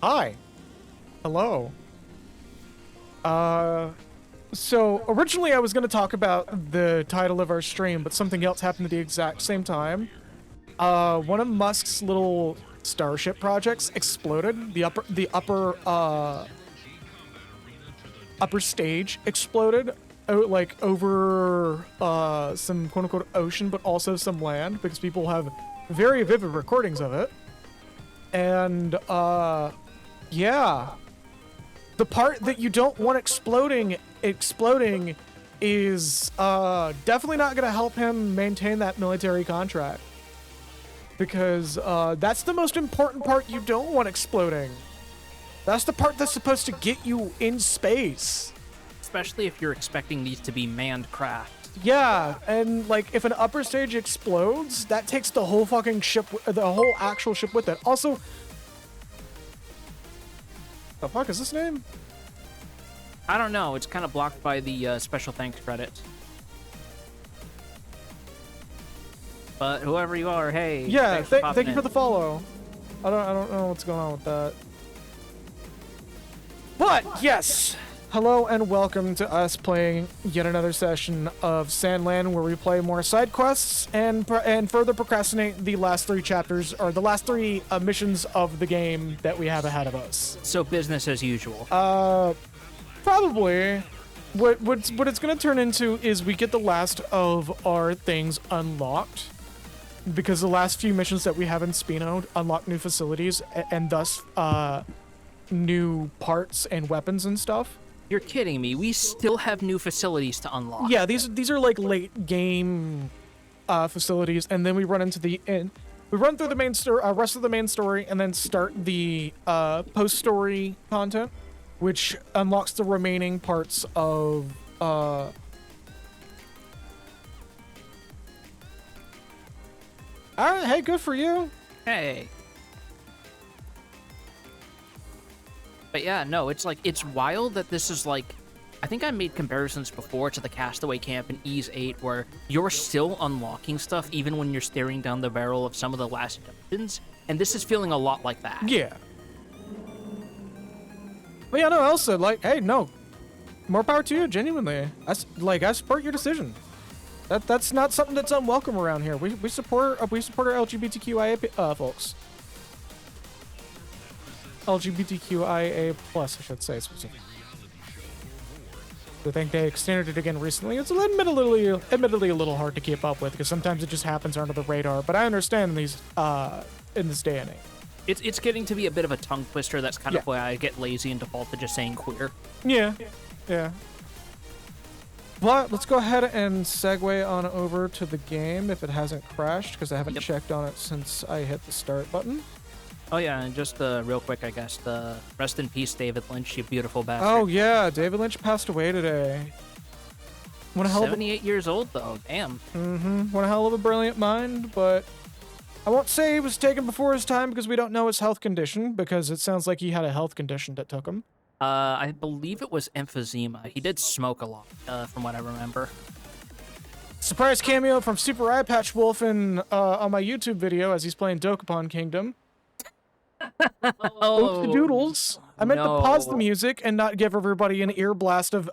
Hi. Hello. So originally I was going to talk about the title of our stream, but something else happened at the exact same time. One of Musk's little Starship projects exploded. The upper stage exploded, like over some quote unquote ocean, but also some land, because people have very vivid recordings of it. And yeah, the part that you don't want exploding is definitely not going to help him maintain that military contract, because that's the most important part you don't want exploding. That's the part that's supposed to get you in space. Especially if you're expecting these to be manned craft. Yeah, and like if an upper stage explodes, that takes the whole fucking ship, the whole actual ship with it. Also, the fuck is this name? I don't know. It's kind of blocked by the special thanks credits. But whoever you are, hey. Yeah, thank you in. for the follow. I don't know what's going on with that. But yes, hello and welcome to us playing yet another session of Sandland, where we play more side quests and further procrastinate the last three chapters, or the last three missions of the game that we have ahead of us. So business as usual. Probably. What it's gonna turn into is we get the last of our things unlocked, because the last few missions that we have in Spino unlock new facilities and thus new parts and weapons and stuff. You're kidding me. We still have new facilities to unlock. Yeah, these are like late game facilities, and then we run into the end. We run through the main story, rest of the main story, and then start the post-story content, which unlocks the remaining parts of all right, hey, good for you. Hey. But yeah, no, it's like, it's wild that this is like, I think I made comparisons before to the Castaway Camp in Ys 8, where you're still unlocking stuff even when you're staring down the barrel of some of the last dungeons, and this is feeling a lot like that. Yeah. But yeah, no, Elsa, like, hey, no, more power to you, genuinely. I support your decision. That's not something that's unwelcome around here. We support our LGBTQIA folks. LGBTQIA plus, I should say specifically. I think they extended it again recently. It's admittedly a little hard to keep up with, because sometimes it just happens under the radar. But I understand these in this day and age. It's getting to be a bit of a tongue twister. That's kind of why I get lazy and default to just saying queer. Yeah. But let's go ahead and segue on over to the game if it hasn't crashed, because I haven't checked on it since I hit the start button. Oh yeah, and just real quick, I guess, rest in peace, David Lynch, you beautiful bastard. Oh yeah, David Lynch passed away today. 78 years old, though. Damn. One hell of a brilliant mind, but I won't say he was taken before his time, because we don't know his health condition, because it sounds like he had a health condition that took him. I believe it was emphysema. He did smoke a lot, from what I remember. Surprise cameo from Super Eye Patch Wolf on my YouTube video as he's playing Dokapon Kingdom. Oh, doodles. I meant to pause the music and not give everybody an ear blast of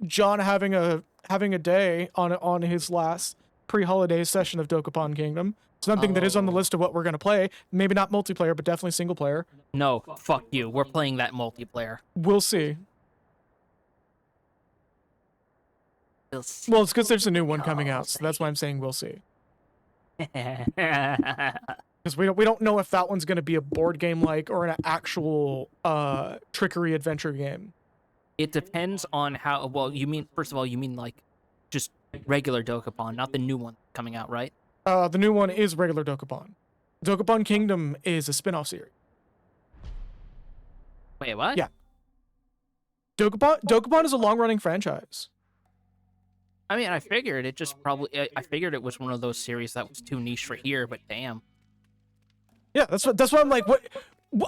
John having a day on his last pre-holiday session of Dokapon Kingdom. Something that is on the list of what we're gonna play. Maybe not multiplayer, but definitely single player. No, fuck you. We're playing that multiplayer. We'll see. We'll see. Well, it's because there's a new one coming out, so that's why I'm saying we'll see. Because we don't know if that one's going to be a board game like or an actual trickery adventure game. It depends on how. Well, first of all, you mean like just regular Dokapon, not the new one coming out, right? The new one is regular Dokapon. Dokapon Kingdom is a spin-off series. Wait, what? Yeah. Dokapon is a long-running franchise. I mean, I figured it just probably. I figured it was one of those series that was too niche for here, but damn. Yeah, that's what I'm like. What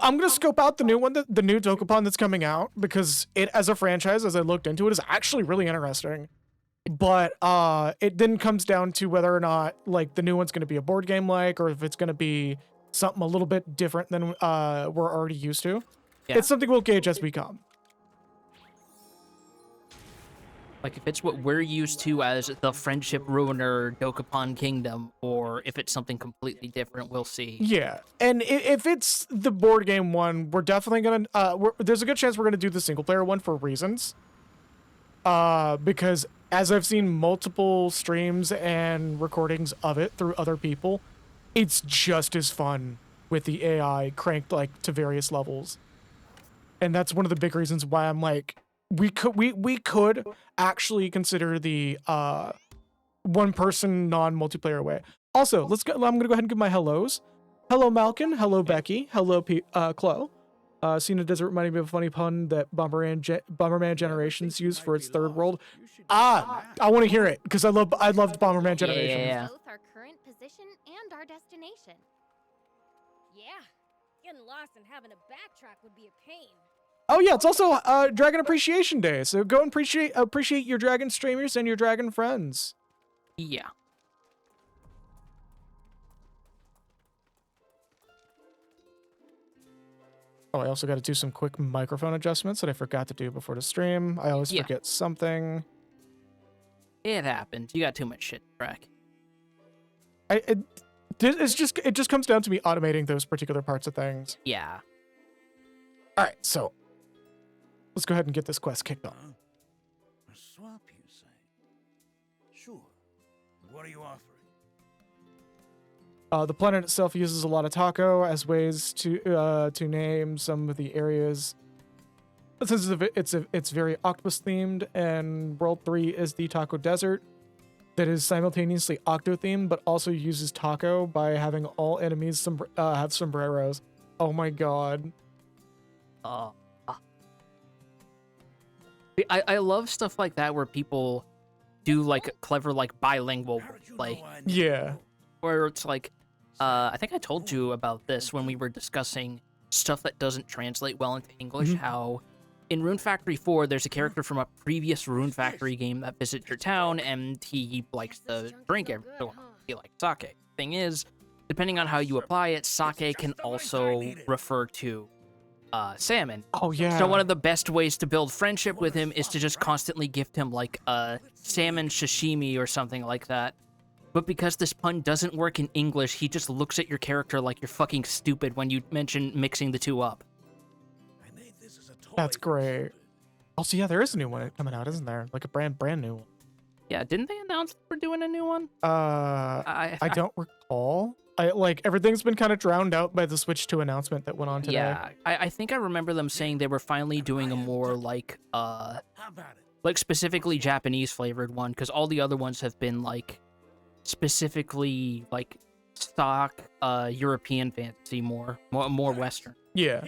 I'm gonna scope out the new one, the new Dokapon that's coming out, because it as a franchise, as I looked into it, is actually really interesting. But it then comes down to whether or not like the new one's gonna be a board game like, or if it's gonna be something a little bit different than we're already used to. Yeah. It's something we'll gauge as we come. Like, if it's what we're used to as the Friendship Ruiner Dokapon Kingdom, or if it's something completely different, we'll see. Yeah, and if it's the board game one, we're definitely gonna. There's a good chance we're gonna do the single player one for reasons. Because as I've seen multiple streams and recordings of it through other people, it's just as fun with the AI cranked like to various levels, and that's one of the big reasons why I'm like, we could actually consider the one person non-multiplayer way. Also, I'm gonna go ahead and give my hellos. Hello Malkin, hello Becky, hello Chloe. Seen a desert reminding me of a funny pun that Bomberman Generations used for its third world. I want to hear it because I loved Bomberman Generations. Yeah. Both our current position and our destination. Yeah, getting lost and having to backtrack would be a pain. Oh yeah, it's also Dragon Appreciation Day, so go and appreciate your dragon streamers and your dragon friends. Yeah. Oh, I also got to do some quick microphone adjustments that I forgot to do before the stream. I always forget something. It happens. You got too much shit to track. It just comes down to me automating those particular parts of things. Yeah. All right, so let's go ahead and get this quest kicked off. A swap, you say? Sure. What are you offering? The planet itself uses a lot of taco as ways to name some of the areas. Since it's very octopus themed, and World 3 is the Taco Desert that is simultaneously octo themed, but also uses taco by having all enemies have sombreros. Oh my god! I love stuff like that where people do like clever like bilingual like Yeah. where it's like I think I told you about this when we were discussing stuff that doesn't translate well into English, how in Rune Factory 4 there's a character from a previous Rune Factory game that visits your town and he likes to drink every so often. He likes sake. Thing is, depending on how you apply it, sake can also refer to salmon. Oh yeah. So one of the best ways to build friendship with him is to just constantly gift him like a salmon sashimi or something like that. But because this pun doesn't work in English, he just looks at your character like you're fucking stupid when you mention mixing the two up. That's great. Also, yeah, there is a new one coming out, isn't there? Like a brand new one. Yeah, didn't they announce we're doing a new one? I don't recall. Like everything's been kind of drowned out by the Switch 2 announcement that went on today. Yeah, I think I remember them saying they were finally doing a more like specifically Japanese flavored one, because all the other ones have been like specifically like stock European fantasy, more Western. Yeah.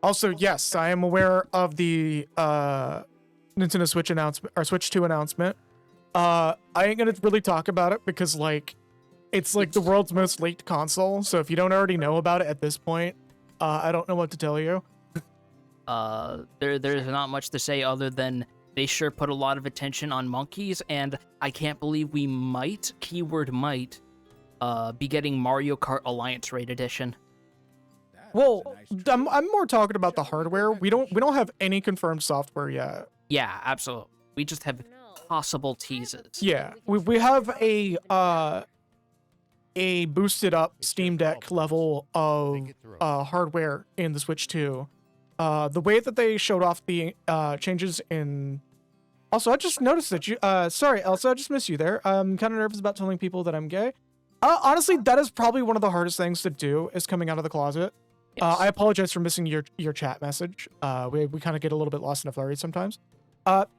Also, yes, I am aware of the Nintendo Switch announcement or Switch 2 announcement. I ain't gonna really talk about it because like it's like the world's most leaked console. So if you don't already know about it at this point, I don't know what to tell you. There's not much to say other than they sure put a lot of attention on monkeys, and I can't believe we might, keyword might, be getting Mario Kart Alliance Raid Edition. Well, I'm more talking about the hardware. We don't have any confirmed software yet. Yeah, absolutely. We just have possible teases. Yeah, we have a boosted up Steam Deck level of hardware in the Switch 2. The way that they showed off the changes in. Also, I just noticed that you. Sorry, Elsa, I just missed you there. I'm kind of nervous about telling people that I'm gay. Honestly, that is probably one of the hardest things to do, is coming out of the closet. Yes. I apologize for missing your chat message. We kind of get a little bit lost in a flurry sometimes.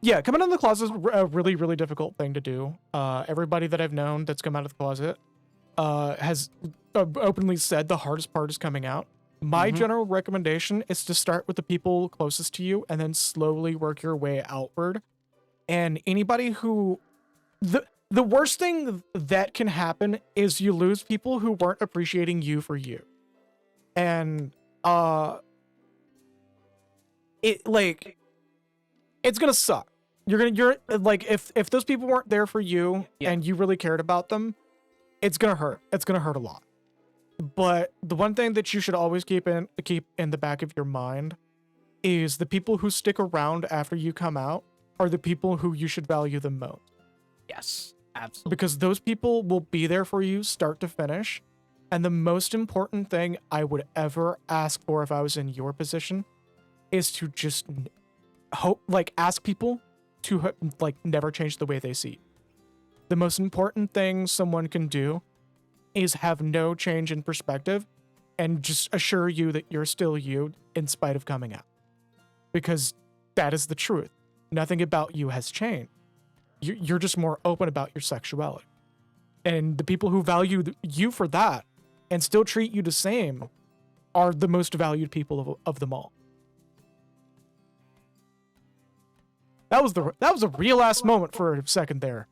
Yeah, coming out of the closet is a really, really difficult thing to do. Everybody that I've known that's come out of the closet has openly said the hardest part is coming out. My general recommendation is to start with the people closest to you and then slowly work your way outward. And anybody who... The worst thing that can happen is you lose people who weren't appreciating you for you. And it's gonna suck. You're like, if those people weren't there for you and you really cared about them, it's gonna hurt. It's gonna hurt a lot. But the one thing that you should always keep in the back of your mind is the people who stick around after you come out are the people who you should value the most. Yes, absolutely. Because those people will be there for you start to finish. And the most important thing I would ever ask for if I was in your position is to just ask people to never change the way they see you. The most important thing someone can do is have no change in perspective and just assure you that you're still you in spite of coming out. Because that is the truth. Nothing about you has changed. You're just more open about your sexuality. And the people who value you for that and still treat you the same are the most valued people of them all. That was a real ass moment for a second there.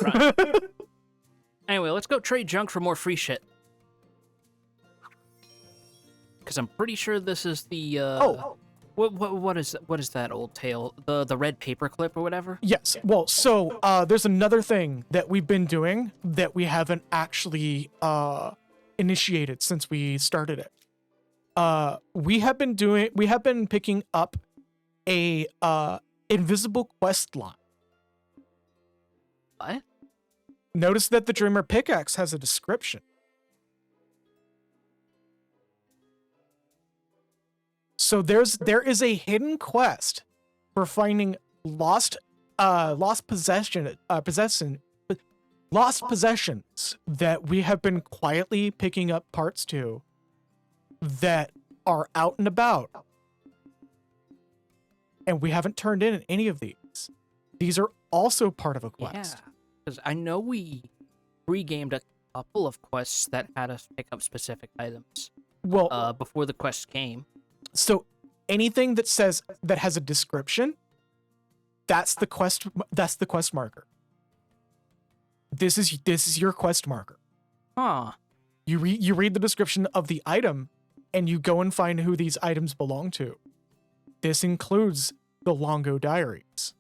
Right. Anyway, let's go trade junk for more free shit. Because I'm pretty sure this is the what is that old tale? The red paperclip or whatever? Yes. Well, so there's another thing that we've been doing that we haven't actually initiated since we started it. We have been picking up a invisible quest line. What? Notice that the Dreamer pickaxe has a description. So there is a hidden quest for finding lost possessions that we have been quietly picking up parts to that are out and about. And we haven't turned in any of these. These are also part of a quest. Yeah, because I know we pre-gamed a couple of quests that had us pick up specific items. Well, before the quest came. So anything that has a description, that's the quest marker. This is your quest marker. Huh. You read the description of the item and you go and find who these items belong to. This includes the Longo Diaries.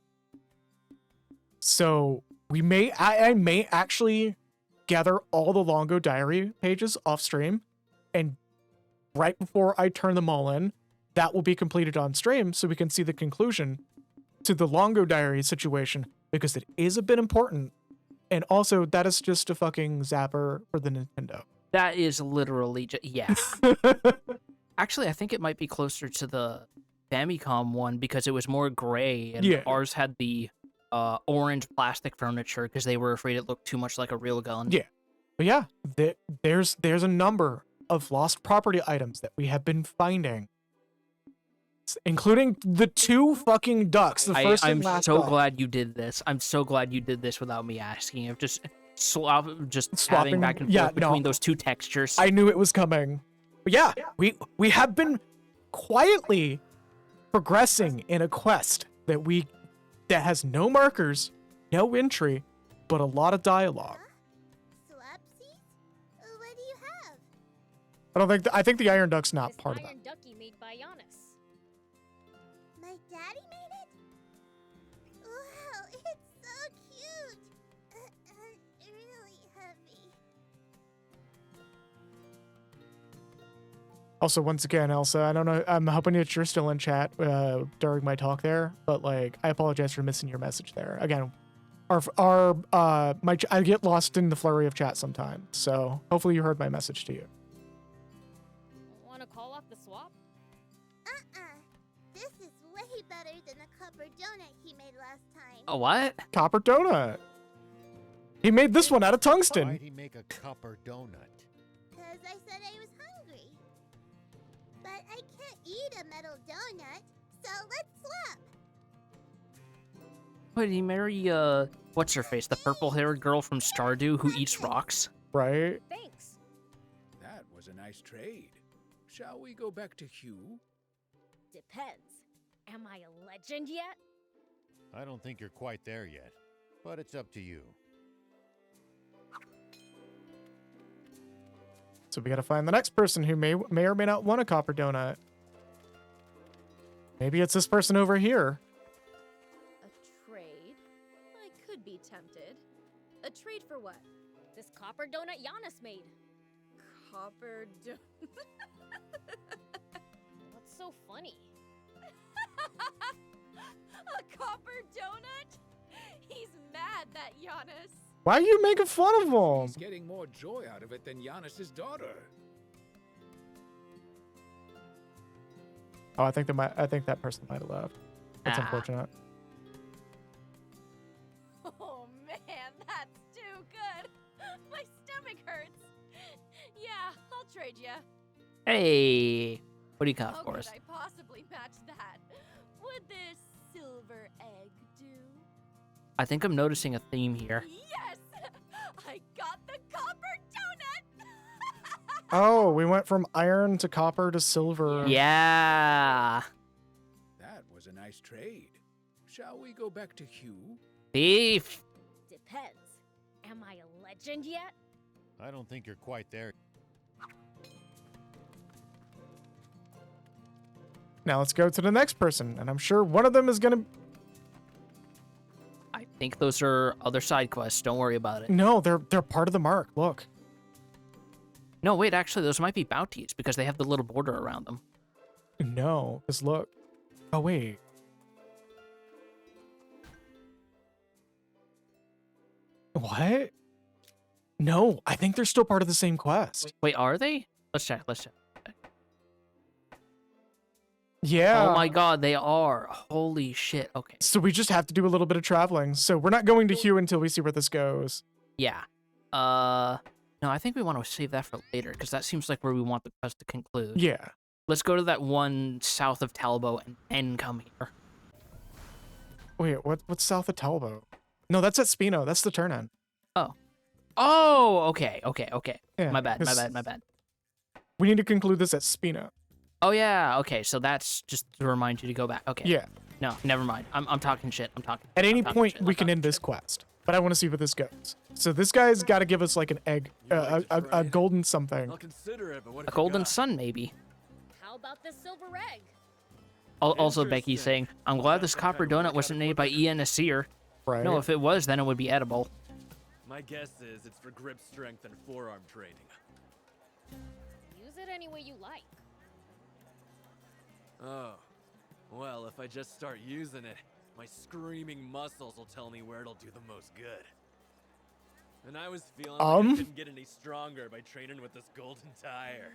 So I may actually gather all the Longo Diary pages off stream, and right before I turn them all in, that will be completed on stream so we can see the conclusion to the Longo Diary situation, because it is a bit important. And also, that is just a fucking zapper for the Nintendo. That is literally yeah. Actually, I think it might be closer to the Famicom one because it was more gray, and ours had the orange plastic furniture because they were afraid it looked too much like a real gun. Yeah. But yeah, there's a number of lost property items that we have been finding, including the two fucking ducks. The first and last so duck. glad you did this. I'm so glad you did this without me asking. Of just swapping back and forth between those two textures. I knew it was coming. But yeah, we have been quietly progressing in a quest that has no markers, no entry, but a lot of dialogue. Swapsies? What do you have? I think the Iron Duck's not This part of iron that. ducky made by Giannis. My daddy made it? Wow, it's so cute. Really heavy. Also, once again, Elsa, I don't know. I'm hoping that you're still in chat during my talk there, but I apologize for missing your message there. Again, I get lost in the flurry of chat sometimes, so hopefully you heard my message to you. Want to call off the swap? This is way better than the copper donut he made last time. A what? Copper donut. He made this one out of tungsten. Why'd he make a copper donut? Because I said I was hungry. But I can't eat a metal donut, so let's swap. What, did he marry, what's her face? The purple-haired girl from Stardew who eats rocks? Right? Thanks. That was a nice trade. Shall we go back to Hugh? Depends. Am I a legend yet? I don't think you're quite there yet, but it's up to you. So we gotta find the next person who may or may not want a copper donut. Maybe it's this person over here. A trade? I could be tempted. A trade for what? This copper donut Giannis made. copper What's so funny? A copper donut? He's mad that Giannis. Why are you making fun of him? He's getting more joy out of it than Giannis's daughter. Oh, I think that person might have left. That's unfortunate. Oh man, that's too good. My stomach hurts. Yeah, I'll trade you. Hey, what do you got How for could us? I possibly match that? Would this silver egg do? I think I'm noticing a theme here. Yes! I got the copper donut! Oh, we went from iron to copper to silver. Yeah. That was a nice trade. Shall we go back to Hugh? Beef. Depends. Am I a legend yet? I don't think you're quite there. Now let's go to the next person, and I'm sure one of them is gonna. I think those are other side quests. Don't worry about it. No, they're part of the mark. Look. No, wait, actually, those might be bounties because they have the little border around them. No, just look. Oh wait. What? No, I think they're still part of the same quest. Wait, are they? Let's check. Let's check. Yeah. Oh my god, they are. Holy shit. Okay. So we just have to do a little bit of traveling. So we're not going to Hue until we see where this goes. Yeah. No, I think we want to save that for later because that seems like where we want the quest to conclude. Yeah. Let's go to that one south of Talbot and then come here. Wait, what's south of Talbot? No, that's at Spino. That's the turn in. Oh, okay. Yeah, My bad. 'cause My bad. We need to conclude this at Spino. Oh yeah, okay. So that's just to remind you to go back. Okay. Yeah. No, never mind. I'm talking shit. At any I'm talking point, shit. we I'm can talking end this shit. quest. But I want to see where this goes. So this guy's got to give us like an egg, a golden something. I'll consider it, but what A if you golden got? sun, maybe. How about this silver egg? Also, Becky saying, Interesting. I'm glad this That's copper kind of donut wasn't made by Ian Nasir. Right. No, if it was, then it would be edible. My guess is it's for grip strength and forearm training. Use it any way you like. Oh, well, if I just start using it, my screaming muscles will tell me where it'll do the most good. And I was feeling like I didn't get any stronger by training with this golden tire.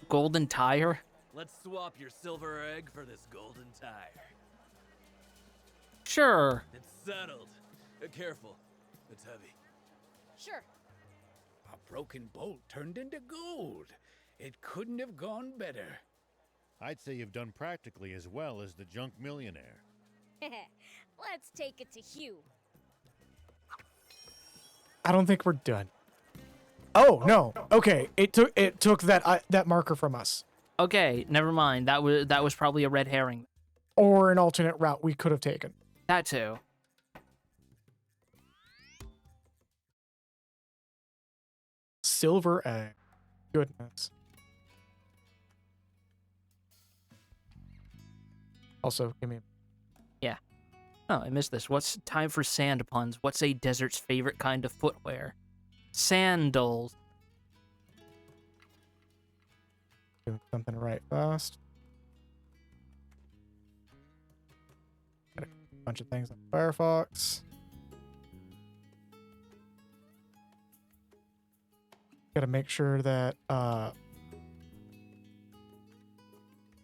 Golden tire? Let's swap your silver egg for this golden tire. Sure. It's settled. Careful, it's heavy. Sure. A broken bolt turned into gold. It couldn't have gone better. I'd say you've done practically as well as the junk millionaire. Let's take it to Hugh. I don't think we're done. Oh no. Okay. It took that marker from us, Okay, never mind. That was probably a red herring. or an alternate route we could have taken. That too. Silver egg. Goodness. Also, give me. Oh, I missed this. What's time for sand puns? What's a desert's favorite kind of footwear? Sandals. Doing something right fast. Got a bunch of things on Firefox. Gotta make sure that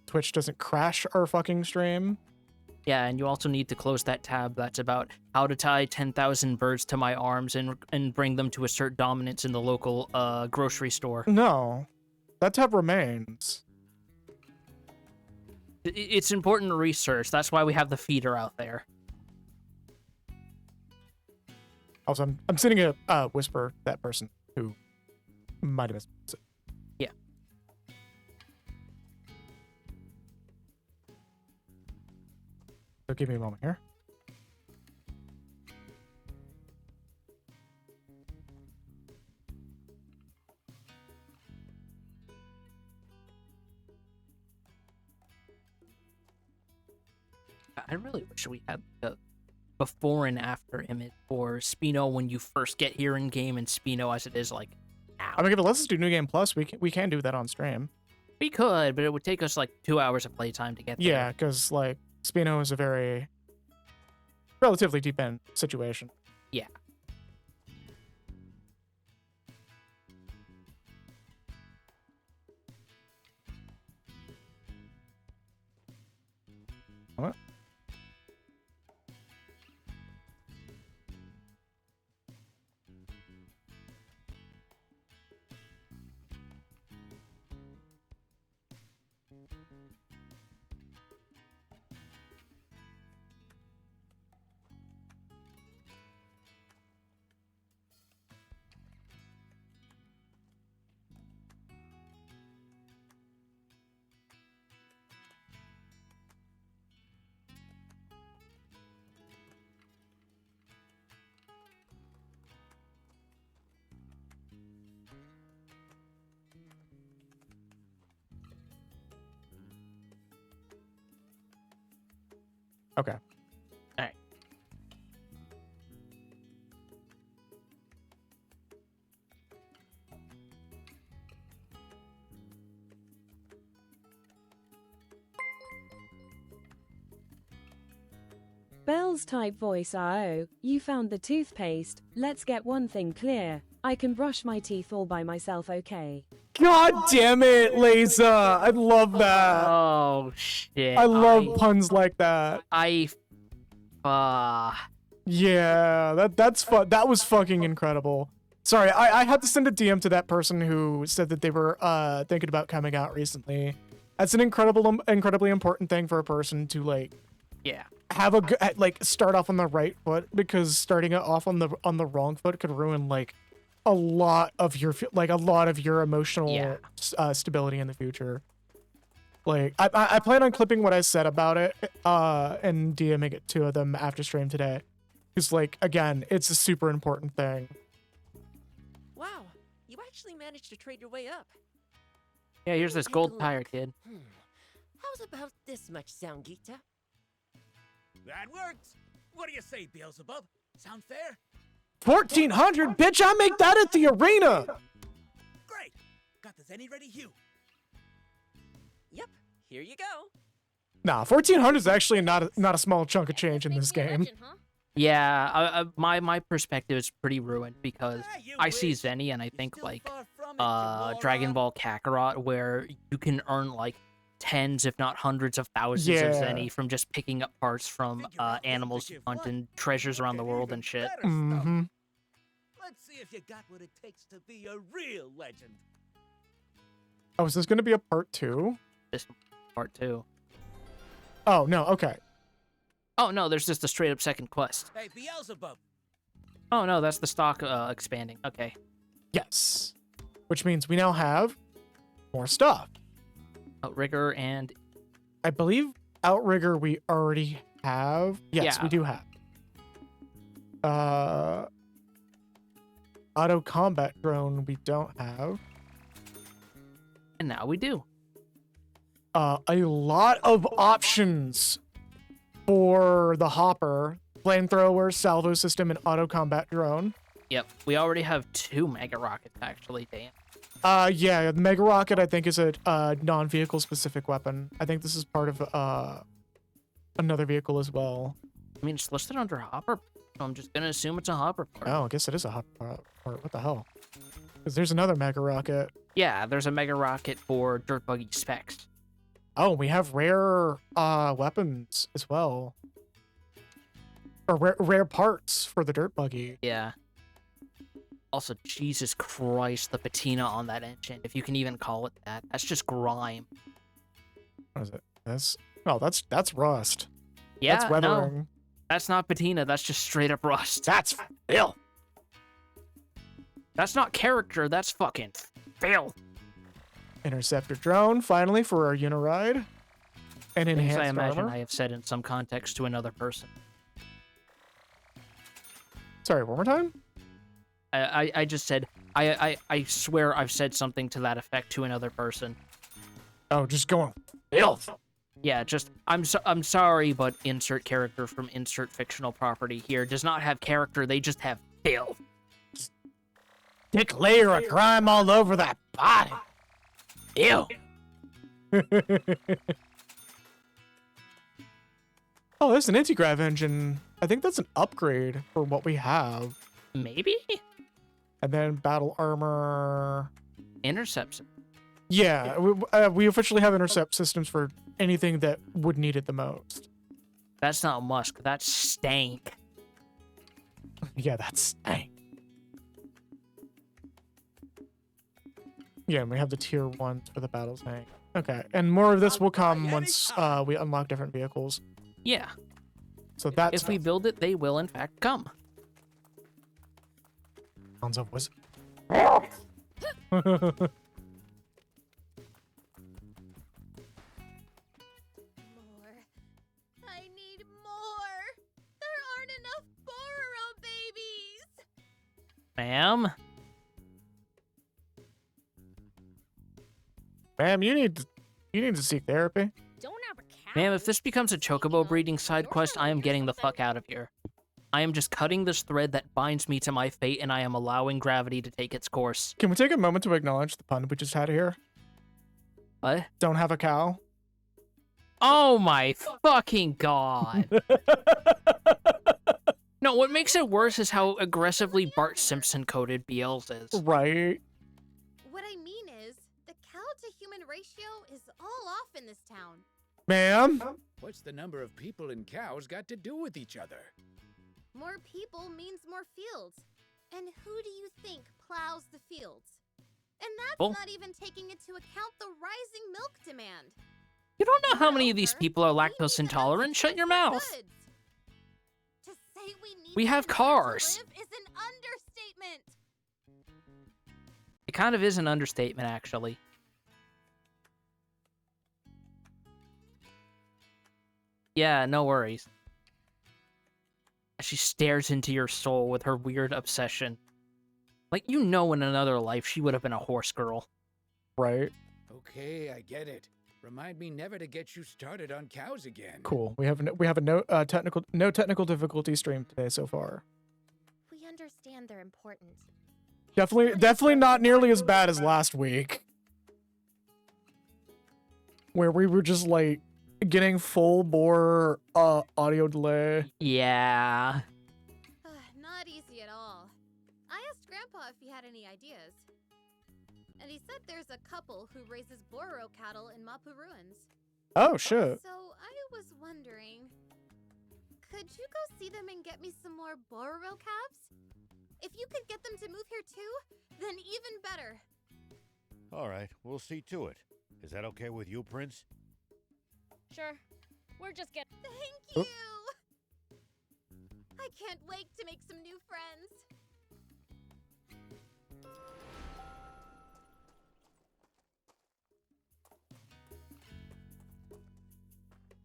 Twitch doesn't crash our fucking stream. Yeah, and you also need to close that tab that's about how to tie 10,000 birds to my arms and bring them to assert dominance in the local grocery store. No, that tab remains. It's important research. That's why we have the feeder out there. Also, I'm sending a whisper to that person who might have missed it. Yeah. So give me a moment here. I really wish we had the before and after image for Spino when you first get here in game and Spino as it is like now. I mean, if it lets us do New Game Plus, we can do that on stream. We could, but it would take us like 2 hours of playtime to get there. Yeah, because like Spino is a very relatively deep end situation. Yeah. What? Okay. All right. Bell's type voice. Oh, you found the toothpaste. Let's get one thing clear. I can brush my teeth all by myself, okay? God damn it, Leza. I love that. Oh shit. I love puns like that. Yeah, that's fun. That was fucking incredible. Sorry, I had to send a DM to that person who said that they were thinking about coming out recently. That's an incredibly important thing for a person to like. Yeah. Have a like start off on the right foot, because starting it off on the wrong foot could ruin like a lot of your emotional stability in the future. Like I plan on clipping what I said about it and DMing it to them after stream today. Because like again, it's a super important thing. Wow, you actually managed to trade your way up. Yeah, here's this gold tire kid. How's about this much sound, Gita? That works. What do you say, Beelzebub? Sound fair? 1400, bitch! I make that at the arena. Great. Got the Zenny ready, Hugh. Yep. Here you go. Nah, 1400 is actually not a small chunk of change in this game. Yeah, my perspective is pretty ruined because I see Zenny and I think like Dragon Ball Kakarot, where you can earn like tens, if not hundreds of thousands of Zenny from just picking up parts from animals you hunt and treasures around the world and shit. Mm-hmm. Let's see if you got what it takes to be a real legend. Oh, is this going to be a part 2? This part 2. Oh, no, okay. Oh, no, there's just a straight up second quest. Hey, Beelzebub. Oh, no, that's the stock expanding. Okay. Yes. Which means we now have more stuff. Outrigger and... I believe Outrigger we already have. Yes, Yeah. we do have. Auto combat drone we don't have. And now we do. A lot of options for the hopper, flamethrower, salvo system, and auto combat drone. Yep, we already have 2 mega rockets actually, damn. Yeah, the Mega Rocket, I think, is a non-vehicle specific weapon. I think this is part of another vehicle as well. I mean, it's listed under hopper. So I'm just gonna assume it's a hopper part. Oh, I guess it is a hopper part. What the hell? Because there's another Mega Rocket. Yeah, there's a mega rocket for dirt buggy specs. Oh, we have rare weapons as well. Or rare parts for the dirt buggy. Yeah. Also, Jesus Christ, the patina on that engine, if you can even call it that. That's just grime. What is it? That's rust. Yeah, that's weathering. no, that's not patina. That's just straight up rust. That's filth. That's not character. That's fucking filth. Interceptor drone, finally, for our Uniride. And Things enhanced I imagine armor. I have said in some context to another person. Sorry, one more time? I just said, I swear I've said something to that effect to another person. Oh, just going filth. Yeah, just, I'm sorry, but insert character from insert fictional property here does not have character, they just have filth. thick layer of grime all over that body. Ew. Oh, there's an anti-grav engine. I think that's an upgrade for what we have. Maybe? And then battle armor. Intercepts. Yeah, we officially have intercept systems for anything that would need it the most. That's not musk, that's stank. Yeah, that's stank. Yeah, and we have the tier 1s for the battle tank. Okay, and more of this will come once we unlock different vehicles. Yeah. So that's if we build it, they will in fact come. Sounds of wizard. More. I need more. There aren't enough Bororo babies. Ma'am? Ma'am, you need to seek therapy. Don't have a cow. Ma'am, if this becomes a chocobo breeding side quest, I am getting the fuck out of here. I am just cutting this thread that binds me to my fate, and I am allowing gravity to take its course. Can we take a moment to acknowledge the pun we just had here? What? Don't have a cow. Oh my fucking god. No, what makes it worse is how aggressively Bart Simpson coded BLs is. Right. What I mean is, the cow-to-human ratio is all off in this town. Ma'am? What's the number of people and cows got to do with each other? More people means more fields. And who do you think plows the fields? And that's not even taking into account the rising milk demand. You don't know how many of these people are lactose intolerant. Shut your mouth. To say We have cars. live is an understatement. It kind of is an understatement, actually. Yeah, no worries. She stares into your soul with her weird obsession. Like, you know in another life she would have been a horse girl. Right. Okay, I get it. Remind me never to get you started on cows again. Cool. We have a no technical difficulty stream today so far. We understand they're important. Definitely not nearly as bad as last week, where we were just like getting full bore audio delay. Yeah. Not easy at all. I asked Grandpa if he had any ideas. And he said there's a couple who raises Bororo cattle in Mapu Ruins. Oh, shit. So I was wondering, could you go see them and get me some more Bororo calves? If you could get them to move here too, then even better. All right, we'll see to it. Is that okay with you, Prince? Sure. We're just getting... Thank you! I can't wait to make some new friends.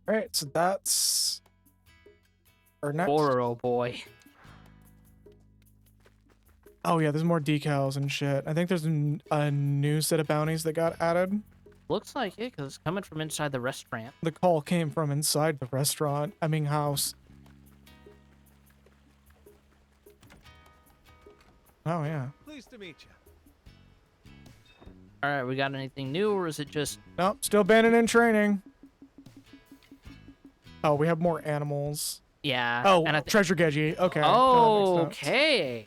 All right, so that's our next. Bororo boy. Oh yeah, there's more decals and shit. I think there's a new set of bounties that got added. Looks like it, because it's coming from inside the restaurant. The call came from inside the restaurant. I mean, house. Oh yeah. Pleased to meet you. Alright, we got anything new, or is it just... Nope, still banded in training. Oh, we have more animals. Yeah. Oh, and treasure Geji. Okay. Oh, that makes sense. okay.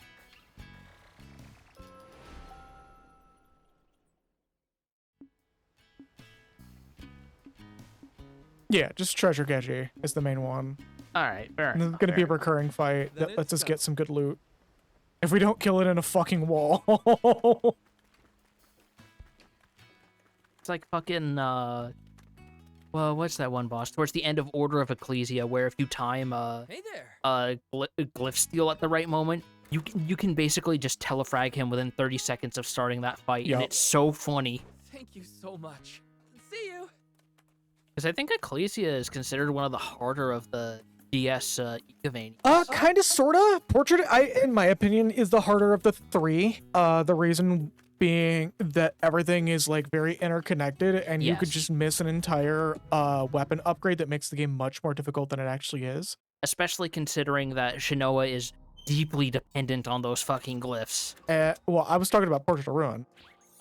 Yeah, just treasure Geji is the main one. Alright, fair And there's enough. gonna be a fair recurring fight Then that lets us it's get some good loot. If we don't kill it in a fucking wall. It's like fucking, well, what's that one boss? Towards the end of Order of Ecclesia, where if you time, Hey there. Glyph Steal at the right moment, you can basically just telefrag him within 30 seconds of starting that fight, Yup. and it's so funny. Thank you so much. See you. Because I think Ecclesia is considered one of the harder of the DS Ecovanies. Kinda, sorta. Portrait, in my opinion, is the harder of the three. The reason being that everything is like very interconnected, and you could Yes. just miss an entire weapon upgrade that makes the game much more difficult than it actually is. Especially considering that Shinoa is deeply dependent on those fucking glyphs. Well, I was talking about Portrait of Ruin.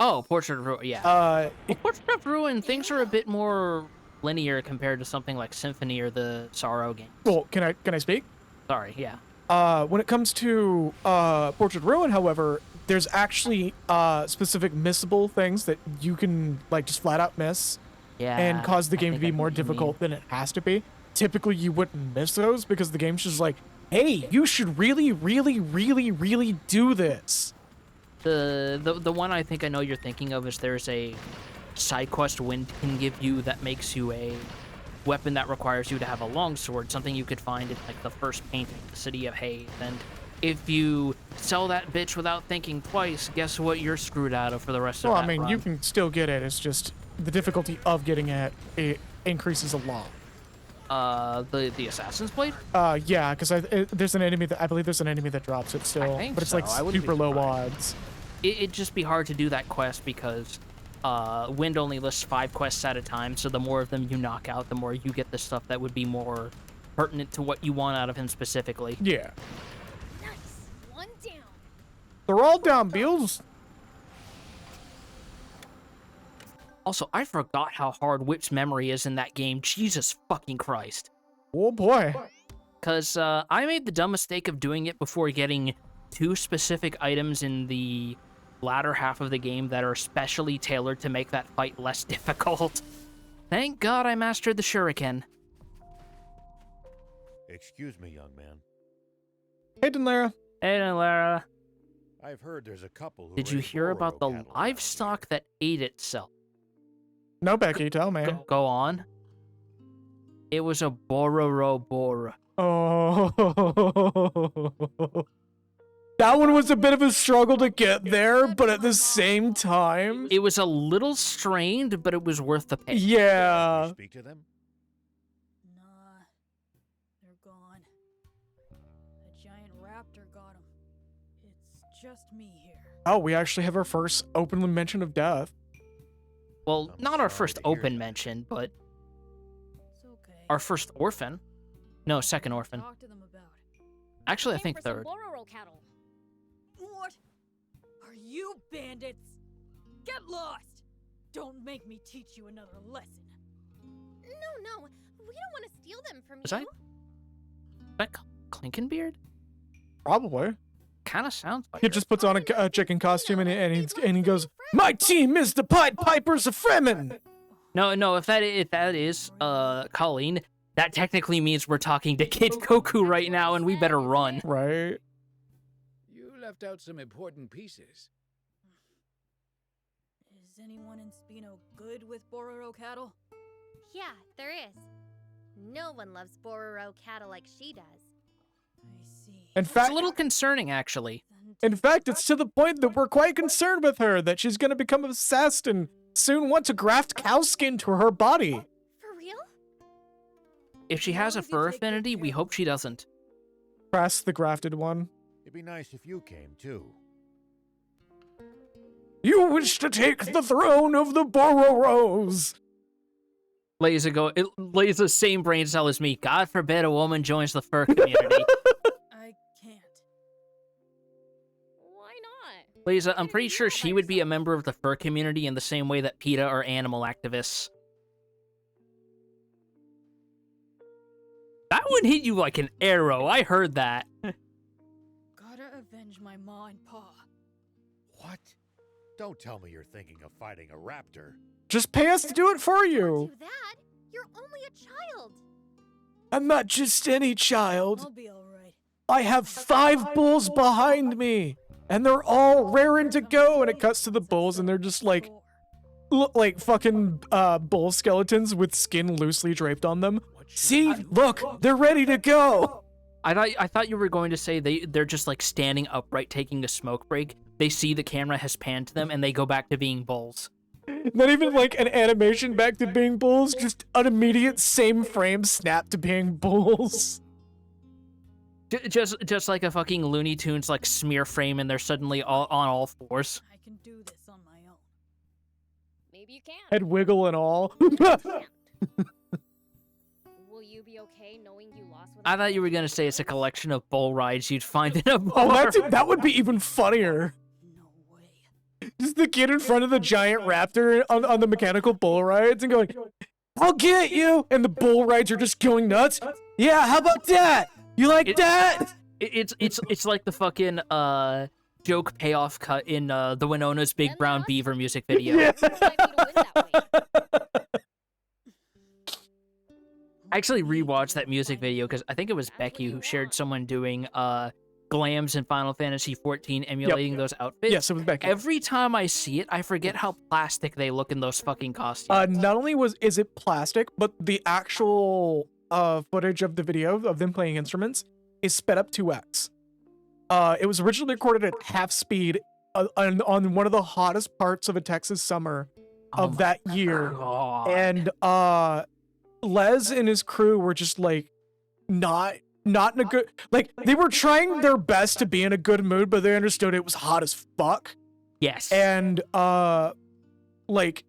Oh, Portrait of Ruin, yeah. Well, Portrait of Ruin, things are a bit more linear compared to something like Symphony or the Sorrow games. Well, can I speak? Sorry, yeah. When it comes to Portrait of Ruin, however, there's actually specific missable things that you can like just flat out miss, and cause the game to be more difficult than it has to be. Typically, you wouldn't miss those because the game's just like, hey, you should really, really, really, really do this. The one I think I know you're thinking of is there's a side quest Wind can give you that makes you a weapon that requires you to have a longsword, something you could find in like the first painting, the City of Haze. And if you sell that bitch without thinking twice, guess what you're screwed out of for the rest of that Well, I mean, run. you can still get it. It's just the difficulty of getting it increases a lot. The Assassin's Blade? Yeah, because there's an enemy that I believe there's an enemy that drops it still, but it's like super low odds. It'd just be hard to do that quest because Wind only lists 5 quests at a time, so the more of them you knock out, the more you get the stuff that would be more pertinent to what you want out of him specifically. Yeah. Nice. One down. They're all down, Beals. Also, I forgot how hard Whip's memory is in that game. Jesus fucking Christ. Oh boy. Because I made the dumb mistake of doing it before getting 2 specific items in the latter half of the game that are specially tailored to make that fight less difficult. Thank God I mastered the shuriken. Excuse me, young man. Hey, Denlara. Hey, Lara. I've heard there's a couple who Did you raise hear about the Bororo cattle livestock that ate itself? No, Becky, tell me. Go on. It was a Bororo Bora. Oh. That one was a bit of a struggle to get there, but at the same time... It was a little strained, but it was worth the pain. Yeah. Did you speak to them? Nah, they're gone. A giant raptor got them. It's just me here. Oh, we actually have our first open mention of death. Well, I'm not our sorry first to hear open that. mention, but It's okay. our first orphan. No, second orphan. Talk to them about it. Actually, I think third. Bororo cattle. What? Are you bandits? Get lost! Don't make me teach you another lesson. No, we don't want to steal them from Was you. that Clinkenbeard? Probably. Kind of sounds like He her. just puts on a chicken costume and he goes, "My team is the Pied Pipers of Fremen." No, if that is Colleen, that technically means we're talking to Kid Goku right now, and we better run. Right. You left out some important pieces. Is anyone in Spino good with Bororo cattle? Yeah, there is. No one loves Bororo cattle like she does. I see. In It's fact, a little concerning, actually. it's to the point that we're quite concerned with her that she's going to become obsessed and soon want to graft cow skin to her body. For real? If she has a fur affinity, we hope she doesn't. Press the grafted one. It'd be nice if you came, too. You wish to take the throne of the Bororos. Laser, same brain cell as me. God forbid a woman joins the fur community. I can't. Why not? Laser, I'm pretty sure she would be a member of the fur community in the same way that PETA are animal activists. That would hit you like an arrow. I heard that. Gotta avenge my ma and pa. What? Don't tell me you're thinking of fighting a raptor. Just pay us to do it for you. Do that? You're only a child. I'm not just any child. I'll be alright. I have 5 bulls behind me, and they're all raring to go. And it cuts to the bulls, and they're just like, look like fucking bull skeletons with skin loosely draped on them. See, look, they're ready to go. I thought you were going to say they're just like standing upright taking a smoke break. They see the camera has panned to them and they go back to being bulls. Not even like an animation back to being bulls, just an immediate same frame snap to being bulls. Just like a fucking Looney Tunes like smear frame and they're suddenly on all fours. I can do this on my own. Maybe you can. Head wiggle and all. Would Will you be okay knowing you lost? I thought you were gonna say it's a collection of bull rides you'd find in a bar. Oh, that would be even funnier. No way. Just the kid in front of the giant raptor on the mechanical bull rides and going, "I'll get you!" And the bull rides are just going nuts. Yeah, how about that? You like that? It's like the fucking joke payoff cut in the Winona's Big Brown Beaver music video. Yeah. I actually rewatched that music video because I think it was Becky who shared someone doing glams in Final Fantasy XIV emulating those outfits. Yes, it was Becky. Every time I see it, I forget how plastic they look in those fucking costumes. Not only is it plastic, but the actual footage of the video of them playing instruments is sped up 2x. It was originally recorded at half speed on one of the hottest parts of a Texas summer of that year. God. And Les and his crew were just like not in a good, like, they were trying their best to be in a good mood, but they understood it was hot as fuck. Yes. And like,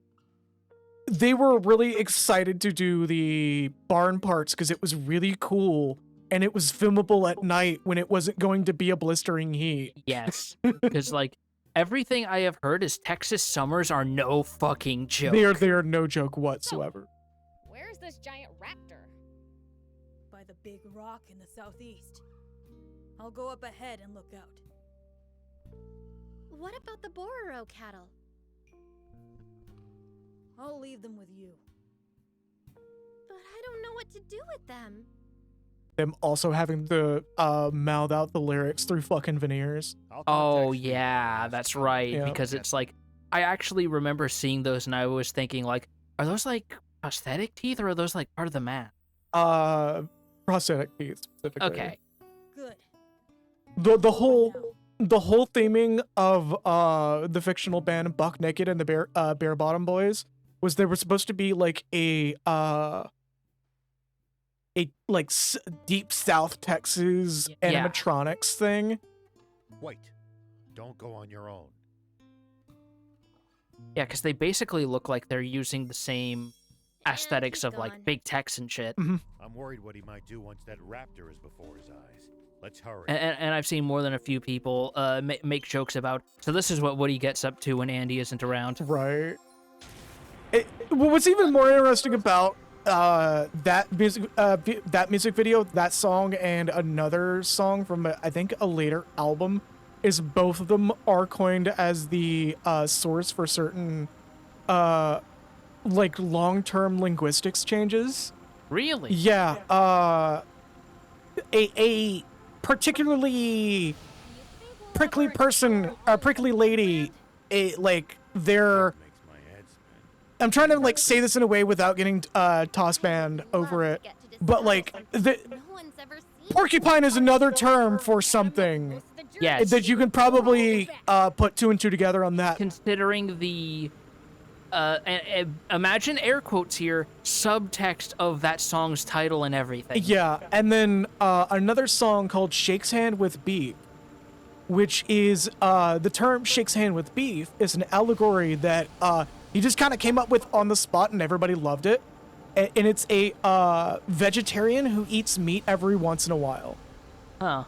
they were really excited to do the barn parts because it was really cool and it was filmable at night when it wasn't going to be a blistering heat. Yes. Because, like, everything I have heard is Texas summers are no fucking joke. They are no joke whatsoever. Where's this giant raptor? By the big rock in the southeast. I'll go up ahead and look out. What about the Bororo cattle? I'll leave them with you. But I don't know what to do with them. Them also having to mouth out the lyrics through fucking veneers. Oh, yeah, that's right. Yeah. Because it's like, I actually remember seeing those and I was thinking, like, are those, like, prosthetic teeth or are those, like, part of the mask? Prosthetic teeth, specifically. Okay. Good. The whole theming of the fictional band Buck Naked and the Bare Bottom Boys was they were supposed to be like a deep South Texas animatronics thing. Wait, don't go on your own. Yeah, because they basically look like they're using the same aesthetics of, like, big techs and shit. I'm worried what he might do once that raptor is before his eyes. Let's hurry. And I've seen more than a few people make jokes about, so this is what Woody gets up to when Andy isn't around. Right. What's even more interesting about that music video, that song, and another song from I think a later album, is both of them are coined as the source for certain like long-term linguistics changes. Really? Yeah. A particularly prickly person, a prickly lady, I'm trying to, like, say this in a way without getting toss banned over it, but, like, porcupine is another term for something. Yes. That you can probably put two and two together on that. Considering the, imagine air quotes here, subtext of that song's title and everything. Yeah, and then another song called Shakes Hand with Beef, which is, the term shakes hand with beef is an allegory that he just kind of came up with on the spot and everybody loved it. And it's a vegetarian who eats meat every once in a while. Huh.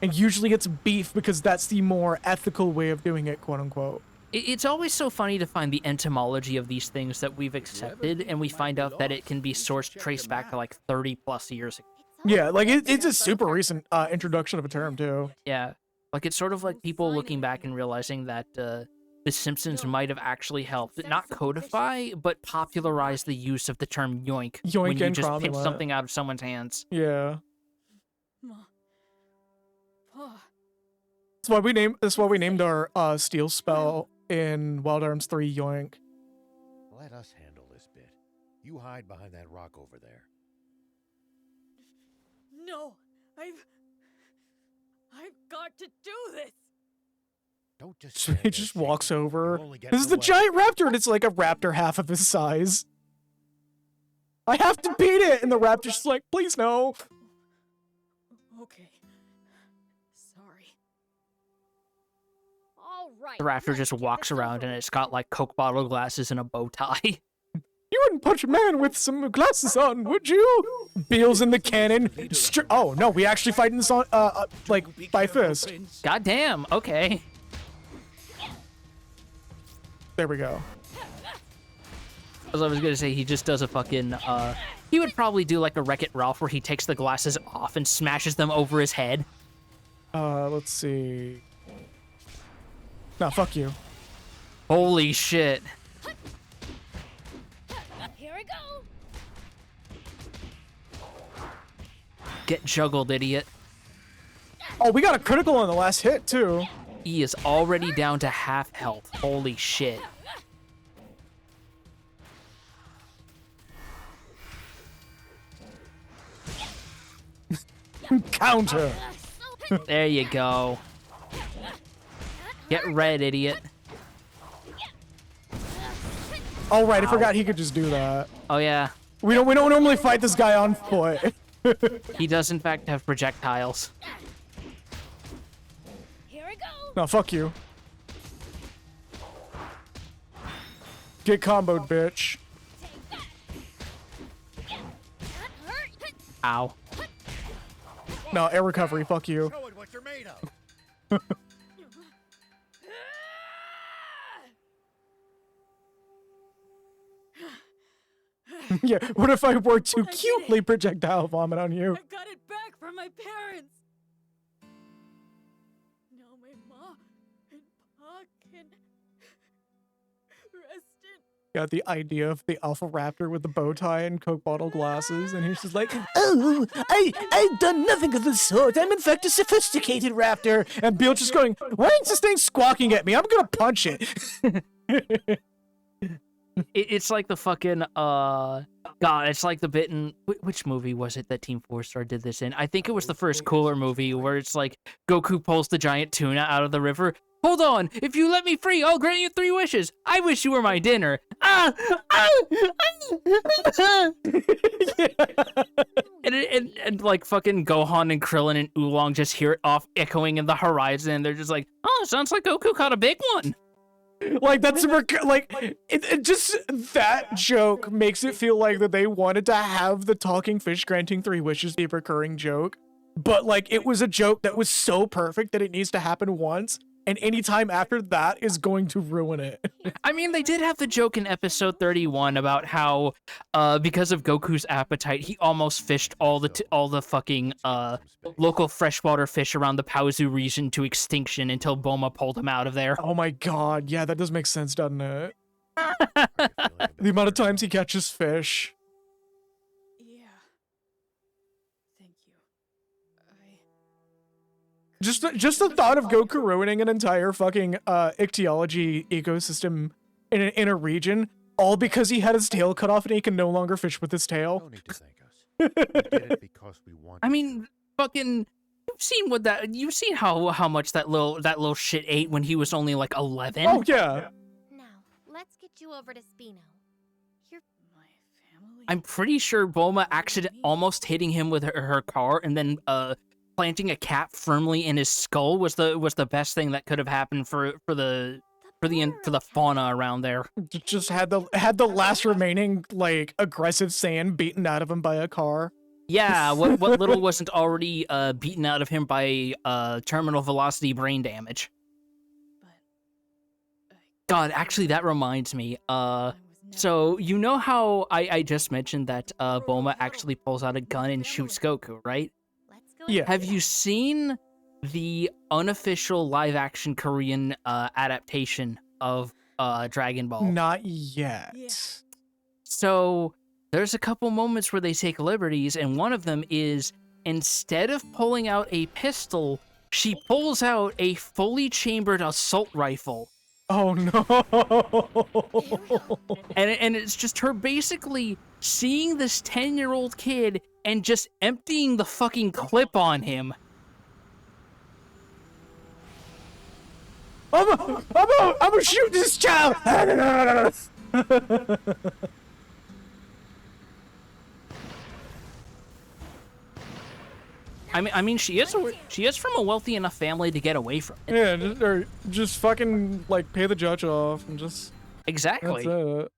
And usually it's beef because that's the more ethical way of doing it, quote unquote. It's always so funny to find the etymology of these things that we've accepted, and we find out that it can be traced back to like 30 plus years ago. Yeah, like it's a super recent introduction of a term too. Yeah, like it's sort of like people looking back and realizing that The Simpsons might have actually helped, not codify, but popularize the use of the term yoink, when you and just pinch cromulent. something out of someone's hands. Yeah. That's why we named our steel spell in Wild Arms 3 Yoink. Let us handle this bit. You hide behind that rock over there. No, I've got to do this. Don't just. So he just walks over. only get This is in the the way. giant raptor, and it's like a raptor half of his size. I have to beat it, and the raptor's just like, please no. Okay. Sorry. All right. The raptor just walks around and it's got like Coke bottle glasses and a bow tie. You wouldn't punch a man with some glasses on, would you? Beel's in the cannon. Oh, no, we actually fighting this on, like, by fist. Goddamn, okay. There we go. As I was gonna say, he just does a fucking, he would probably do like a Wreck-It Ralph where he takes the glasses off and smashes them over his head. Let's see. No, fuck you. Holy shit. Here I go. Get juggled, idiot. Oh, we got a critical on the last hit, too. He is already down to half health. Holy shit. Counter. There you go. Get red, idiot. Oh, right, I forgot he could just do that. Oh, yeah. We don't normally fight this guy on foot. He does, in fact, have projectiles. Here I go. No, fuck you. Get comboed, bitch. Ow. No, air recovery, fuck you. Show it what you're made of. Yeah, what if I were to cutely projectile vomit on you? I got it back from my parents. Now my ma and pa can rest in. Got the idea of the alpha raptor with the bow tie and Coke bottle glasses, and he's just like, oh, I've done nothing of the sort. I'm in fact a sophisticated raptor. And Beal just going, why is this thing squawking at me? I'm gonna punch it. It's like the fucking, God, it's like the bit in, which movie was it that Team 4-Star did this in? I think it was the first Cooler movie where it's like, Goku pulls the giant tuna out of the river. Hold on, if you let me free, I'll grant you 3 wishes. I wish you were my dinner. And like fucking Gohan and Krillin and Oolong just hear it off echoing in the horizon, and they're just like, oh, sounds like Goku caught a big one. Like, that's like, it just, that joke makes it feel like that they wanted to have the talking fish granting 3 wishes be a recurring joke, but like, it was a joke that was so perfect that it needs to happen once, and any time after that is going to ruin it. I mean, they did have the joke in episode 31 about how, because of Goku's appetite, he almost fished all the fucking local freshwater fish around the Paozu region to extinction until Bulma pulled him out of there. Oh my god, yeah, that does make sense, doesn't it? The amount of times he catches fish. Yeah. Thank you. Just the thought of Goku ruining an entire fucking ichthyology ecosystem in a region, all because he had his tail cut off and he can no longer fish with his tail. No need to thank us. We did it because we wanted. I mean, fucking, you've seen how much that little shit ate when he was only like 11. Oh yeah. Now, let's get you over to Spino. You're My family. I'm pretty sure Bulma almost hitting him with her car and then planting a cap firmly in his skull was the best thing that could have happened for the fauna around there. Just had the last remaining like aggressive sand beaten out of him by a car. Yeah, what little wasn't already beaten out of him by terminal velocity brain damage. God, actually, that reminds me. So you know how I just mentioned that Bulma actually pulls out a gun and shoots Goku, right? Yeah. Have you seen the unofficial live-action Korean adaptation of Dragon Ball? Not yet. Yeah. So there's a couple moments where they take liberties, and one of them is instead of pulling out a pistol, she pulls out a fully chambered assault rifle. Oh no. And it's just her basically seeing this 10-year-old kid and just emptying the fucking clip on him. I'm gonna shoot this child. I mean, she is from a wealthy enough family to get away from it. Yeah, just fucking like pay the judge off and just Exactly. That's it.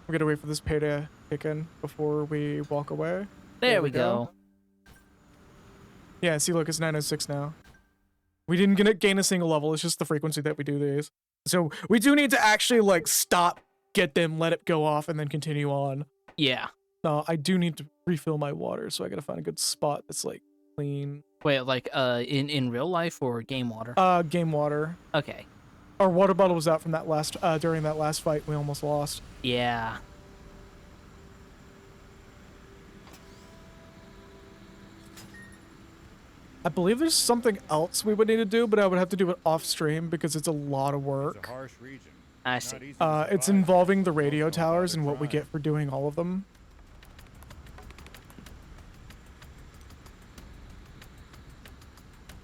We gotta wait for this pay to kick in before we walk away. There we go. Yeah, see, look, it's 9:06 now. We didn't gain a single level. It's just the frequency that we do these. So we do need to actually like stop, get them, let it go off, and then continue on. Yeah. I do need to refill my water, so I gotta find a good spot that's like clean. Wait, like in real life or game water? Game water. Okay. Our water bottle was out from that last during that last fight. We almost lost. Yeah. I believe there's something else we would need to do, but I would have to do it off stream because it's a lot of work. It's a harsh region. I see. It's involving the radio towers and what we get for doing all of them.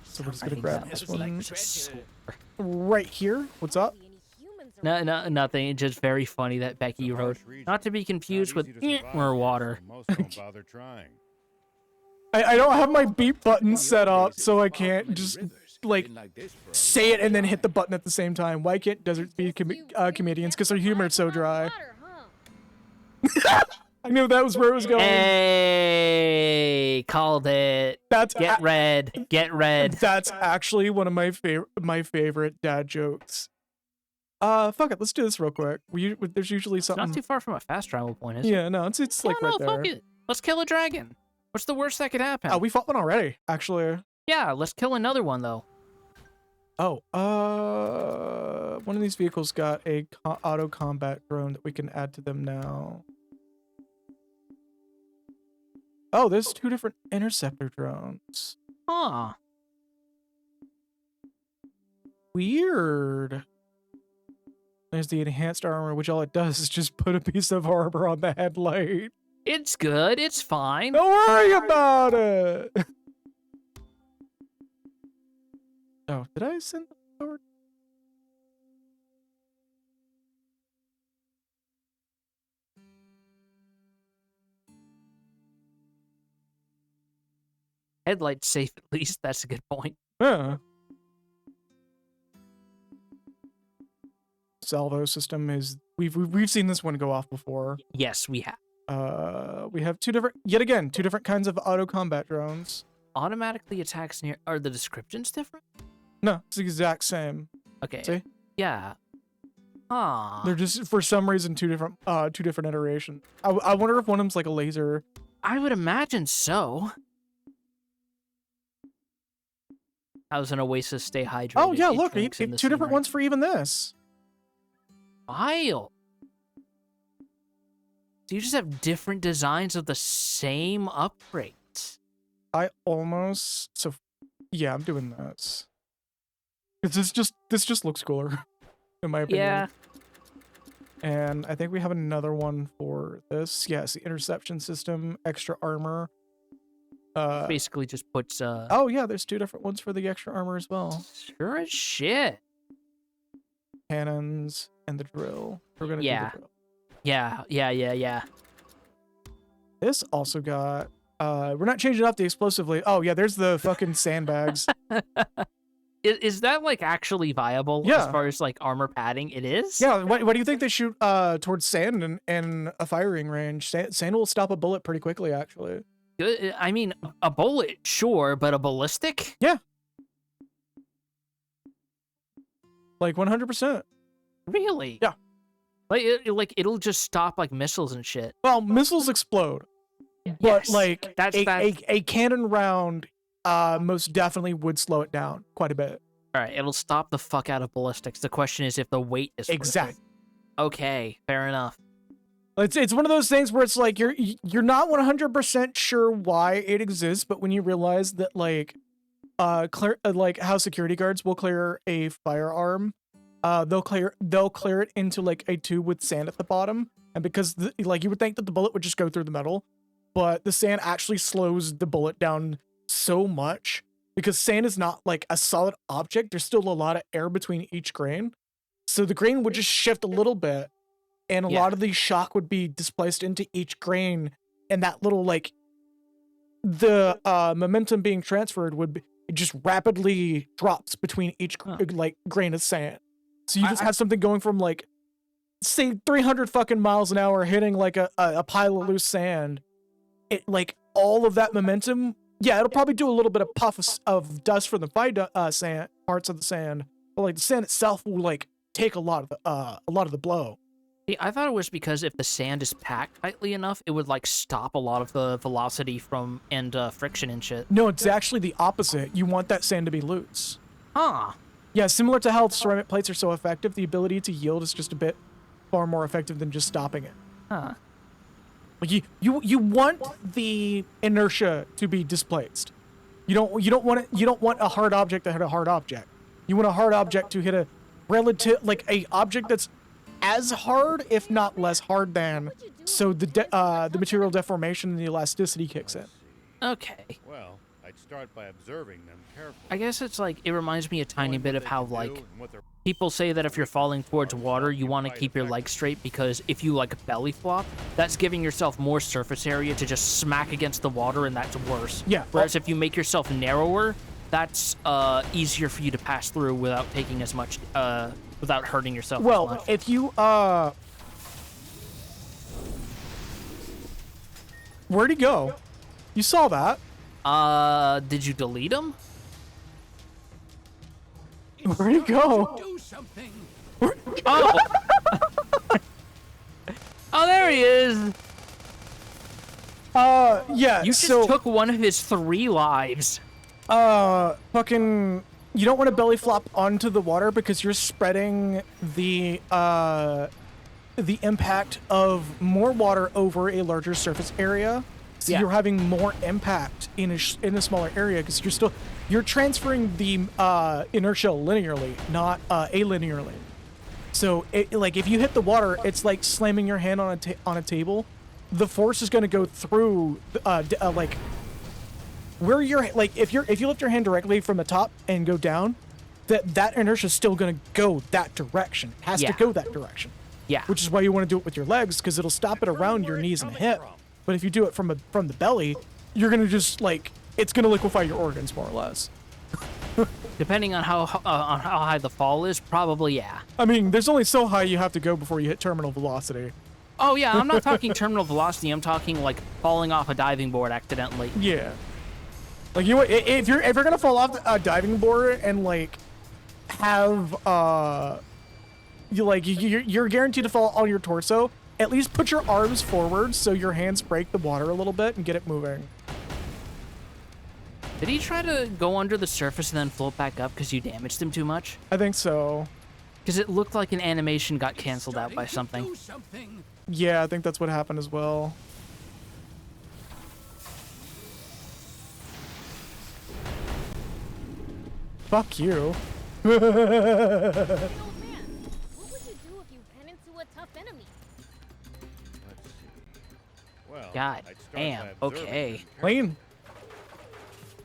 So we're just gonna grab this one right here. What's up? No, nothing. Just very funny that Becky wrote, not to be confused with or water. Most don't bother trying. I don't have my beep button set up, so I can't just like say it and then hit the button at the same time. Why can't Desert Speed comedians? Because their humor is so dry. I knew that was where it was going. Hey, called it. Get red. Get red. That's actually one of my favorite dad jokes. Fuck it, let's do this real quick. There's usually something. It's not too far from a fast travel point, is it? Yeah, no, it's like right there. Fuck it. Let's kill a dragon. What's the worst that could happen? Oh, we fought one already, actually. Yeah, let's kill another one though. Oh, one of these vehicles got a auto combat drone that we can add to them now. Oh, there's 2 different interceptor drones. Huh. Weird. There's the enhanced armor, which all it does is just put a piece of armor on the headlight. It's good. It's fine. Don't worry about it. Oh, did I send the forward? Headlight's safe at least. That's a good point. Yeah. Salvo system is we've seen this one go off before. Yes, we have. We have 2 different kinds of auto combat drones. Automatically attacks near. Are the descriptions different? No, it's the exact same. Okay. See? Yeah. Huh. They're just for some reason 2 different iterations. I wonder if one of them's like a laser. I would imagine so. How's an Oasis stay hydrated? Oh yeah, look, 2 different ones for even this. Wild. So you just have different designs of the same upgrades. Yeah, I'm doing this. This just looks cooler, in my opinion. Yeah. And I think we have another one for this. Yes, the interception system, extra armor. Basically just puts Oh yeah, there's 2 different ones for the extra armor as well. Sure as shit. Cannons and the drill. We're gonna do the drill. Yeah. This also got we're not changing up the explosively. Oh yeah, there's the fucking sandbags. Is that like actually viable as far as like armor padding? It is? Yeah, what do you think they shoot towards sand and a firing range? Sand will stop a bullet pretty quickly, actually. I mean, a bullet, sure, but a ballistic? Yeah. Like 100%. Really? Yeah. Like it'll just stop like missiles and shit. Well, missiles explode. But yes, like that's a cannon round most definitely would slow it down quite a bit. All right, it'll stop the fuck out of ballistics. The question is if the weight is exactly. Okay, fair enough. It's one of those things where it's like you're not 100% sure why it exists, but when you realize that like like how security guards will clear a firearm, they'll clear it into like a tube with sand at the bottom, and because like you would think that the bullet would just go through the metal, but the sand actually slows the bullet down so much because sand is not like a solid object. There's still a lot of air between each grain, so the grain would just shift a little bit. And a lot of the shock would be displaced into each grain, and that little like the momentum being transferred would be, it just rapidly drops between each like grain of sand. So you just have something going from like say 300 fucking miles an hour hitting like a pile of loose sand, it like all of that momentum, yeah, it'll probably do a little bit of puff of dust from the sand parts of the sand, but like the sand itself will like take a lot of the blow. See, I thought it was because if the sand is packed tightly enough, it would like stop a lot of the velocity from and friction and shit. No, it's actually the opposite. You want that sand to be loose. Huh. Yeah, similar to how ceramic plates are so effective, the ability to yield is just a bit far more effective than just stopping it. Huh. Like you want the inertia to be displaced. You don't want a hard object to hit a hard object. You want a hard object to hit a relative, like a object that's as hard, if not less hard than, so the material deformation and the elasticity kicks in. Okay. Well, I'd start by observing them carefully. I guess it's like, it reminds me a tiny bit of how, like, people say that if you're falling towards water, you want to keep your legs straight because if you, like, belly flop, that's giving yourself more surface area to just smack against the water, and that's worse. Yeah. Whereas if you make yourself narrower, that's easier for you to pass through without taking as much, without hurting yourself as Well, much. if you, where'd he go? You saw that. Did you delete him? Where'd he go? Do something. Oh! Oh, there he is! Yeah, You just so, took one of his 3 lives. fucking, you don't want to belly flop onto the water because you're spreading the impact of more water over a larger surface area. So Yeah. you're having more impact in a smaller area because you're transferring the inertia linearly, not alinearly. So like if you hit the water, it's like slamming your hand on a table. The force is going to go through like where you're like if you lift your hand directly from the top and go down, that inertia is still going to go that direction. It has to go that direction. Yeah. Which is why you want to do it with your legs because it'll stop it around your knees and hip. But if you do it from the belly, you're gonna just like it's gonna liquefy your organs more or less. Depending on how high the fall is, probably yeah. I mean, there's only so high you have to go before you hit terminal velocity. Oh yeah, I'm not talking terminal velocity. I'm talking like falling off a diving board accidentally. Yeah. Like if you're gonna fall off a diving board and like have you're guaranteed to fall on your torso. At least put your arms forward so your hands break the water a little bit and get it moving. Did he try to go under the surface and then float back up because you damaged him too much? I think so. Because it looked like an animation got canceled out by something. Yeah, I think that's what happened as well. Fuck you. Hey, old man, what would you do if you ran into a tough enemy? Let's see. Well, God I'd start damn, by observing okay. them carefully. Clean.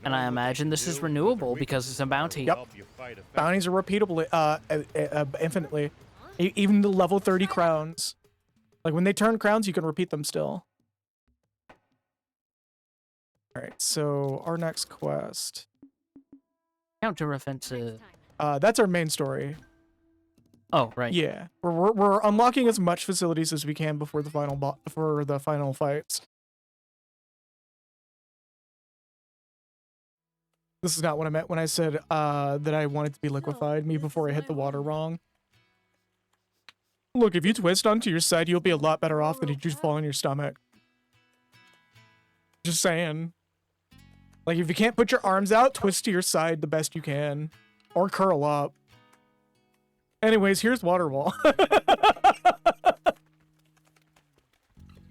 And I imagine this is renewable because it's a bounty. Yep. Bounties are repeatable infinitely. Even the level 30 crowns. Like when they turn crowns, you can repeat them still. Alright, so our next quest. Counteroffensive. That's our main story. Oh, right. Yeah. We're unlocking as much facilities as we can before the final fights. This is not what I meant when I said that I wanted to be liquefied. Me before I hit the water wrong. Look, if you twist onto your side, you'll be a lot better off than if you just fall on your stomach. Just saying. Like, if you can't put your arms out, twist to your side the best you can. Or curl up. Anyways, here's Waterwall.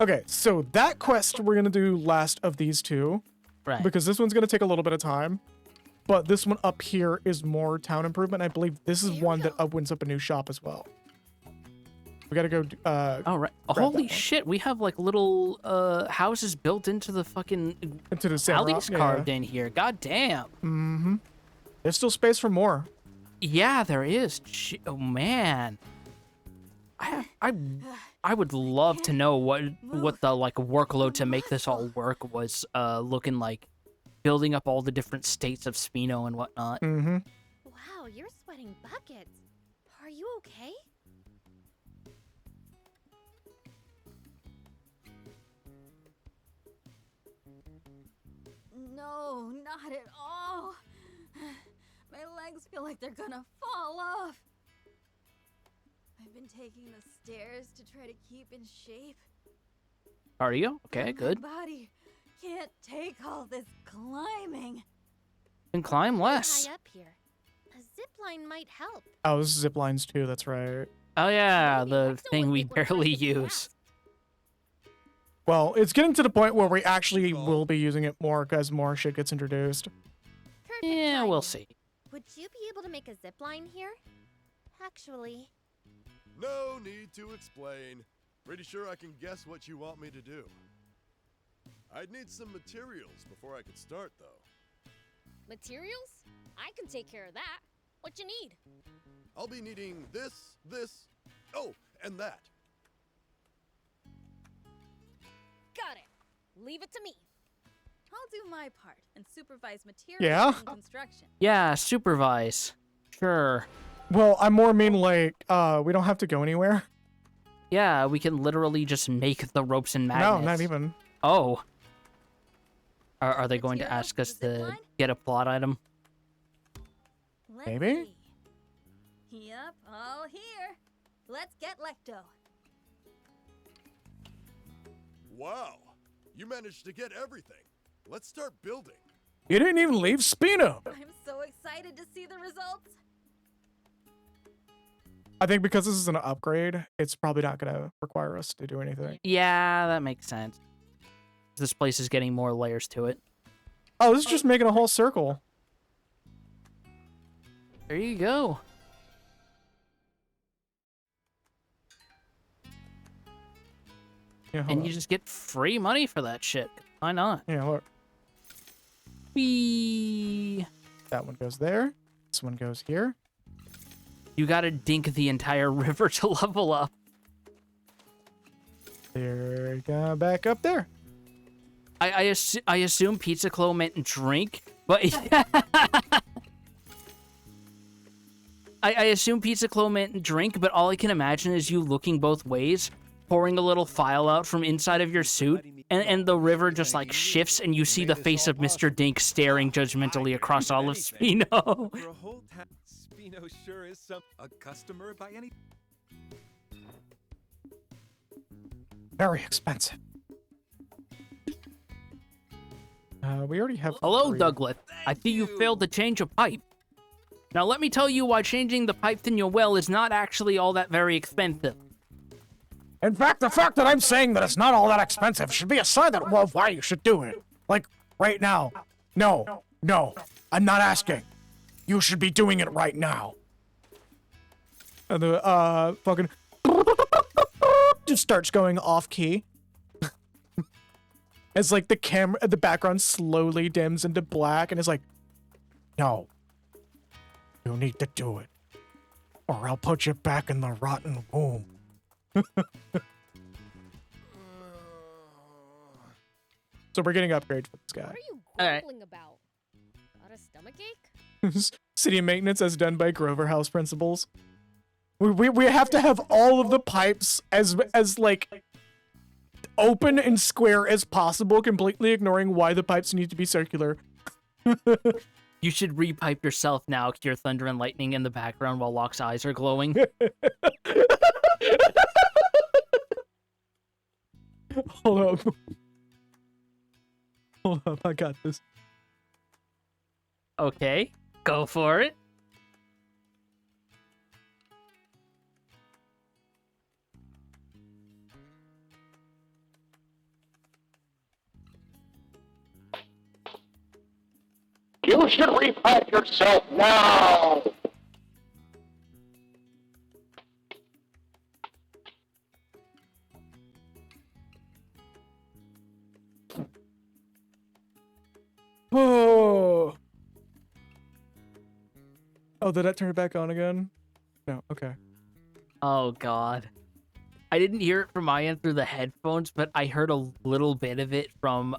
Okay, so that quest we're going to do last of these two. Right. Because this one's going to take a little bit of time. But this one up here is more town improvement. I believe this is one that opens up a new shop as well. We gotta go, all right. Holy shit, we have like little houses built into the fucking into the alleys carved in here. God damn. Mm-hmm. There's still space for more. Yeah, there is. Oh man. I would love to know what the like workload to make this all work was looking like, building up all the different states of Spino and whatnot. Mm-hmm. Wow, you're sweating buckets. Are you okay? no, not at all. My legs feel like they're gonna fall off. I've been taking the stairs to try to keep in shape. Cardio? Okay, good. My body can't take all this climbing. Then climb less. High up here. A zip line might help. Oh, this is zip lines too. That's right. Oh yeah, Maybe the Lecto thing would we think we're barely fresh if we use. asked. Well, it's getting to the point where we actually will be using it more as more shit gets introduced. Perfect Yeah, we'll timing. see. Would you be able to make a zip line here? Actually, No need to explain. Pretty sure I can guess what you want me to do. I'd need some materials before I could start, though. Materials? I can take care of that. What you need? I'll be needing this, oh, and that. Got it. Leave it to me. I'll do my part and supervise materials Yeah? and construction. Yeah, supervise. Sure. Well, I more mean like, we don't have to go anywhere. Yeah, we can literally just make the ropes and magnets. No, not even. Oh. Are they going to Materials ask for us the zip to line? get a plot item? Let's Maybe? see. Yep, all here. Let's get Lecto. Wow, you managed to get everything. Let's start building. You didn't even leave Spino. I'm so excited to see the results. I think because this is an upgrade, it's probably not going to require us to do anything. Yeah, that makes sense. This place is getting more layers to it. Oh, this is just making a whole circle. There you go. Yeah, hold And on. you just get free money for that shit. Why not? Yeah, look. Whee! That one goes there. This one goes here. You gotta dink the entire river to level up. There you go, back up there. I assume Pizza Clo meant drink, but I assume Pizza Clo meant drink, but all I can imagine is you looking both ways, pouring a little file out from inside of your suit, and the river just like shifts, and you see the face of Mr. Dink staring judgmentally across all of Spino. For a whole Spino sure is a customer by any. Very expensive. We already have. Hello, 3. Douglas. I see you failed to change a pipe. Now let me tell you why changing the pipes in your well is not actually all that very expensive. In fact, the fact that I'm saying that it's not all that expensive should be a sign that, well, why you should do it. Like, right now. No, I'm not asking. You should be doing it right now. And the, fucking... just starts going off-key. As, like, the background slowly dims into black, and it's like, no. You need to do it. Or I'll put you back in the rotten womb. So we're getting upgrades for this guy. What are you Alright. grumbling about? Got a stomachache? City maintenance as done by Grover House principals. We have to have all of the pipes as like open and square as possible, completely ignoring why the pipes need to be circular. You should repipe yourself now, to your thunder and lightning in the background while Locke's eyes are glowing. Hold up. Hold up, I got this. Okay, go for it. You should repipe yourself now! Oh. Oh, did that turn it back on again? No, okay. Oh god. I didn't hear it from my end through the headphones, but I heard a little bit of it from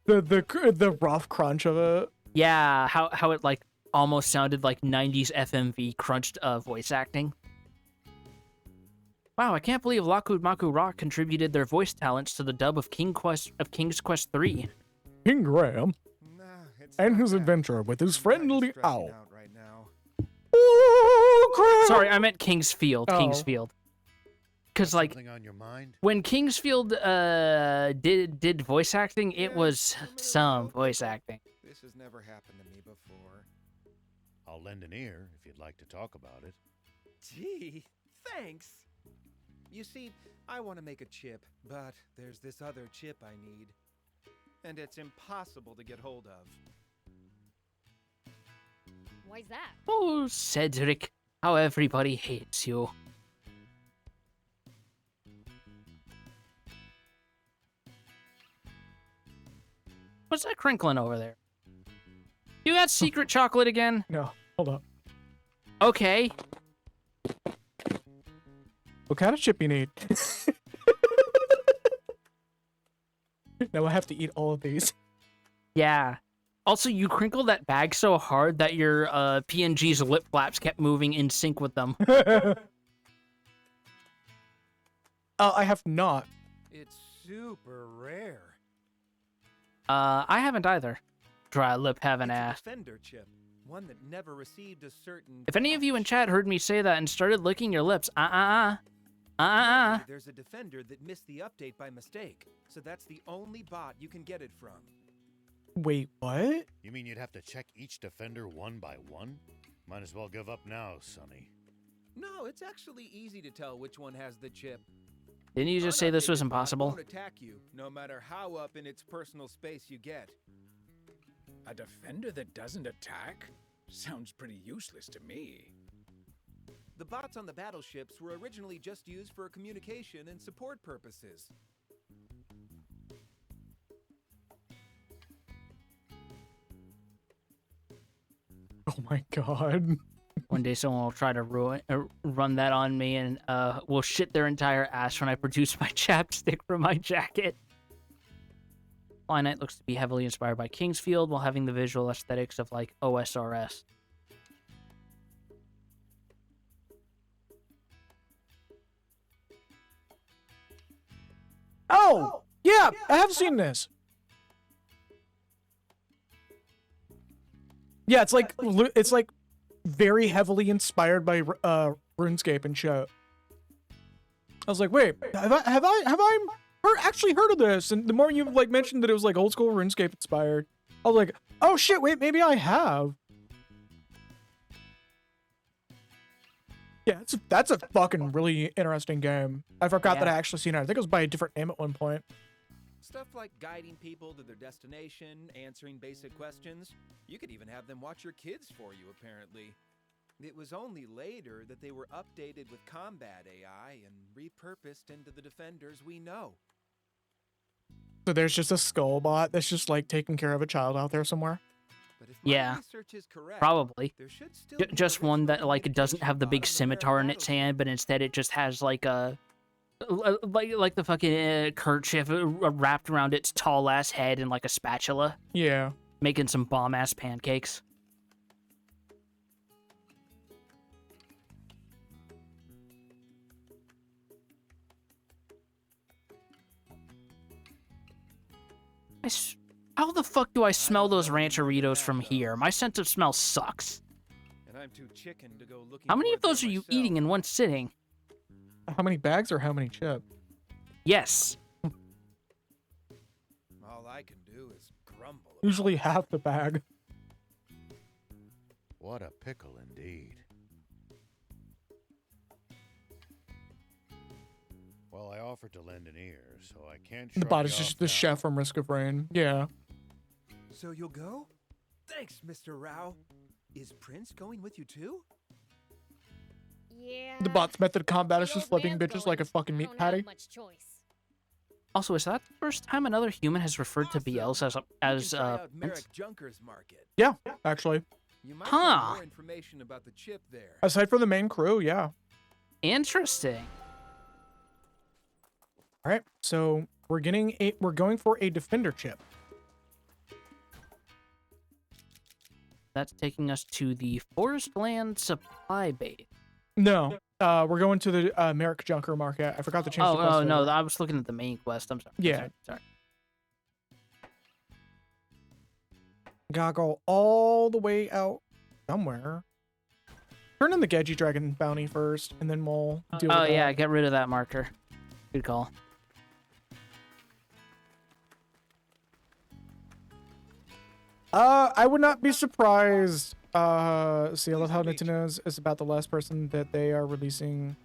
The rough crunch of it. yeah, how it like almost sounded like 90s FMV crunched voice acting. Wow, I can't believe Lakud Maku Rock contributed their voice talents to the dub of King's Quest 3. King Graham. and his adventure with his friendly owl. Right now. Oh, crap! Sorry, I meant Kingsfield. Oh. Kingsfield. Because like Something on your mind? when Kingsfield did voice acting, it was some voice acting. This has never happened to me before. I'll lend an ear if you'd like to talk about it. Gee, thanks. You see, I want to make a chip, but there's this other chip I need. And it's impossible to get hold of. Why's that? Oh, Cedric, how everybody hates you. What's that crinkling over there? You got secret chocolate again? No, hold up. Okay. What kind of chip you need? Now I have to eat all of these. Yeah. Also, you crinkled that bag so hard that your PNG's lip flaps kept moving in sync with them. I have not. It's super rare. I haven't either. Dry lip have an ass. Defender chip, one that never received a certain. If any of you in chat heard me say that and started licking your lips, There's a defender that missed the update by mistake, so that's the only bot you can get it from. Wait, what? You mean you'd have to check each defender one by one? Might as well give up now, Sonny. No, it's actually easy to tell which one has the chip. Didn't you just say this was impossible? Won't attack you, no matter how up in its personal space you get. A defender that doesn't attack? Sounds pretty useless to me. The bots on the battleships were originally just used for communication and support purposes. Oh my god. One day someone will try to run that on me and will shit their entire ass when I produce my chapstick for my jacket. Fly Knight looks to be heavily inspired by Kingsfield while having the visual aesthetics of like OSRS. Oh! Yeah, I have seen this. Yeah, it's like very heavily inspired by RuneScape and shit. I was like, wait, have I actually heard of this? And the more you like mentioned that it was like old school RuneScape inspired, I was like, oh shit, wait, maybe I have. Yeah, that's a fucking really interesting game. I forgot that I actually seen it. I think it was by a different name at one point. Stuff like guiding people to their destination, answering basic questions. You could even have them watch your kids for you, apparently. It was only later that they were updated with combat AI and repurposed into the defenders we know. So there's just a skull bot that's just like taking care of a child out there somewhere? But if my Yeah, research is correct, probably. there should still be Just one that like doesn't have the big scimitar in its hand, but instead it just has like a like the fucking kerchief wrapped around its tall ass head and like a spatula. Yeah, making some bomb ass pancakes. How the fuck do I smell those rancheritos from here? My sense of smell sucks. And I'm too chicken to go looking. How many of those are you eating in one sitting? How many bags or how many chips? Yes. All I can do is grumble. Usually half the bag. What a pickle indeed. Well, I offered to lend an ear, so I can't. The bot is just the chef from Risk of Rain. Yeah. So you'll go? Thanks, Mr. Rao. Is Prince going with you too? Yeah. The bot's method of combat is just flipping bitches like a fucking meat patty. Much choice. Also, is that the first time another human has referred to BLs as Merrick Junker's market. Yeah, actually. You might have more information about the chip there. Aside from the main crew, yeah. Interesting. All right, so we're going for a defender chip. That's taking us to the Forest Land Supply Base. No, we're going to the Merrick Junker market. I forgot to change the quest. Oh, no, I was looking at the main quest. I'm sorry. Yeah. Sorry. Gotta go all the way out somewhere. Turn in the Geji Dragon bounty first, and then we'll deal with that. Yeah, get rid of that marker. Good call. I would not be surprised. See, I love how Nintendo is about the last person that they are releasing.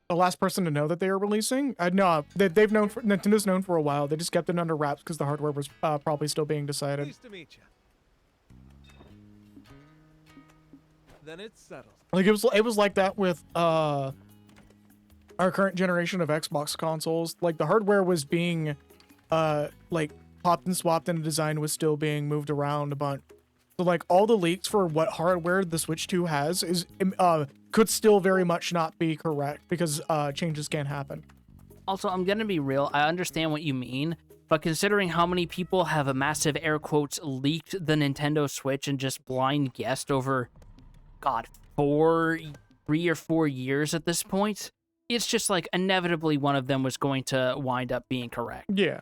The last person to know that they are releasing? No, they've known for, Nintendo's known for a while. They just kept it under wraps because the hardware was probably still being decided. Pleased to meet you. Then it's settled. Like it was like that with our current generation of Xbox consoles. Like the hardware was being like popped and swapped, and the design was still being moved around a bunch. So like all the leaks for what hardware the Switch 2 has is could still very much not be correct because changes can happen. Also, I'm gonna be real. I understand what you mean, but considering how many people have a massive air quotes leaked the Nintendo Switch and just blind guessed over, God, 3 or 4 years at this point, it's just like inevitably one of them was going to wind up being correct. Yeah.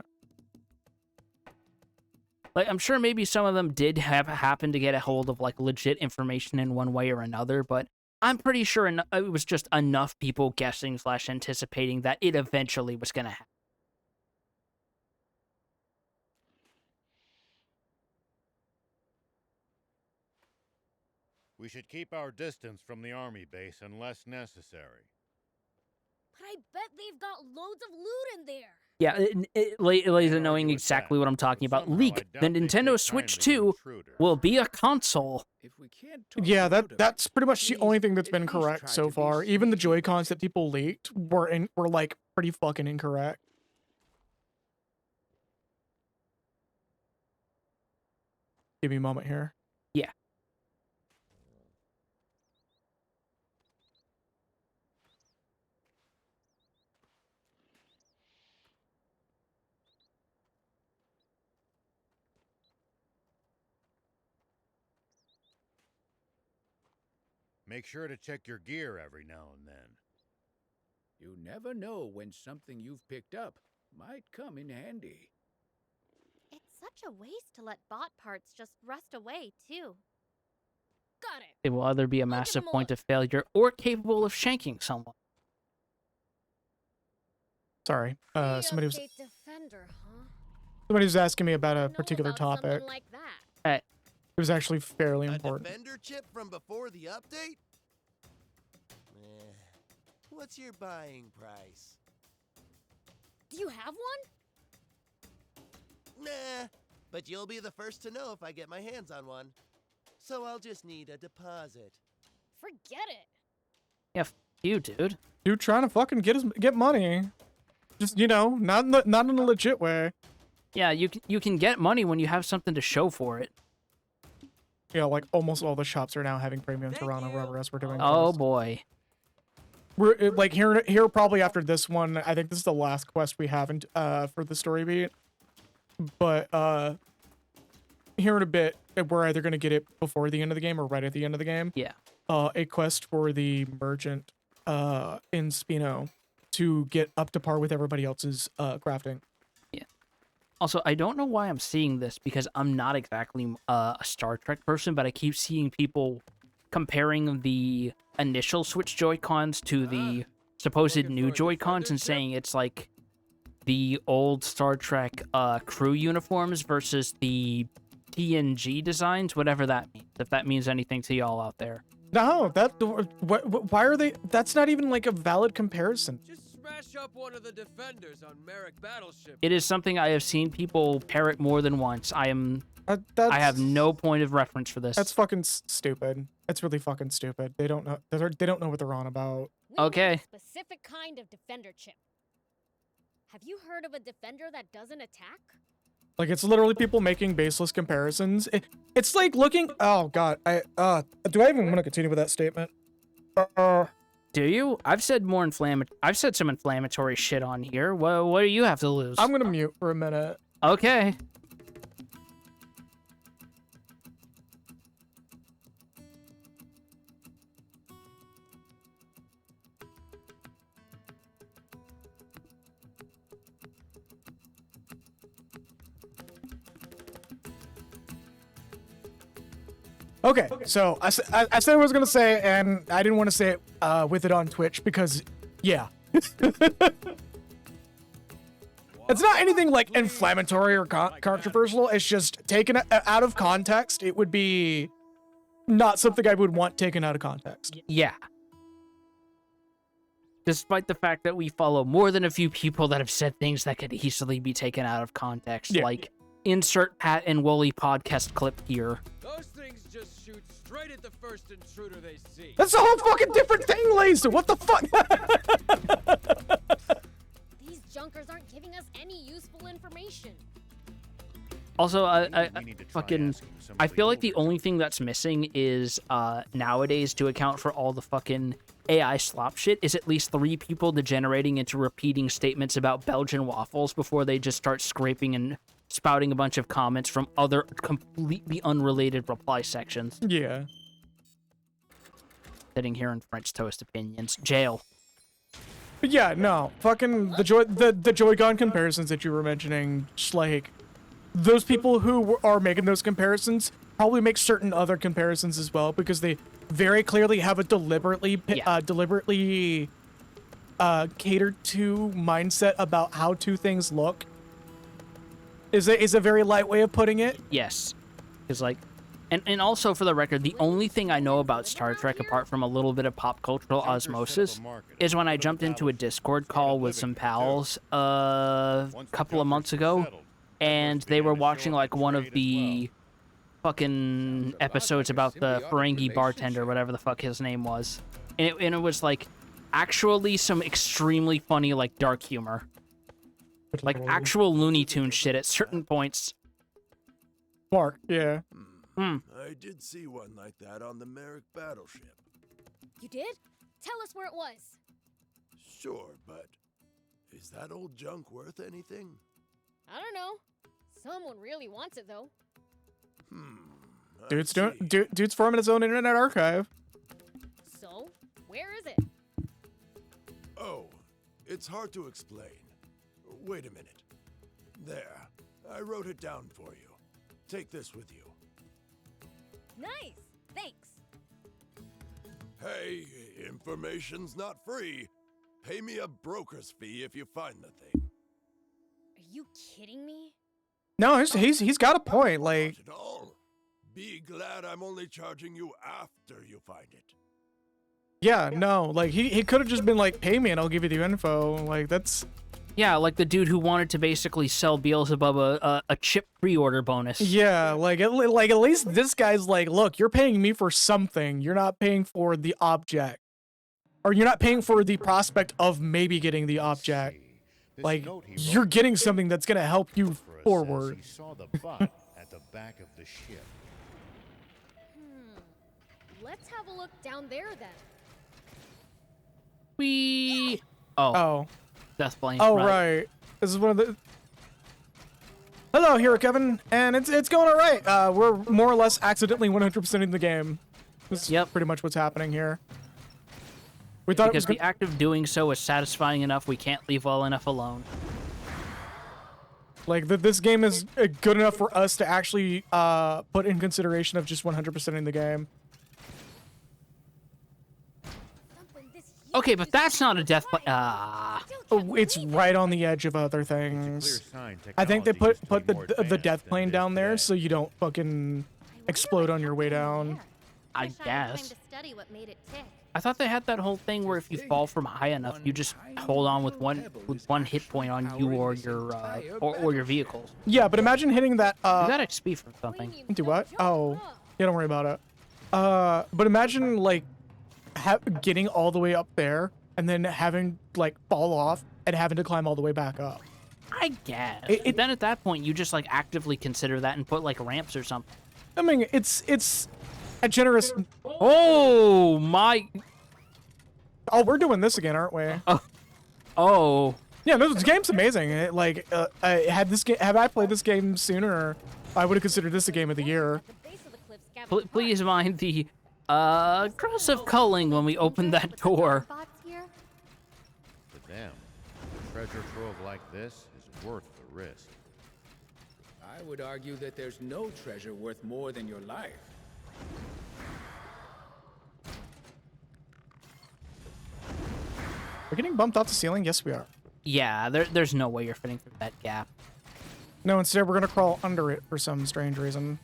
Like, I'm sure maybe some of them did happen to get a hold of, like, legit information in one way or another, but I'm pretty sure it was just enough people guessing / anticipating that it eventually was going to happen. We should keep our distance from the army base unless necessary. But I bet they've got loads of loot in there. Yeah, Laser knowing exactly what I'm talking about. Leak, the Nintendo Switch 2 will be a console. Yeah, that's pretty much the only thing that's been correct so far. Even the Joy-Cons that people leaked were like pretty fucking incorrect. Give me a moment here. Yeah. Make sure to check your gear every now and then. You never know when something you've picked up might come in handy. It's such a waste to let bot parts just rust away, too. Got it. It will either be a massive point of failure or capable of shanking someone. Sorry, somebody was Defender, huh? somebody was asking me about a particular topic. Like that. Hey. It was actually fairly important. A defender chip from before the update? What's your buying price? Do you have one? Nah, but you'll be the first to know if I get my hands on one. So I'll just need a deposit. Forget it. Yeah, you, dude. Dude trying to fucking get money. Just, you know, not in a legit way. Yeah, you can get money when you have something to show for it. Yeah, like almost all the shops are now having premium Toronto rubber as we're doing. Oh this. boy. We're like here probably after this one. I think this is the last quest we haven't for the story beat. But here in a bit, we're either gonna get it before the end of the game or right at the end of the game. Yeah. A quest for the merchant in Spino to get up to par with everybody else's crafting. Yeah. Also, I don't know why I'm seeing this because I'm not exactly a Star Trek person, but I keep seeing people comparing the initial Switch Joy-Cons to the supposed new Joy-Cons and saying it's like the old Star Trek crew uniforms versus the TNG designs, whatever that means, if that means anything to y'all out there. No, why are they? That's not even like a valid comparison. Just smash up one of the defenders on Merrick battleship. It is something I have seen people pair it more than once. I have no point of reference for this. That's fucking stupid. It's really fucking stupid. They don't know. They don't know what they're on about. Okay. We need a specific kind of defender chip. Have you heard of a defender that doesn't attack? Like, it's literally people making baseless comparisons. It's like looking. Oh god. Do I even want to continue with that statement? Do you? I've said some inflammatory shit on here. What do you have to lose? I'm gonna mute for a minute. Okay. Okay, so I said what I was gonna say, and I didn't want to say it with it on Twitch because, yeah. It's not anything like inflammatory or controversial. It's just taken out of context. It would be not something I would want taken out of context. Yeah. Despite the fact that we follow more than a few people that have said things that could easily be taken out of context, like insert Pat and Wooly podcast clip here. Those things just shoot straight at the first intruder they see. That's a whole fucking different thing, Laser. What the fuck? These junkers aren't giving us any useful information. Also, I feel like the only thing that's missing is nowadays to account for all the fucking AI slop shit is at least 3 people degenerating into repeating statements about Belgian waffles before they just start scraping and spouting a bunch of comments from other completely unrelated reply sections. Yeah. Sitting here in French toast opinions. Jail. But yeah, no. Fucking the Joy-Con comparisons that you were mentioning, just like, those people who are making those comparisons probably make certain other comparisons as well because they very clearly have a deliberately catered to mindset about how two things look. Is a very light way of putting it. Yes. Because, like, and also for the record, the only thing I know about Star Trek, apart from a little bit of pop cultural osmosis, is when I jumped into a Discord call with some pals a couple of months ago, and they were watching, like, one of the fucking episodes about the Ferengi bartender, whatever the fuck his name was. And it was, like, actually some extremely funny, like, dark humor. Like, actual Looney Tunes shit at certain points. Mark, yeah. I did see one like that on the Merrick battleship. You did? Tell us where it was. Sure, but is that old junk worth anything? I don't know. Someone really wants it, though. Dude's forming his own internet archive. So, where is it? Oh, it's hard to explain. Wait a minute. There, I wrote it down for you. Take this with you. Nice! Thanks. Hey, information's not free. Pay me a broker's fee if you find the thing. Are you kidding me? No, he's got a point. Like, Not at all. Be glad I'm only charging you after you find it. yeah, no, like he could have just been like, pay me and I'll give you the info. Like that's. Yeah, like the dude who wanted to basically sell Beelzebub a chip pre-order bonus. Yeah, like at least this guy's like, look, you're paying me for something. You're not paying for the object, or you're not paying for the prospect of maybe getting the object. Like you're getting something that's gonna help you forward. He saw the bot at the back of the ship. Let's have a look down there then. Oh. Death Blame. Oh, right. This is one of the... Hello, Hero Kevin, and it's going all right. We're more or less accidentally 100% in the game. This is pretty much what's happening here. We thought because it was the act of doing so is satisfying enough, we can't leave well enough alone. Like, this game is good enough for us to actually put in consideration of just 100% in the game. Okay, but that's not a death plane. Oh, it's right on the edge of other things. I think they put the death plane down there so you don't fucking explode on your way down. I guess. To study what made it tick. I thought they had that whole thing where if you fall from high enough, you just hold on with one hit point on you or your vehicles. Yeah, but imagine hitting that. You got XP from something. Do what? Oh, yeah, don't worry about it. But imagine like getting all the way up there and then having like fall off and having to climb all the way back up. I guess. Then at that point, you just like actively consider that and put like ramps or something. I mean, it's a generous. Oh my! Oh, we're doing this again, aren't we? Oh. Yeah, no, this game's amazing. Had I played this game sooner, I would have considered this a game of the year. Please mind the aggressive culling when we open that door. But damn, a treasure trove like this is worth the risk. I would argue that there's no treasure worth more than your life. We're getting bumped off the ceiling? Yes, we are. Yeah, there's no way you're fitting through that gap. No, instead we're gonna crawl under it for some strange reason.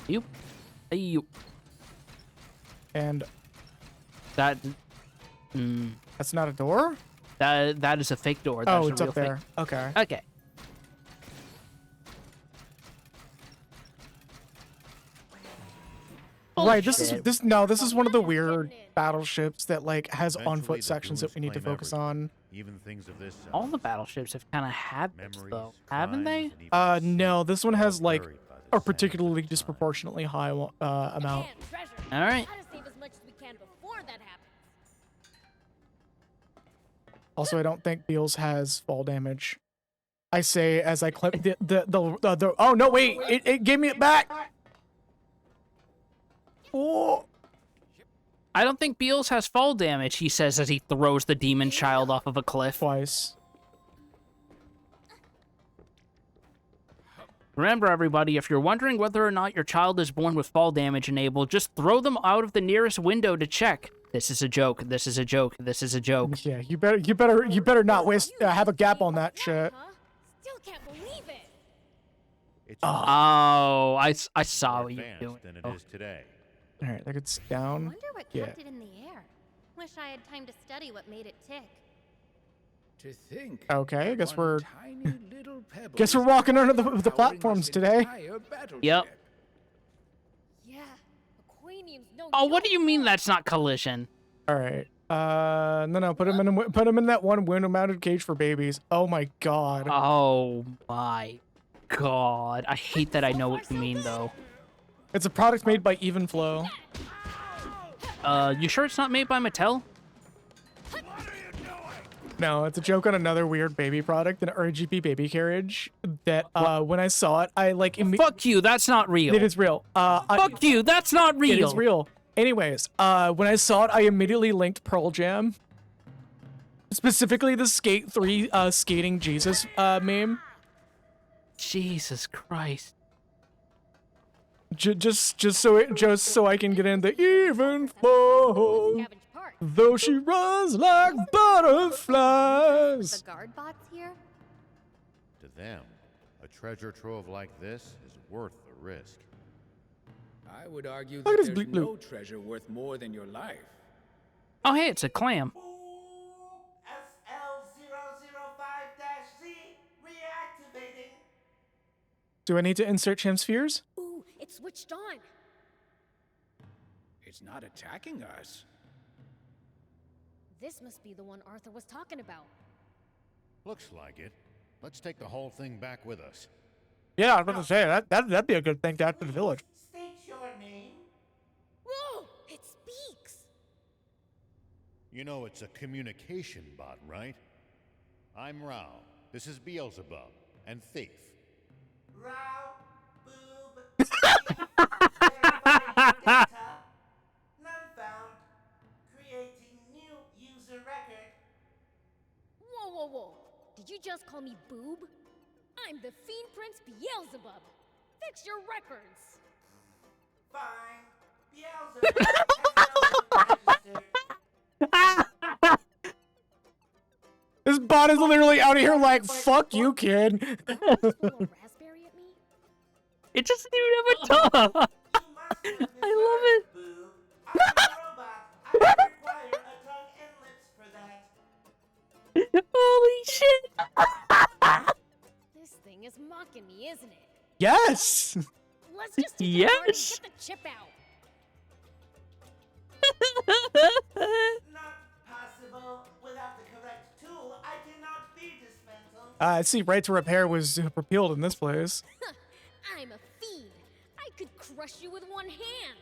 You. You. And that. That's not a door? That is a fake door. That's it's a real up there. Fake. Okay. Okay. Right, this is one of the weird battleships that like has on-foot sections that we need to focus on. Even things of this size. All the battleships have kind of had this though, haven't they? No, this one has like a particularly disproportionately high amount. All right. Also, I don't think Beals has fall damage. I say as I clip the oh no, wait, it gave me it back. Oh. I don't think Beals has fall damage, he says as he throws the demon child off of a cliff. Twice. Remember, everybody, if you're wondering whether or not your child is born with fall damage enabled, just throw them out of the nearest window to check. This is a joke. This is a joke. This is a joke. Yeah, you better not waste have a gap on that shit. Still can't believe it. Oh, I saw what you were doing. Than it is today. All right, that gets down. I wonder what kept it in the air. Wish I had time to study what made it tick. To think. Okay, I guess we're little pebble guess we're walking under the platforms today. Yep. Yeah, aquanium's no Oh, what do you mean that's not collision? All right. No, put him in that one window-mounted cage for babies. Oh my god. Oh my god. I hate that I know what you mean though. It's a product made by Evenflow. You sure it's not made by Mattel? No, it's a joke on another weird baby product, an RGB baby carriage. That when I saw it, I like. Fuck you, that's not real. It is real. Fuck you, that's not real. It is real. Anyways, when I saw it, I immediately linked Pearl Jam. Specifically, the Skate 3 skating Jesus meme. Jesus Christ. Just so I can get in the Evenflow. Though she runs like butterflies. The guard bots here? To them, a treasure trove like this is worth the risk. I would argue Look at that this there's bleep bloop. no treasure worth more than your life. Oh, hey, it's a clam. SL005-Z reactivating. Do I need to insert Cham spheres? Ooh, it's switched on. It's not attacking us. This must be the one Arthur was talking about. Looks like it. Let's take the whole thing back with us. Yeah, I was about to say that'd be a good thing to add to the village. State your name. Whoa! It speaks! You know it's a communication bot, right? I'm Rao. This is Beelzebub and Thief. Rao, Boob, verifying data. None found. Creating new user record. Whoa, whoa, whoa. Did you just call me boob? I'm the Fiend Prince Beelzebub. Fix your records. Fine. Beelzebub. This bot is literally out of here like, fuck you, kid. It just didn't have a tongue. I love it. Holy shit. This thing is mocking me, isn't it? Yes. Let's just take Yes. it apart and get the chip out. Not possible. Without the correct tool, I cannot be dismantled. I see. Right to repair was repealed in this place. I'm a fiend. I could crush you with one hand.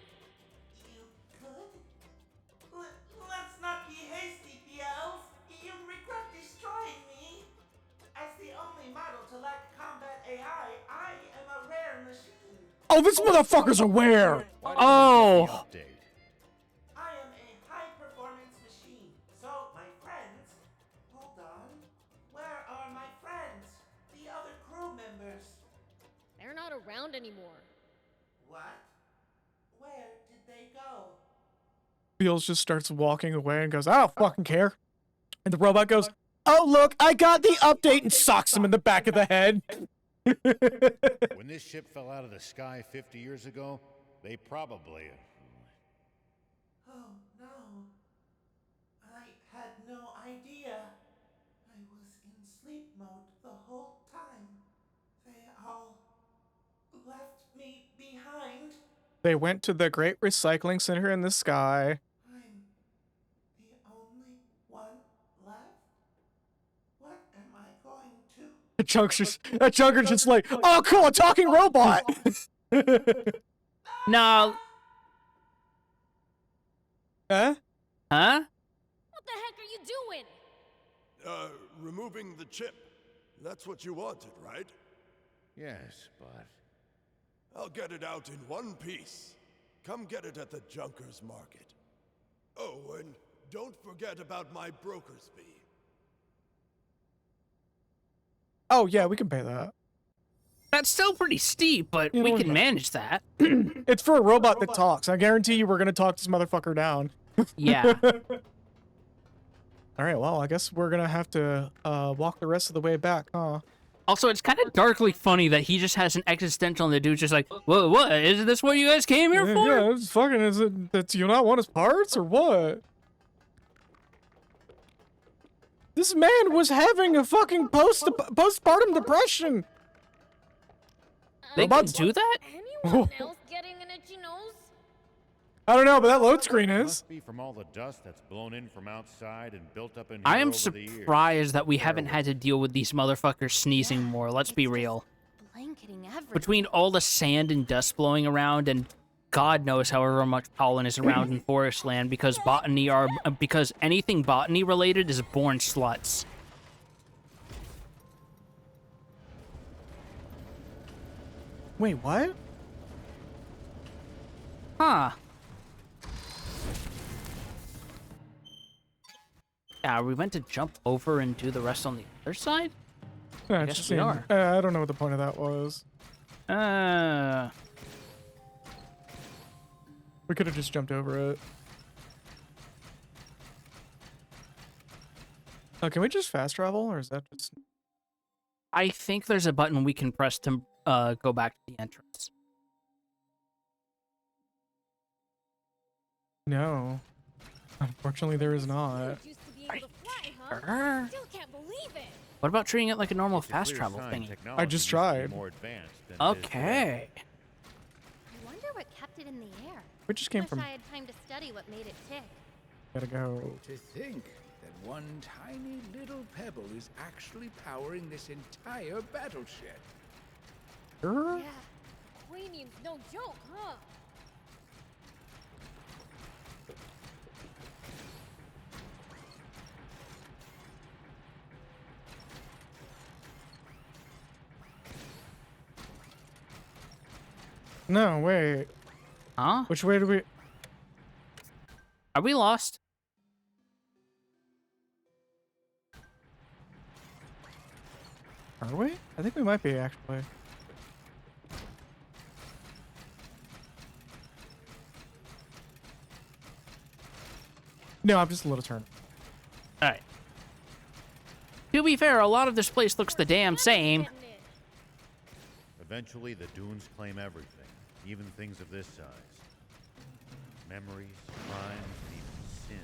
You could? Let's not be hasty, Beels. You'll regret destroying me. As the only model to lack combat AI, I am a rare machine. Oh, this motherfucker's aware. Oh. I am a high-performance machine. So, my friends, hold on. Where are my friends? The other crew members? They're not around anymore. What? Where did they go? Beals just starts walking away and goes, I don't fucking care. And the robot goes, oh, look, I got the update, and socks him in the back of the head. When this ship fell out of the sky 50 years ago, they probably... Oh, no. I had no idea. I was in sleep mode the whole time. They all left me behind. They went to the Great Recycling Center in the sky. I'm the only one left? What am I going to... Chunker's just like, oh, cool, a talking robot! No. Huh? Huh? What the heck are you doing? Removing the chip. That's what you wanted, right? Yes, but... I'll get it out in one piece. Come get it at the Junkers Market. Oh, and don't forget about my broker's fee. Oh, yeah, we can pay that. That's still pretty steep, but we can manage that. It's for a robot that talks. I guarantee you we're going to talk this motherfucker down. Yeah. All right, well, I guess we're going to have to walk the rest of the way back, huh? Also, it's kind of darkly funny that he just has an existential and the dude's just like, whoa, what? Isn't this what you guys came here for? Yeah, it's fucking, is it that you not want his parts or what? This man was having a fucking postpartum depression. They can do that? Anyone else getting an itchy nose? I don't know, but that load screen is. Must be from all the dust that's blown in from outside and built up in here I am over the years. surprised that we haven't had to deal with these motherfuckers sneezing more. Let's be real. Blanketing everything. Between all the sand and dust blowing around and God knows however much pollen is around in forest land because because anything botany related is born sluts. Wait, what? Huh. Yeah, are we meant to jump over and do the rest on the other side? Yeah, I guess we are. I don't know what the point of that was. We could have just jumped over it. Oh, can we just fast travel, or is that just... I think there's a button we can press to go back to the entrance. No. Unfortunately, there is not. Still can't believe it. What about treating it like a normal fast travel thingy? I just tried. Okay. I wonder what kept it in the air. We just came Wish from... I had time to study what made it tick. Gotta go. To think that one tiny little pebble is actually powering this entire battleship. Sure? Yeah, Queenium's no joke, huh? No, wait. Huh? Which way do we... Are we lost? Are we? I think we might be, actually. No, I'm just a little turned. Alright. To be fair, a lot of this place looks the damn same. Eventually, the dunes claim everything, even things of this size. Memories, crimes, and even sin,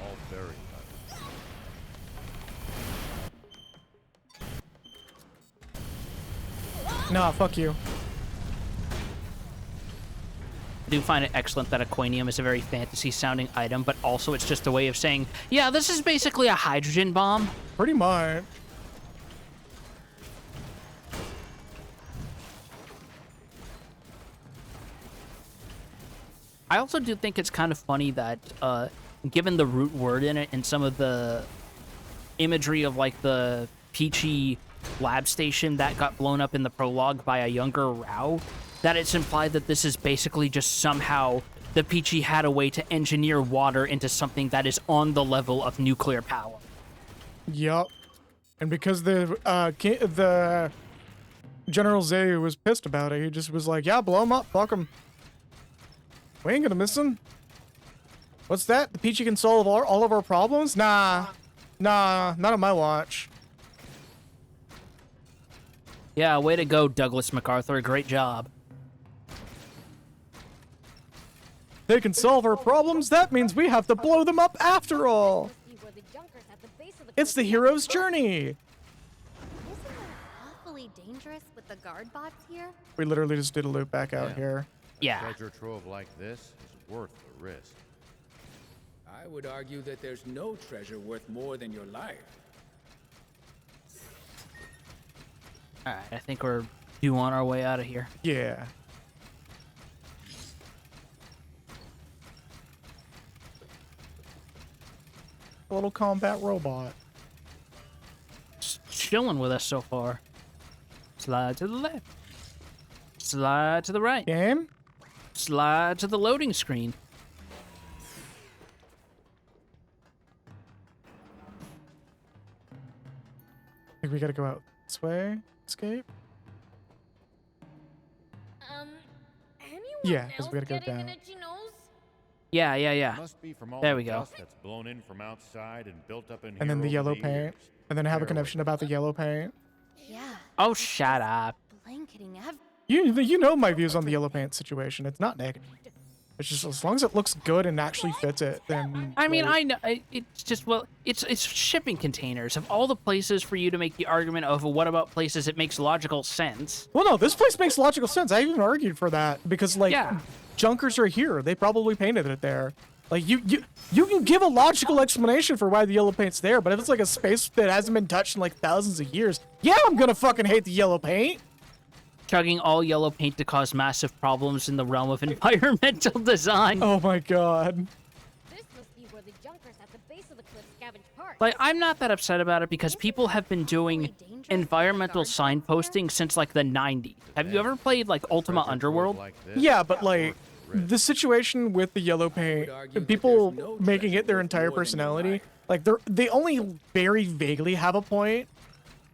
all buried by them. Nah, fuck you. I do find it excellent that Aquanium is a very fantasy-sounding item, but also it's just a way of saying, yeah, this is basically a hydrogen bomb. Pretty much. I also do think it's kind of funny that, given the root word in it and some of the imagery of, like, the Peachy lab station that got blown up in the prologue by a younger Rao, that it's implied that this is basically just somehow the Peachy had a way to engineer water into something that is on the level of nuclear power. Yup. And because the General Zayu was pissed about it, he just was like, yeah, blow him up, fuck him. We ain't gonna miss him. What's that? The Peachy can solve all of our problems? Nah. Nah, not on my watch. Yeah, way to go, Douglas MacArthur. Great job. They can solve our problems? That means we have to blow them up after all. It's the hero's journey. Isn't that awfully dangerous with the guard bots here? We literally just did a loop back out here. A treasure trove like this is worth the risk. I would argue that there's no treasure worth more than your life. Alright, I think we're due on our way out of here. Yeah. A little combat robot. Just chilling with us so far. Slide to the left. Slide to the right. Game? Slide to the loading screen. I think we gotta go out this way. Escape? Anyone Yeah, because we else gotta go getting down. an itchy nose? Yeah. Must be from all There the we go. dust that's blown in from outside and built up in And then here the over yellow the paint. years. And then have a Heroin. connection about the yellow paint. Yeah. Oh, shut up. Blanketing everything. You know my views on the yellow paint situation. It's not negative. It's just as long as it looks good and actually fits it, then. I mean, like, I know it's just it's shipping containers. Of all the places for you to make the argument of what about places it makes logical sense. Well, no, this place makes logical sense. I even argued for that because like junkers are here. They probably painted it there. Like you can give a logical explanation for why the yellow paint's there, but if it's like a space that hasn't been touched in like thousands of years, yeah, I'm gonna fucking hate the yellow paint. Chugging all yellow paint to cause massive problems in the realm of environmental design. Oh my god. This must be where the junkers at the base of the cliff scavenge parts. Like, I'm not that upset about it because people have been doing environmental signposting since like the 90s. Have you ever played like Ultima Underworld? Yeah, but like the situation with the yellow paint, people making it their entire personality, like they only very vaguely have a point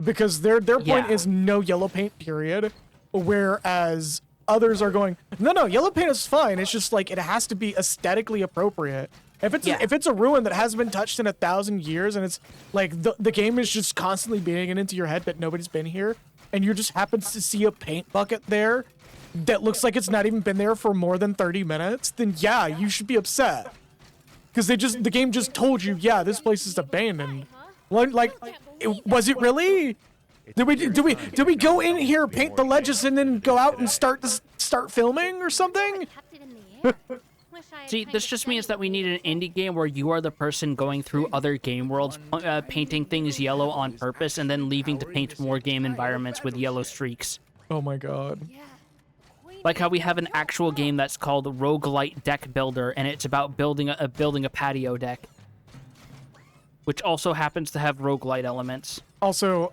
because their point is no yellow paint, period. Whereas others are going, no, yellow paint is fine. It's just like it has to be aesthetically appropriate. If it's a ruin that hasn't been touched in 1,000 years and it's like the game is just constantly beating it into your head that nobody's been here, and you just happens to see a paint bucket there that looks like it's not even been there for more than 30 minutes, then yeah, you should be upset. Because the game just told you, yeah, this place is abandoned. Like, was it really? Did we go in here, paint the ledges, and then go out and start filming or something? See, this just means that we need an indie game where you are the person going through other game worlds, painting things yellow on purpose, and then leaving to paint more game environments with yellow streaks. Oh my god. Like how we have an actual game that's called Roguelite Deck Builder, and it's about building a patio deck, which also happens to have roguelite elements. Also,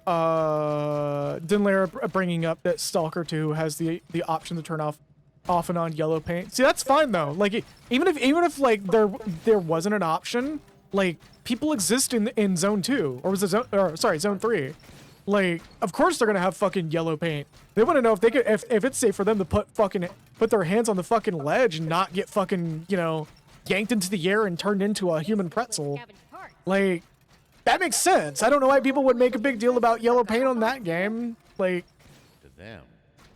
Dinlair bringing up that Stalker 2 has the option to turn off and on yellow paint. See, that's fine though. Like even if like there wasn't an option, like people exist in Zone 2 or was it Zone 3. Like, of course they're gonna have fucking yellow paint. They want to know if they could, if it's safe for them to put their hands on the fucking ledge and not get fucking, yanked into the air and turned into a human pretzel. Like, that makes sense. I don't know why people would make a big deal about yellow paint on that game. Like, To them.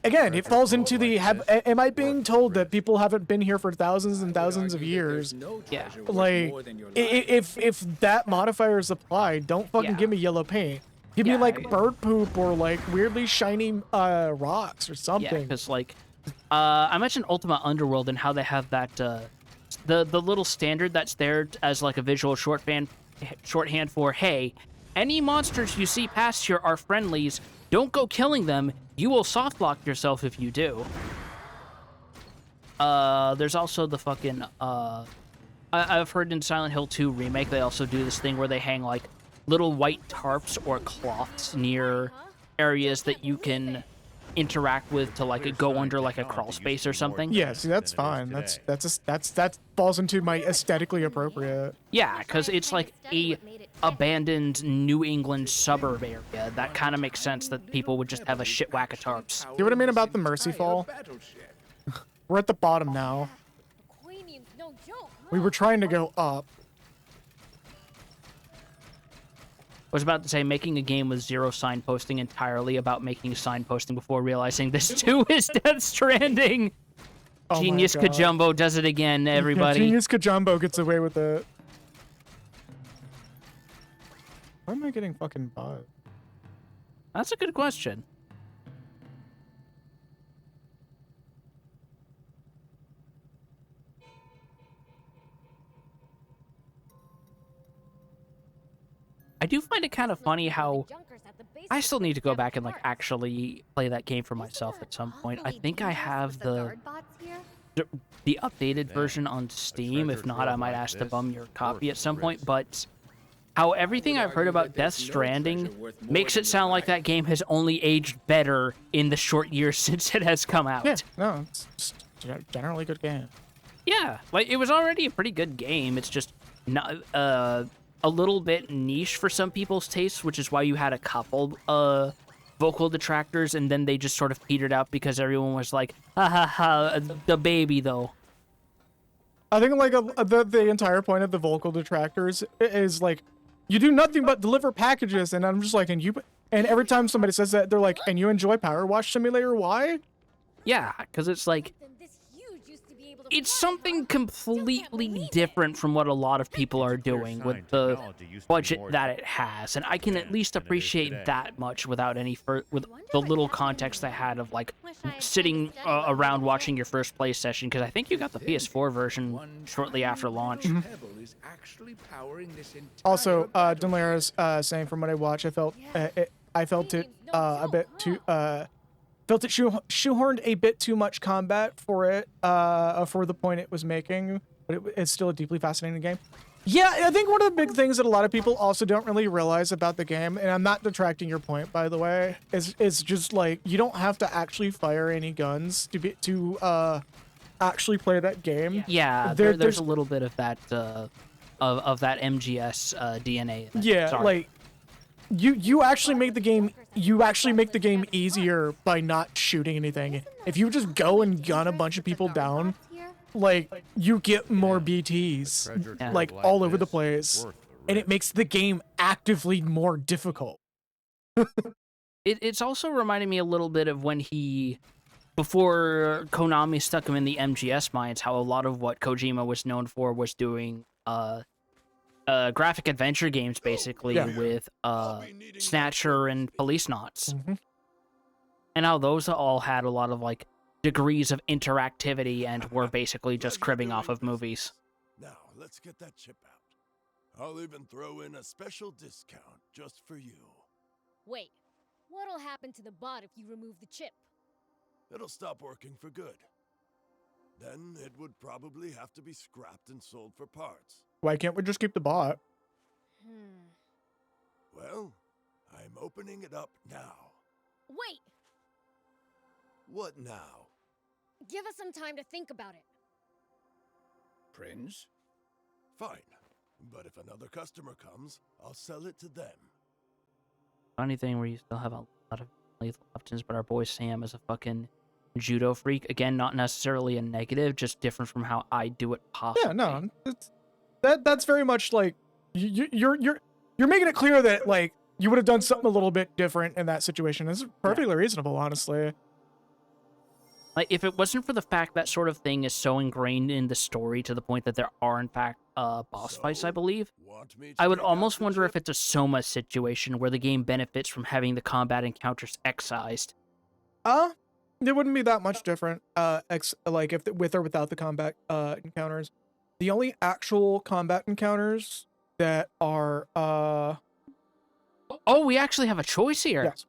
again, it falls into the, am I being told that people haven't been here for thousands and thousands of years? Yeah. Like, if that modifier is applied, don't fucking give me yellow paint. Give me like bird poop or like weirdly shiny rocks or something. Yeah, because like, I mentioned Ultima Underworld and how they have that the little standard that's there as like a visual shorthand for, hey, any monsters you see past here are friendlies. Don't go killing them. You will softlock yourself if you do. There's also the fucking I've heard in Silent Hill 2 Remake they also do this thing where they hang like little white tarps or cloths near areas that you can interact with to like go under like a crawl space or something. Yeah, see, that's fine. That falls into my aesthetically appropriate. Yeah, because it's like a abandoned New England suburb area. That kind of makes sense that people would just have a shit whack of tarps. See what I mean about the Mercy Fall? We're at the bottom now. Queenie's no joke, huh? We were trying to go up. I was about to say, making a game with zero signposting entirely about making signposting before realizing this too is Death Stranding. Oh my Genius God. Kajumbo does it again, everybody. Genius Kajumbo gets away with it. Why am I getting fucking bugged? That's a good question. I do find it kind of funny how I still need to go back and like actually play that game for myself at some point. I think I have the updated version on Steam. If not, I might ask to bum your copy at some point. But how everything I've heard about Death Stranding makes it sound like that game has only aged better in the short years since it has come out. Yeah, no, it's generally a good game. Yeah, like it was already a pretty good game. It's just not a little bit niche for some people's tastes, which is why you had a couple vocal detractors, and then they just sort of petered out because everyone was like, ha ha ha, the baby though. I think like the entire point of the vocal detractors is like, you do nothing but deliver packages, and I'm just like, and every time somebody says that, they're like, and you enjoy Power Wash Simulator? Why? Yeah, because it's like, it's something completely different from what a lot of people are doing with the budget that it has, and I can at least appreciate that much without any with the little context I had of like sitting around watching your first play session, because I think you got the PS4 version shortly after launch. Also, Dunlera's saying from what I watched, I felt it a bit too felt it shoehorned a bit too much combat for it, for the point it was making, but it's still a deeply fascinating game. Yeah, I think one of the big things that a lot of people also don't really realize about the game, and I'm not detracting your point, by the way, is just like, you don't have to actually fire any guns to actually play that game. Yeah, there's a little bit of that of that MGS DNA. Yeah, Sorry. like you actually make the game easier by not shooting anything. If you just go and gun a bunch of people down, like, you get more BTs, like, all over the place, and it makes the game actively more difficult. It's also reminding me a little bit of when before Konami stuck him in the MGS mines, how a lot of what Kojima was known for was doing graphic adventure games, basically, with Snatcher and Police Knots. And how those all had a lot of, like, degrees of interactivity and were basically just cribbing off of movies. Now, let's get that chip out. I'll even throw in a special discount just for you. Wait, what'll happen to the bot if you remove the chip? It'll stop working for good. Then it would probably have to be scrapped and sold for parts. Why can't we just keep the bot? Well, I'm opening it up now. Wait! What now? Give us some time to think about it. Prince? Fine. But if another customer comes, I'll sell it to them. Funny thing where you still have a lot of lethal options, but our boy Sam is a fucking judo freak. Again, not necessarily a negative, just different from how I do it possibly. Yeah, no, that's very much like you're making it clear that, like, you would have done something a little bit different in that situation. It's perfectly reasonable, honestly. Like, if it wasn't for the fact that sort of thing is so ingrained in the story to the point that there are, in fact, boss fights, I believe, I would almost wonder if it's a Soma situation where the game benefits from having the combat encounters excised. It wouldn't be that much different, like, if with or without the combat encounters. The only actual combat encounters that are, Oh, we actually have a choice here. Yes.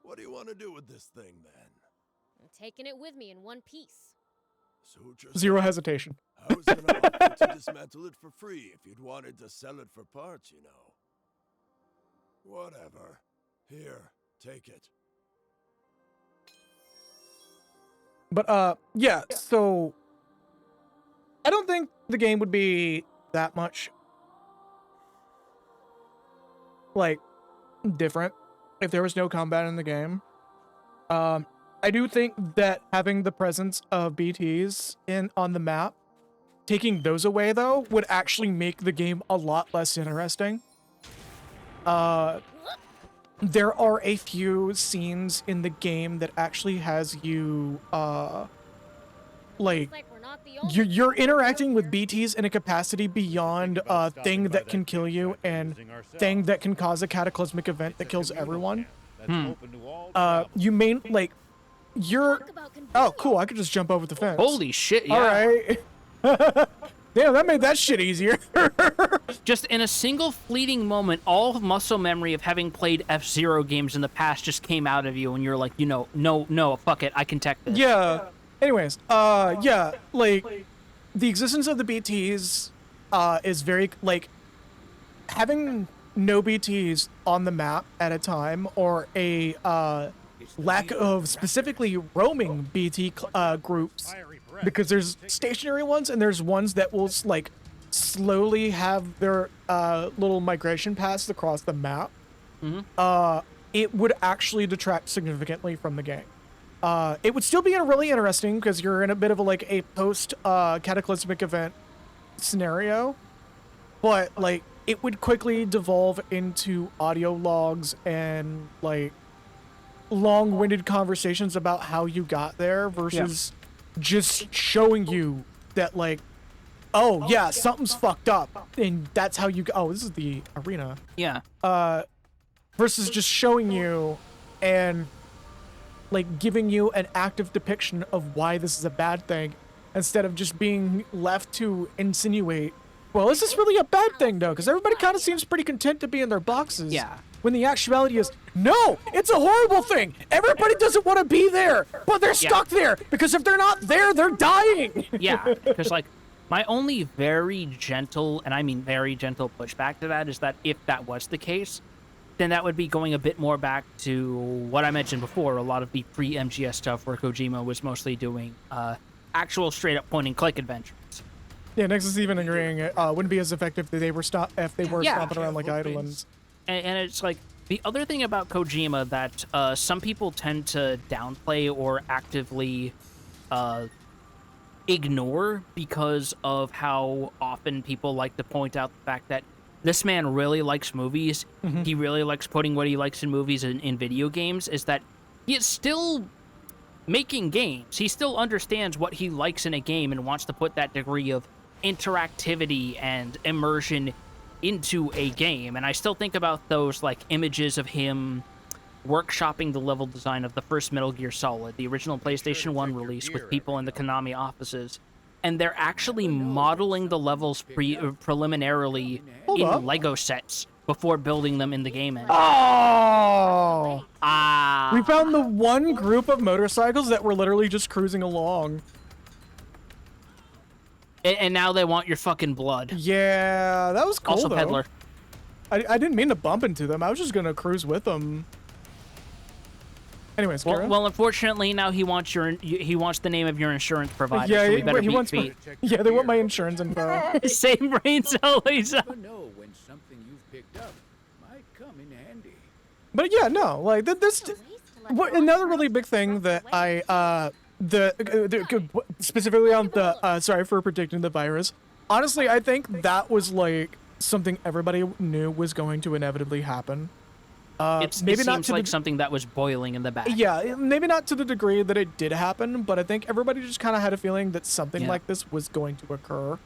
What do you want to do with this thing, then? I'm taking it with me in one piece. Zero hesitation. I was gonna offer to dismantle it for free if you'd wanted to sell it for parts, you know. Whatever. Here, take it. But, yeah, so I don't think the game would be that much, like, different if there was no combat in the game. I do think that having the presence of BTs on the map taking those away, though, would actually make the game a lot less interesting. There are a few scenes in the game that actually has you, like, you're interacting with BTs in a capacity beyond thing that can kill you and thing that can cause a cataclysmic event that kills everyone. You main, like, you're... Oh, cool, I could just jump over the fence. Holy shit, yeah. Alright. Damn, that made that shit easier. Just in a single fleeting moment, all muscle memory of having played F-Zero games in the past just came out of you, and you're like, you know, no, fuck it, I can tech this. Yeah. Anyways, yeah, like, the existence of the BTs, is very, like, having no BTs on the map at a time, or a, lack of specifically roaming BT, groups, because there's stationary ones, and there's ones that will, like, slowly have their, little migration paths across the map. It would actually detract significantly from the game. It would still be really interesting because you're in a bit of a, like, a post cataclysmic event scenario, but like it would quickly devolve into audio logs and like long-winded conversations about how you got there versus just showing you that like, oh yeah, something's fucked up and that's how you go. Oh, this is the arena. Yeah. Versus just showing you and like giving you an active depiction of why this is a bad thing instead of just being left to insinuate, well, is this really a bad thing though? Because everybody kind of seems pretty content to be in their boxes. Yeah. When the actuality is, no, it's a horrible thing. Everybody doesn't want to be there, but they're stuck there because if they're not there, they're dying. Yeah, because like my only very gentle, and I mean very gentle pushback to that is that if that was the case, then that would be going a bit more back to what I mentioned before, a lot of the pre-MGS stuff where Kojima was mostly doing actual straight-up point-and-click adventures. Yeah, Nexus is even agreeing it wouldn't be as effective if they were stomping around like idolins. And it's like, the other thing about Kojima that some people tend to downplay or actively ignore because of how often people like to point out the fact that this man really likes movies. He really likes putting what he likes in movies in video games, is that he is still making games. He still understands what he likes in a game and wants to put that degree of interactivity and immersion into a game. And I still think about those like images of him workshopping the level design of the first Metal Gear Solid, the original PlayStation 1 release, with people in the Konami offices. And they're actually modeling the levels preliminarily in Lego sets before building them in the game engine. Oh! We found the one group of motorcycles that were literally just cruising along. And now they want your fucking blood. Yeah, that was cool, Also, though. Peddler. I didn't mean to bump into them. I was just gonna cruise with them. Anyways, well, unfortunately, now he wants the name of your insurance provider. Yeah, so we better he wants feet. yeah, they want my insurance info. Same brains always. Never know when something you've picked up might come in handy. But yeah, no, like this. Another really big thing that I specifically on the sorry for predicting the virus. Honestly, I think that was like something everybody knew was going to inevitably happen. It seems like something that was boiling in the back. Yeah, maybe not to the degree that it did happen, but I think everybody just kind of had a feeling that something like this was going to occur.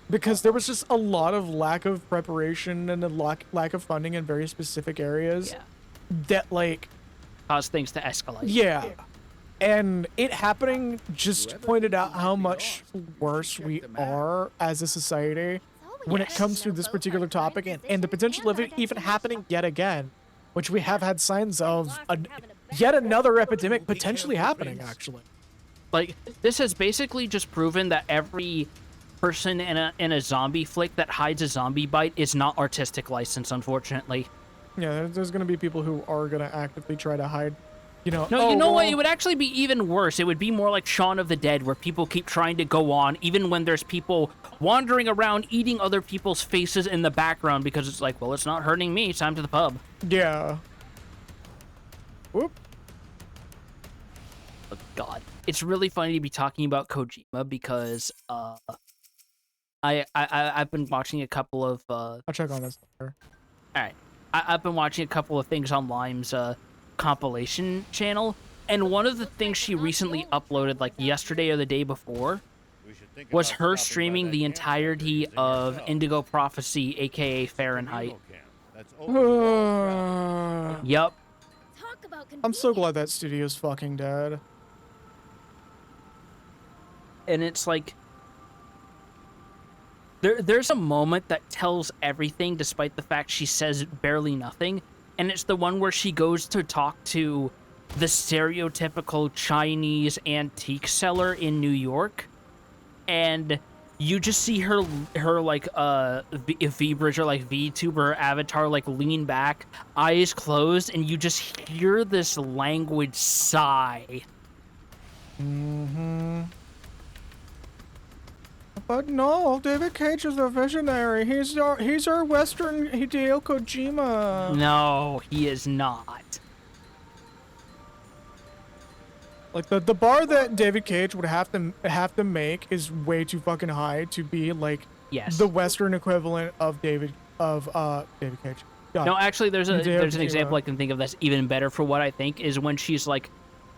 Because there was just a lot of lack of preparation and a lack of funding in very specific areas that, like... caused things to escalate. Yeah. And it happening just pointed out how much worse we are as a society when it comes to this particular topic and the potential of it even happening yet again. Which we have had signs of yet another epidemic potentially happening, actually. Like, this has basically just proven that every person in a zombie flick that hides a zombie bite is not artistic license, unfortunately. Yeah, there's going to be people who are going to actively try to hide, you know... No, you know what? It would actually be even worse. It would be more like Shaun of the Dead, where people keep trying to go on, even when there's people wandering around eating other people's faces in the background, because it's like, well, it's not hurting me. Time to the pub. Yeah. Whoop. Oh, God. It's really funny to be talking about Kojima because I've been watching a couple of I'll check on this later. All right. I've been watching a couple of things on Lime's compilation channel, and one of the things she recently uploaded, like yesterday or the day before, was her streaming the entirety of Indigo Prophecy, aka Fahrenheit. Yup. I'm so glad that studio's fucking dead. And it's like, there's a moment that tells everything despite the fact she says barely nothing, and it's the one where she goes to talk to the stereotypical Chinese antique seller in New York, and you just see her like V-Bridge or like VTuber avatar like lean back, eyes closed, and you just hear this language sigh. Mm-hmm. But no, David Cage is a visionary. He's our Western Hideo Kojima. No, he is not. Like the bar that David Cage would have to make is way too fucking high to be like the Western equivalent of David Cage. God. No, actually, there's an example I can think of that's even better for what I think is when she's like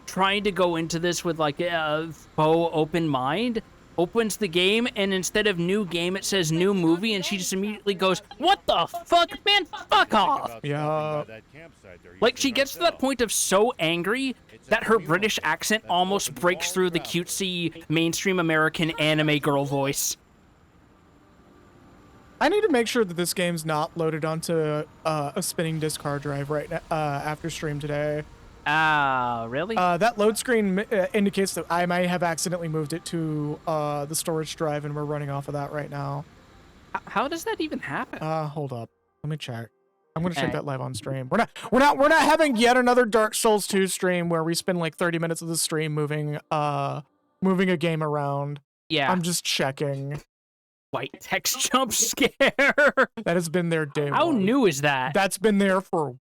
trying to go into this with like a faux open mind, opens the game, and instead of new game, it says new movie, and she just immediately goes, "What the fuck, man? Fuck off!" Yeah. Like, she gets to that point of so angry that her British accent almost breaks through the cutesy mainstream American anime girl voice. I need to make sure that this game's not loaded onto a spinning disk hard drive right now, after stream today. Ah, really? That load screen indicates that I might have accidentally moved it to the storage drive, and we're running off of that right now. How does that even happen? Hold up. Let me check. I'm gonna check that live on stream. We're not having yet another Dark Souls 2 stream where we spend like 30 minutes of the stream moving a game around. Yeah. I'm just checking. White text jump scare. That has been there day How one. new is that? That's been there for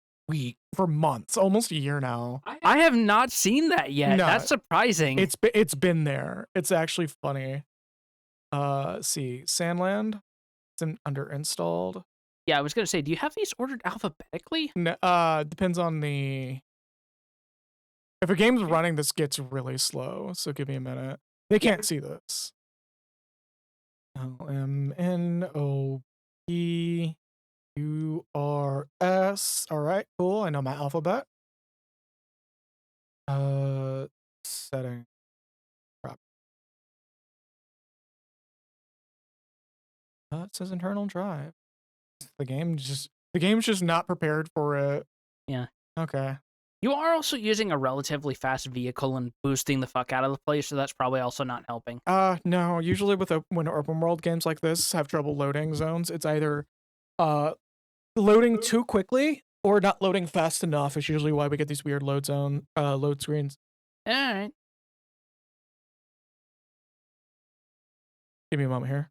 months, almost a year now. I have not seen that yet. No, That's surprising. It's been there. It's actually funny. See, Sandland. It's under installed. Yeah, I was gonna say, do you have these ordered alphabetically? No, depends on the. If a game's running, this gets really slow. So give me a minute. They can't see this. LMNOPURS. All right, cool. I know my alphabet. Setting. Crap. It says internal drive. The game's just not prepared for it. Yeah. Okay. You are also using a relatively fast vehicle and boosting the fuck out of the place, so that's probably also not helping. No. Usually when open world games like this have trouble loading zones, it's either loading too quickly or not loading fast enough. Is usually why we get these weird load screens. All right. Give me a moment here.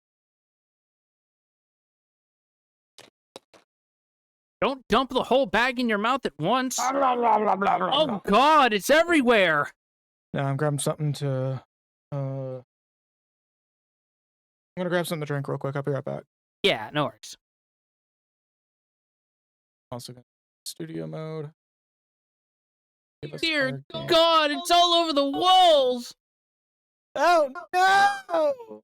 Don't dump the whole bag in your mouth at once. Oh God, it's everywhere. Now I'm grabbing something to. I'm gonna grab something to drink real quick. I'll be right back. Yeah, no worries. Also, studio mode. Dear God, it's all over the walls. Oh no!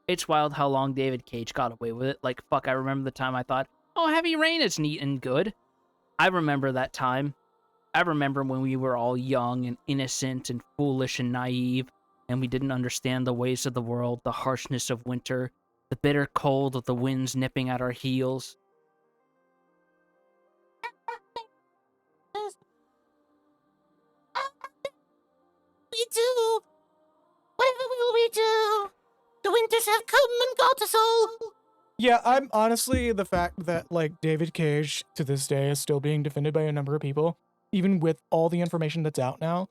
It's wild how long David Cage got away with it. Like, fuck, I remember the time I thought, oh, Heavy Rain is neat and good. I remember that time. I remember when we were all young and innocent and foolish and naive, and we didn't understand the ways of the world, the harshness of winter, the bitter cold of the winds nipping at our heels. We do. Whatever will we do? The winters have come and got us all. Yeah, I'm honestly the fact that like David Cage to this day is still being defended by a number of people, even with all the information that's out now.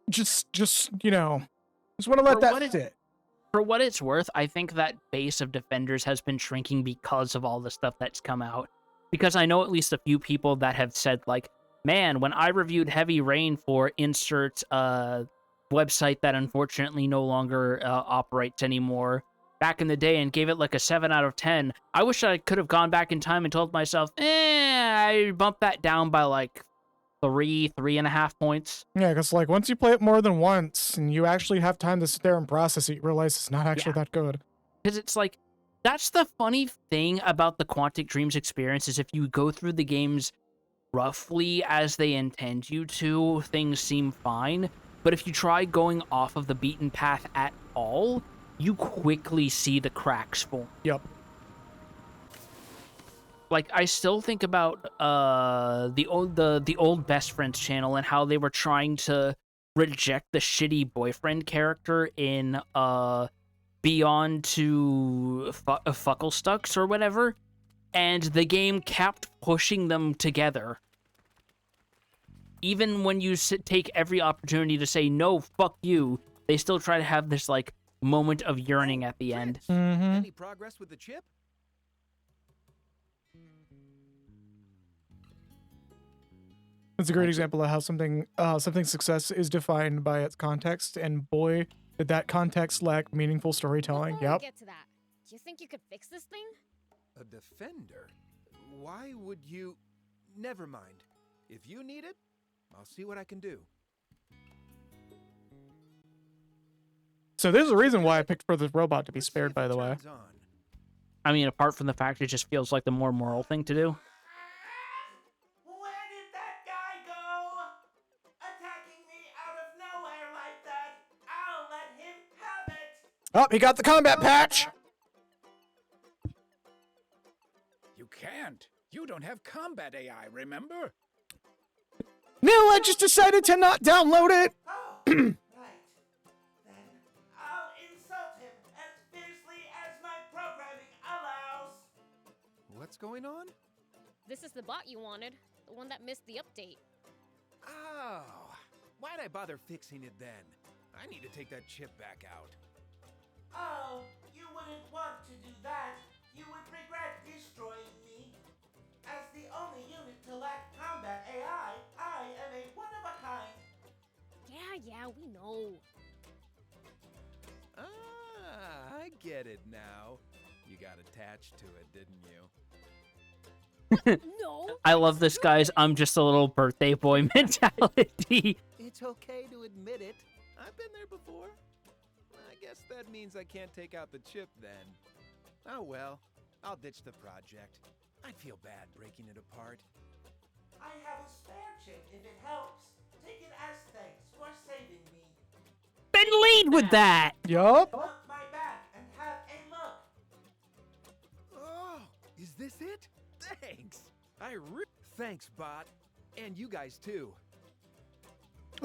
Just want to let that sit. For what it's worth, I think that base of defenders has been shrinking because of all the stuff that's come out. Because I know at least a few people that have said like, man, when I reviewed Heavy Rain for insert website that unfortunately no longer operates anymore back in the day and gave it like a 7 out of 10, I wish I could have gone back in time and told myself, I bumped that down by like 3.5 points. Yeah, because like once you play it more than once and you actually have time to sit there and process it, you realize it's not actually that good. Because it's like, that's the funny thing about the Quantic Dreams experience is if you go through the games roughly as they intend you to, things seem fine. But if you try going off of the beaten path at all, you quickly see the cracks form. Yep. Like, I still think about the old Best Friends channel and how they were trying to reject the shitty boyfriend character in Beyond to Fucklestucks or whatever, and the game kept pushing them together. Even when you take every opportunity to say, no, fuck you, they still try to have this, like, moment of yearning at the end. Any progress with the chip? It's a great example of how something's success is defined by its context, and boy, did that context lack meaningful storytelling. Before we get to that, do you think you could fix this thing? A defender? Why would you... Never mind. If you need it, I'll see what I can do. So there's a reason why I picked for this robot to be spared, by the way. I mean, apart from the fact it just feels like the more moral thing to do. Where did that guy go? Attacking me out of nowhere like that. I'll let him have it. Oh, he got the combat patch! You can't. You don't have combat AI, remember? No, I just decided to not download it! Right. Then I'll insult him as fiercely as my programming allows. What's going on? This is the bot you wanted, the one that missed the update. Oh, why'd I bother fixing it then? I need to take that chip back out. Oh, you wouldn't want to do that. You would regret destroying me. As the only unit to lack combat AI, I am a one-of-a-kind. Yeah, we know. Ah, I get it now. You got attached to it, didn't you? No. I love this guy's I'm just a little birthday boy mentality. It's okay to admit it. I've been there before. I guess that means I can't take out the chip then. Oh well, I'll ditch the project. I'd feel bad breaking it apart. I have a spare chip if it helps. Take it as thanks for saving me. Then lead with that. Yup. Look my back and have a look. Oh, is this it? Thanks. Thanks, bot. And you guys too.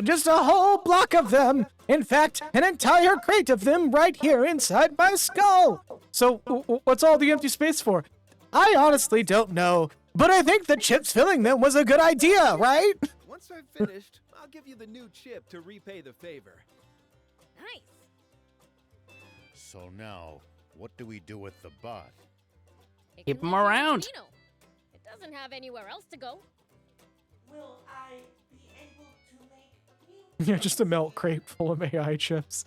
Just a whole block of them. In fact, an entire crate of them right here inside my skull. So, what's all the empty space for? I honestly don't know, but I think the chips filling them was a good idea, right? Once I've finished, I'll give you the new chip to repay the favor. Nice. So now, what do we do with the bot? Keep him around. It doesn't have anywhere else to go. Will I be able to make Yeah, just a milk crate full of AI chips.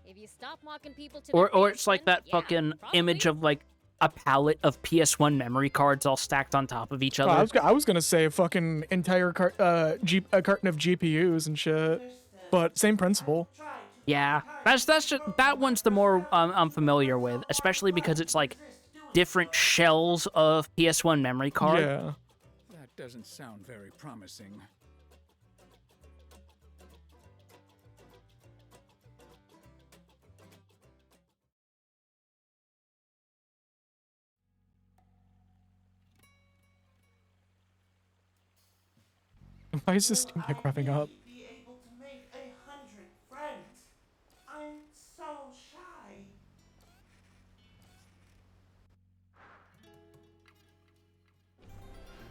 If you stop mocking people to Or it's like that fucking image of like a pallet of PS1 memory cards all stacked on top of each other. I was gonna say a fucking entire carton of GPUs and shit, but same principle. Yeah, that's just that one's the more I'm familiar with, especially because it's like different shells of PS1 memory card. Yeah. That doesn't sound very promising. Why is this Steam Deck revving up? be able to make 100 friends? I'm so shy.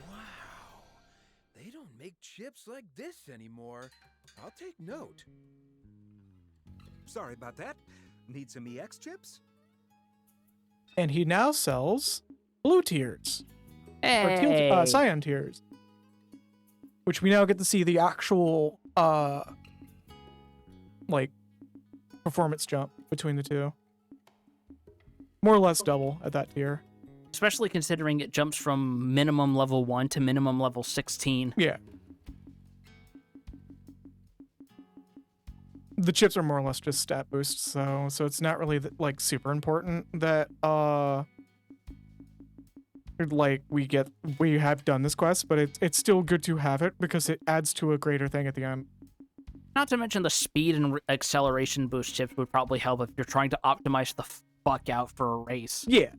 Wow. They don't make chips like this anymore. I'll take note. Sorry about that. Need some EX chips? And he now sells blue tears. Or Hey. cyan tears. which we now get to see the actual like performance jump between the two. More or less double at that tier. Especially considering it jumps from minimum level 1 to minimum level 16. Yeah. The chips are more or less just stat boosts, so it's not really like super important that like we have done this quest, but it's still good to have it because it adds to a greater thing at the end. Not to mention the speed and acceleration boost chips would probably help if you're trying to optimize the fuck out for a race. Yeah.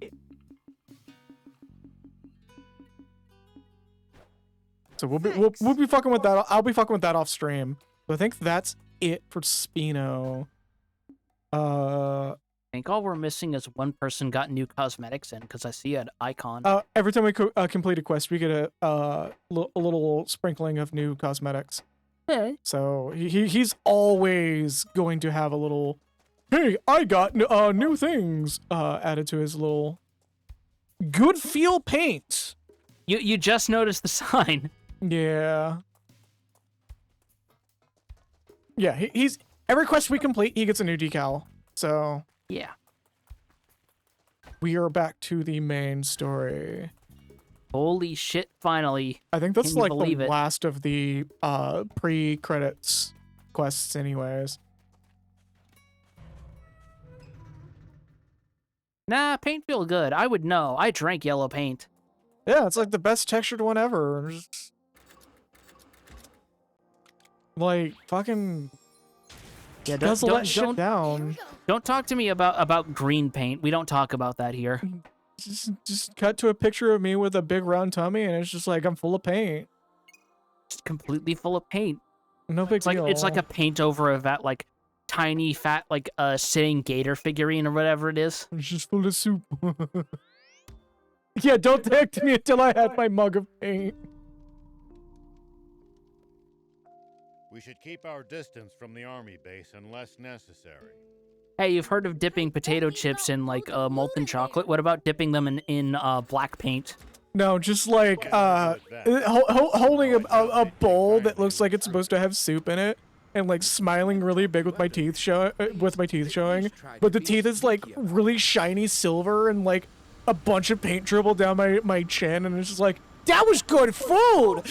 So we'll be fucking with that. I'll be fucking with that off stream. So I think that's it for Spino. I think all we're missing is one person got new cosmetics in, because I see an icon. Every time we complete a quest, we get a little sprinkling of new cosmetics. Hey. So he's always going to have a little, hey, I got new things added to his little good feel paint. You just noticed the sign. Yeah. Yeah, he's every quest we complete, he gets a new decal. So yeah, we are back to the main story. Holy shit! Finally, I think that's like the it? last of the pre-credits quests, anyways. Nah, paint feel good. I would know. I drank yellow paint. Yeah, it's like the best textured one ever. Just, like fucking. Yeah, guzzle that shit down. Don't talk to me about green paint. We don't talk about that here. Just cut to a picture of me with a big round tummy, and it's just like I'm full of paint. Just completely full of paint. No big deal. It's like a paint over of that like tiny fat like sitting gator figurine or whatever it is. It's just full of soup. Yeah, don't talk to me until I have my mug of paint. We should keep our distance from the army base unless necessary. Hey, you've heard of dipping potato chips in like molten chocolate? What about dipping them in black paint? No, just like holding a bowl that looks like it's supposed to have soup in it, and like smiling really big with my teeth showing, but the teeth is like really shiny silver and like a bunch of paint dribble down my chin, and it's just like, that was good food.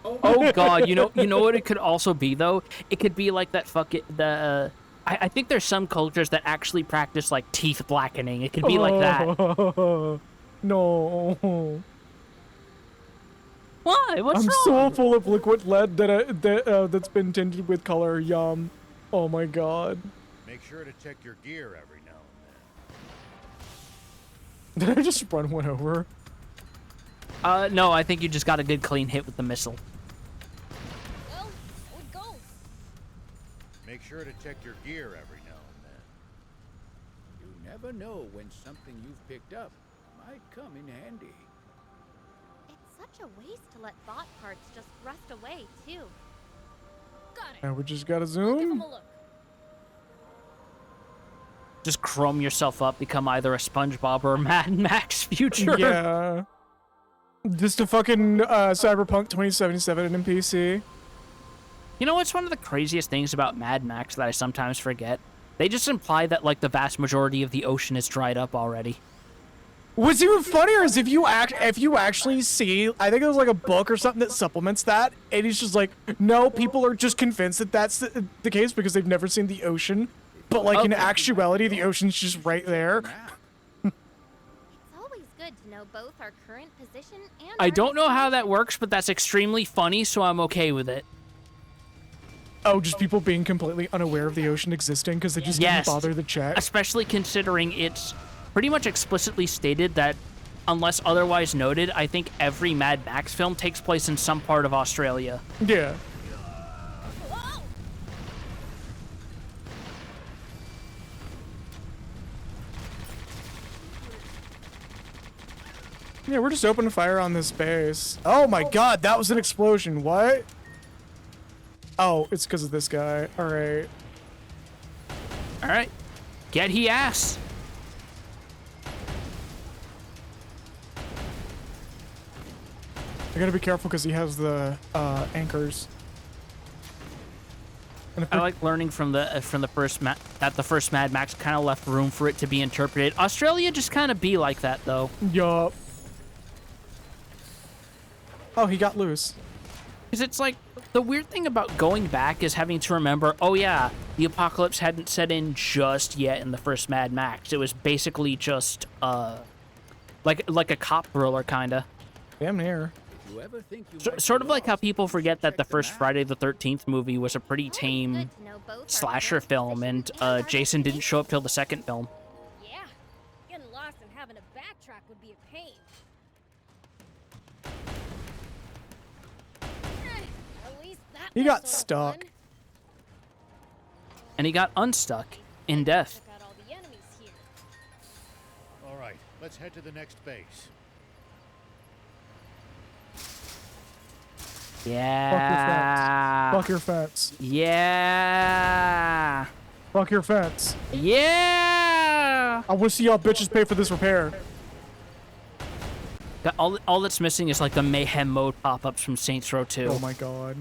Oh god, you know what it could also be though? It could be like that I think there's some cultures that actually practice like teeth blackening. It could be like that. No. Why? What's I'm wrong? so full of liquid lead that's been tinted with color. Yum. Oh my god. Make sure to check your gear every now and Did I just run one over? No, I think you just got a good clean hit with the missile. Well, so it goes. then. Make sure to check your gear every now and then. You never know when something you've picked up might come in handy. It's such a waste to let bot parts just rust away, too. Got it. And we just gotta Give him zoom. a look. Just chrome yourself up, become either a SpongeBob or a Mad Max future. Yeah. Just a fucking Cyberpunk 2077 NPC. You know what's one of the craziest things about Mad Max that I sometimes forget? They just imply that like the vast majority of the ocean is dried up already. What's even funnier is if you actually see, I think it was like a book or something that supplements that, and he's just like, no, people are just convinced that that's the case because they've never seen the ocean, but like in actuality, the ocean's just right there. It's always good to know both our current position and I don't know how that works, but that's extremely funny, so I'm okay with it. Oh, just people being completely unaware of the ocean existing because they just didn't bother to check. Especially considering it's pretty much explicitly stated that, unless otherwise noted, I think every Mad Max film takes place in some part of Australia. Yeah. Yeah, we're just opening fire on this base. Oh my god, that was an explosion. What? Oh, it's because of this guy. Alright. Alright. Get he ass. I gotta be careful because he has the anchors. And I like learning from the first that the first Mad Max kind of left room for it to be interpreted. Australia just kind of be like that though. Yup. Oh, he got loose. Because it's like, the weird thing about going back is having to remember, oh yeah, the apocalypse hadn't set in just yet in the first Mad Max. It was basically just, like a cop thriller, kinda. Damn near. Sort of like how people forget that the first Friday the 13th movie was a pretty tame slasher film, and Jason didn't show up till the second film. Yeah, getting lost and having to backtrack would be a pain. At least that He was got sort of stuck. fun. And he got unstuck in death. Check out all the enemies here. All right, let's head to the next base. Yeah. Fuck your fence. Yeah. Fuck your fence. Yeah. I want to see y'all bitches pay for this repair. All that's missing is like the mayhem mode pop-ups from Saints Row 2. Oh my god.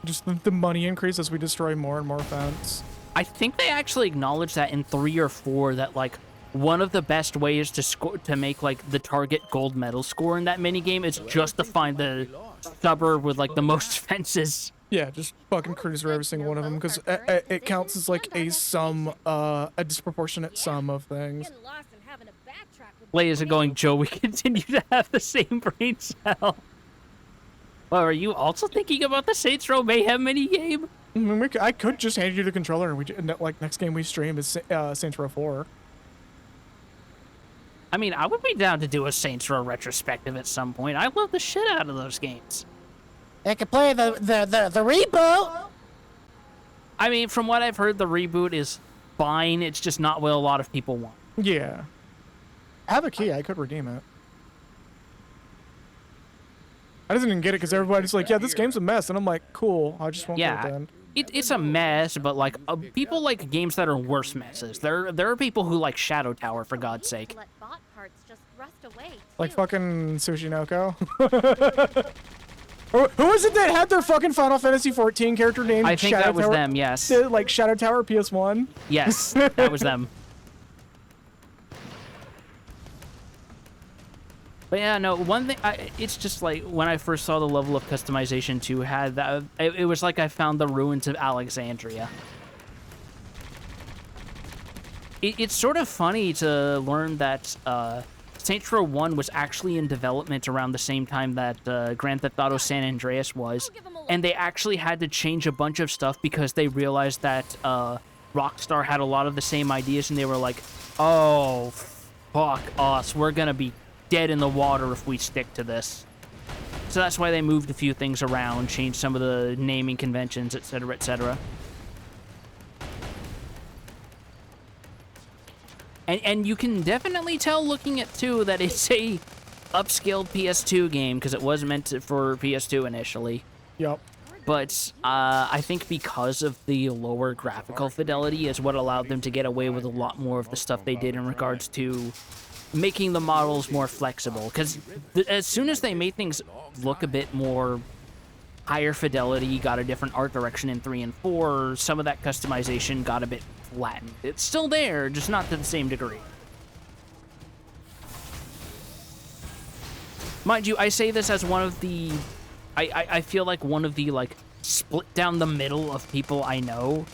Just the money increase as we destroy more and more fence. I think they actually acknowledged that in 3 or 4 that like one of the best ways to make like the target gold medal score in that minigame is just to find the suburb with like the most fences. Yeah, just fucking cruise through every single one of them because it counts as like a sum, a disproportionate sum of things. Getting lost and having to backtrack would be Layers are going, Joe, we continue to have the same brain cell. Well, are you also thinking about the Saints Row Mayhem minigame? I could just hand you the controller and like next game we stream is Saints Row 4. I mean, I would be down to do a Saints Row retrospective at some point. I love the shit out of those games. I could play the reboot. I mean, from what I've heard, the reboot is fine. It's just not what a lot of people want. Yeah. I have a key. I could redeem it. I didn't even get it because everybody's like, yeah, this game's a mess. And I'm like, cool. I just won't get it then. It's a mess, but like people like games that are worse messes. There are people who like Shadow Tower, for God's sake. Let bot parts just rust away. Like fucking Sushinoko. Who is it that had their fucking Final Fantasy 14 character named I think Shadow that was Tower? them, yes. Like Shadow Tower PS1? Yes, that was them. But yeah, no, one thing, it's just like when I first saw the level of customization too, had that, it was like I found the ruins of Alexandria. It's sort of funny to learn that Saints Row 1 was actually in development around the same time that Grand Theft Auto San Andreas was, and they actually had to change a bunch of stuff because they realized that Rockstar had a lot of the same ideas, and they were like, oh, fuck us, we're gonna be dead in the water if we stick to this. So that's why they moved a few things around, changed some of the naming conventions, etc., etc. And you can definitely tell looking at 2 that it's a upscaled PS2 game because it was meant for PS2 initially. Yep. But I think because of the lower graphical fidelity is what allowed them to get away with a lot more of the stuff they did in regards to making the models more flexible. Because as soon as they made things look a bit more higher fidelity, got a different art direction in 3 and 4, some of that customization got a bit flattened. It's still there, just not to the same degree. Mind you, I say this as one of the... I feel like one of the, like, split down the middle of people I know.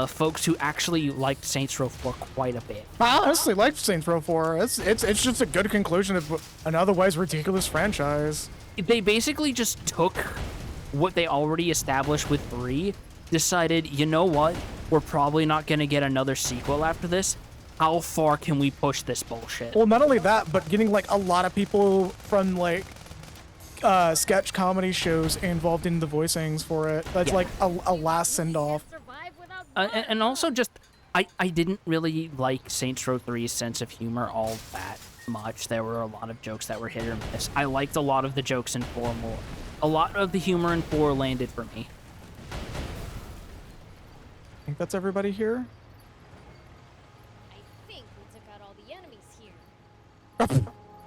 Folks who actually liked Saints Row 4 quite a bit. I honestly liked Saints Row 4. It's just a good conclusion of an otherwise ridiculous franchise. They basically just took what they already established with 3, decided, you know what, we're probably not going to get another sequel after this. How far can we push this bullshit? Well, not only that, but getting like a lot of people from like sketch comedy shows involved in the voicings for it. That's like a last send-off. And also just, I didn't really like Saints Row 3's sense of humor all that much. There were a lot of jokes that were hit or miss. I liked a lot of the jokes in 4 more. A lot of the humor in 4 landed for me. I think that's everybody here. I think we took out all the enemies here.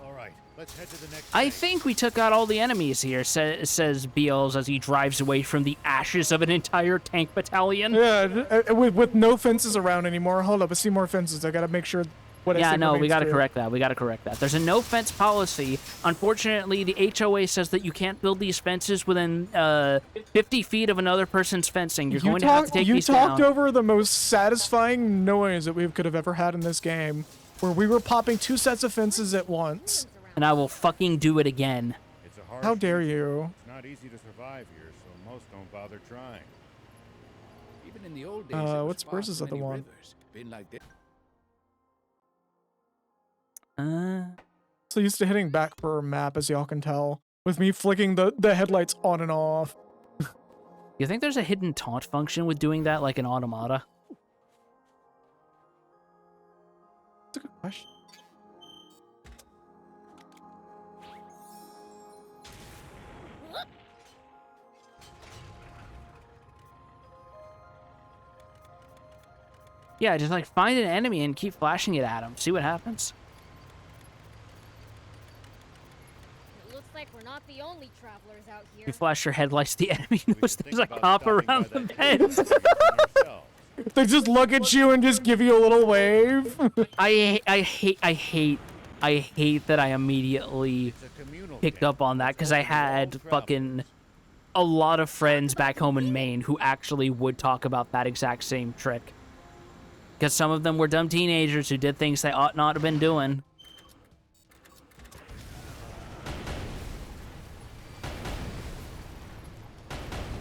All right, Let's head to the next I phase. think we took out all the enemies here, says Beals as he drives away from the ashes of an entire tank battalion. Yeah, with no fences around anymore. Hold up, I see more fences. I gotta make sure what I Yeah, see no, we remains gotta true. correct that. We gotta correct that. There's a no fence policy. Unfortunately, the HOA says that you can't build these fences within 50 feet of another person's fencing. You're going to have to take these talked down. over the most satisfying noise that we could have ever had in this game, where we were popping 2 sets of fences at once. And I will fucking do it again. It's a hard How dare future. you? It's not easy to survive here, so most don't bother trying. Even in the old days, there was What's far Bursa's too other many one? rivers. Been like this. So used to hitting back per map, as y'all can tell, with me flicking the headlights on and off. You think there's a hidden taunt function with doing that, like an automata? That's a good question. Yeah, just like find an enemy and keep flashing it at him. See what happens. It looks like we're not the only travelers out here. You flash your headlights, the enemy knows there's a cop around the bend. They just look at you and just give you a little wave. I hate that I immediately picked up on that because I had fucking a lot of friends back home in Maine who actually would talk about that exact same trick. Because some of them were dumb teenagers who did things they ought not have been doing.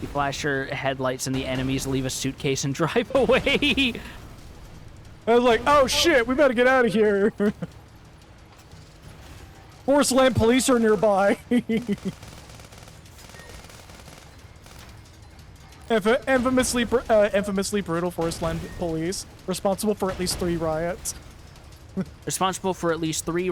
You flash your headlights and the enemies leave a suitcase and drive away. I was like, oh shit, we better get out of here. Forest Land police are nearby. Infamously brutal Forest Land police, responsible for at least 3 riots. Responsible for at least 3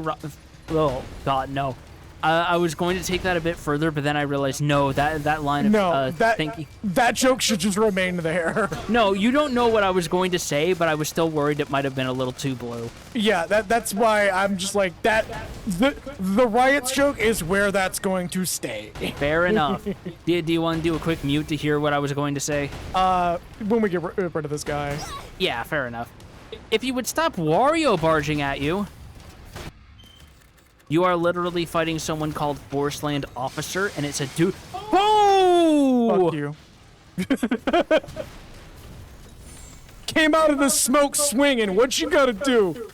oh god, no. I was going to take that a bit further, but then I realized no, that line of thinking. That joke should just remain there. No, you don't know what I was going to say, but I was still worried it might have been a little too blue. Yeah, that's why I'm just like that. The riots joke is where that's going to stay. Fair enough. Do you want to do a quick mute to hear what I was going to say? When we get rid of this guy. Yeah, fair enough. If you would stop Wario barging at you. You are literally fighting someone called Forest Land Officer, and it's a dude. Oh! Fuck you. Came out of the smoke swinging. What you gotta do?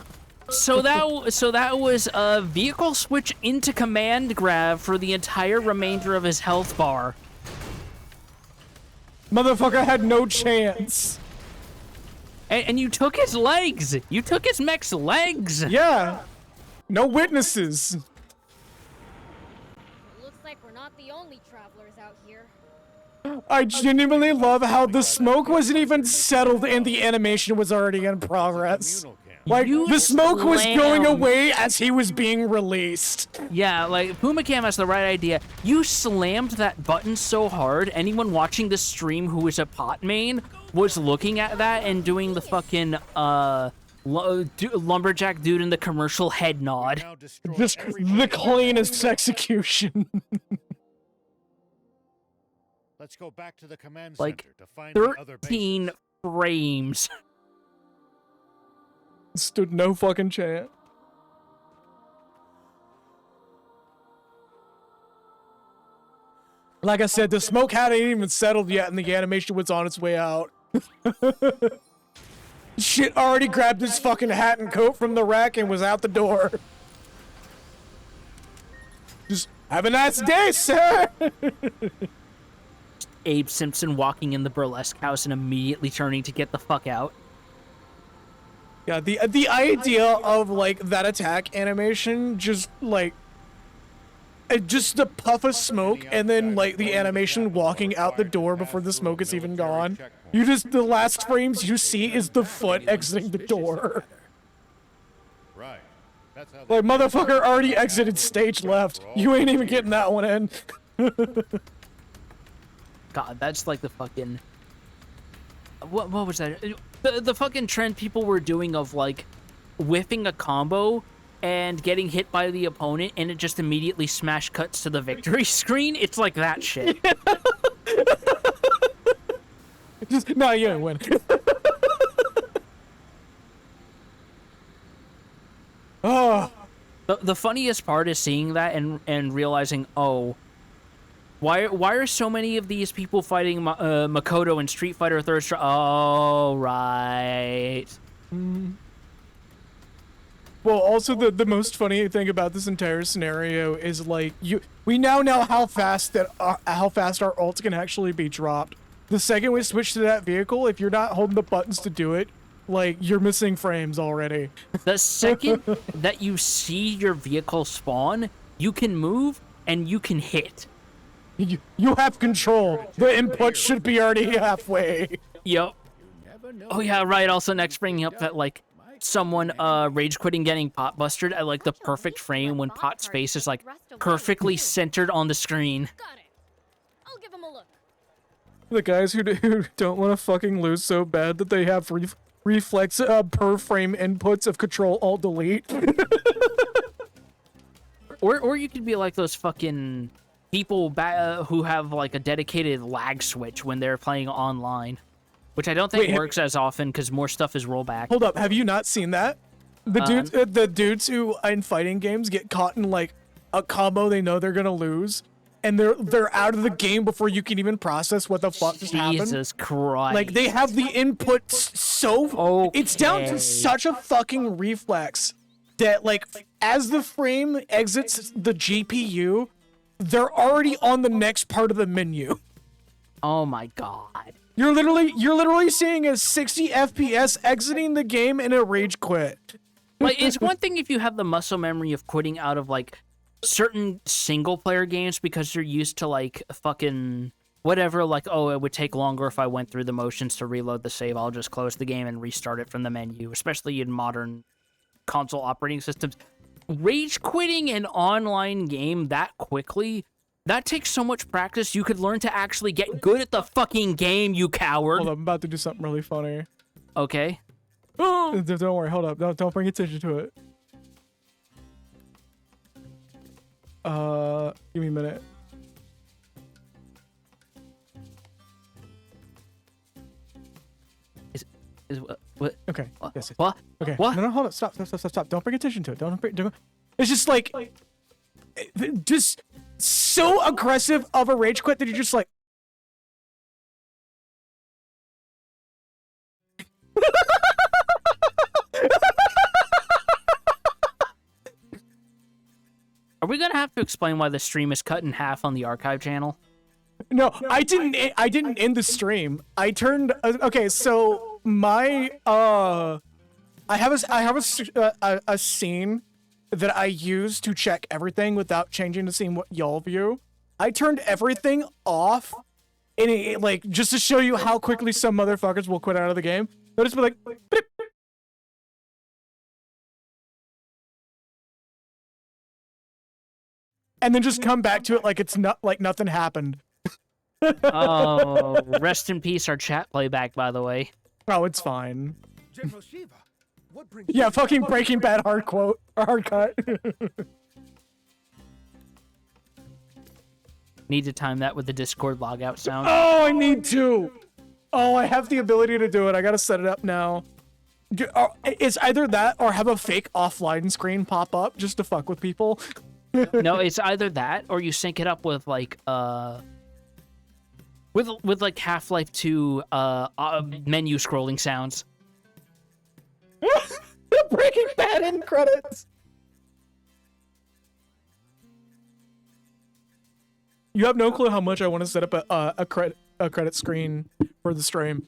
So that was a vehicle switch into command grab for the entire remainder of his health bar. Motherfucker had no chance. And you took his legs. You took his mech's legs. Yeah. No witnesses. It looks like we're not the only travelers out here. I genuinely love how the smoke wasn't even settled and the animation was already in progress. Like, the smoke was going away as he was being released. Yeah, like, PumaCam has the right idea. You slammed that button so hard, anyone watching this stream who is a pot main was looking at that and doing the fucking, lumberjack dude in the commercial head nod. Just the cleanest execution. Let's go back to the command Like, center to find the other 13 frames. Stood no fucking chance. Like I said, the smoke hadn't even settled yet and the animation was on its way out. Shit already grabbed his fucking hat and coat from the rack and was out the door. Just have a nice day, sir. Abe Simpson walking in the burlesque house and immediately turning to get the fuck out. Yeah, the idea of like that attack animation, just like just the puff of smoke and then like the animation walking out the door before the smoke is even gone. You just, the last frames you see is the foot exiting the door. Right. That's how Like, motherfucker already exited stage left. You ain't even getting that one in. God, that's like the fucking... What was that? The fucking trend people were doing of, like, whiffing a combo and getting hit by the opponent, and it just immediately smash cuts to the victory screen. It's like that shit. Just, no, you didn't win. Oh. The funniest part is seeing that and realizing, oh, why are so many of these people fighting Makoto in Street Fighter Third Strike? Oh, right. Well, also the most funny thing about this entire scenario is like we now know how fast our ults can actually be dropped. The second we switch to that vehicle, if you're not holding the buttons to do it, like you're missing frames already. The second that you see your vehicle spawn, you can move and you can hit. You have control. The input should be already halfway. Yep. Oh yeah, right. Also, next bringing up that like someone rage quitting getting pot busted at like the perfect frame when Pot's face is like perfectly centered on the screen. Got it. I'll give him a look. The guys who don't want to fucking lose so bad that they have reflex per frame inputs of Control Alt Delete. or you could be like those fucking people who have like a dedicated lag switch when they're playing online, which I don't think works as often because more stuff is rollback. Hold up, have you not seen that? The dudes who in fighting games get caught in like a combo they know they're gonna lose, and they're out of the game before you can even process what the fuck just happened. Jesus Christ! Like they have the input so it's down to such a fucking reflex that like as the frame exits the GPU, they're already on the next part of the menu. Oh my god. You're literally seeing a 60 FPS exiting the game in a rage quit. Like, it's one thing if you have the muscle memory of quitting out of like certain single player games because you're used to like fucking whatever, like, oh, it would take longer if I went through the motions to reload the save. I'll just close the game and restart it from the menu, especially in modern console operating systems. Rage quitting an online game that quickly, that takes so much practice. You could learn to actually get good at the fucking game, you coward. Hold up, I'm about to do something really funny. Okay. Don't worry, hold up. Don't bring attention to it. Give me a minute. Is what? Okay. Yes. What? Okay. What? No, hold up. Stop. Don't bring attention to it. Don't. It's just like, just so aggressive of a rage quit that you're just like. Are we gonna have to explain why the stream is cut in half on the archive channel? No, I didn't end the stream. I turned. Okay, so my I have a scene that I use to check everything without changing the scene what y'all view. I turned everything off, and it, like just to show you how quickly some motherfuckers will quit out of the game. They'll just be like. Beep. And then just come back to it like it's not like nothing happened. Oh, rest in peace, our chat playback, by the way. Oh, it's fine. General Shiva, what brings yeah, fucking Breaking Bad hard quote or hard cut. Need to time that with the Discord logout sound. Oh, I need to. Oh, I have the ability to do it. I gotta set it up now. It's either that or have a fake offline screen pop up just to fuck with people. No, it's either that or you sync it up with like with like Half-Life 2 menu scrolling sounds. Breaking Bad end credits. You have no clue how much I want to set up a credit screen for the stream.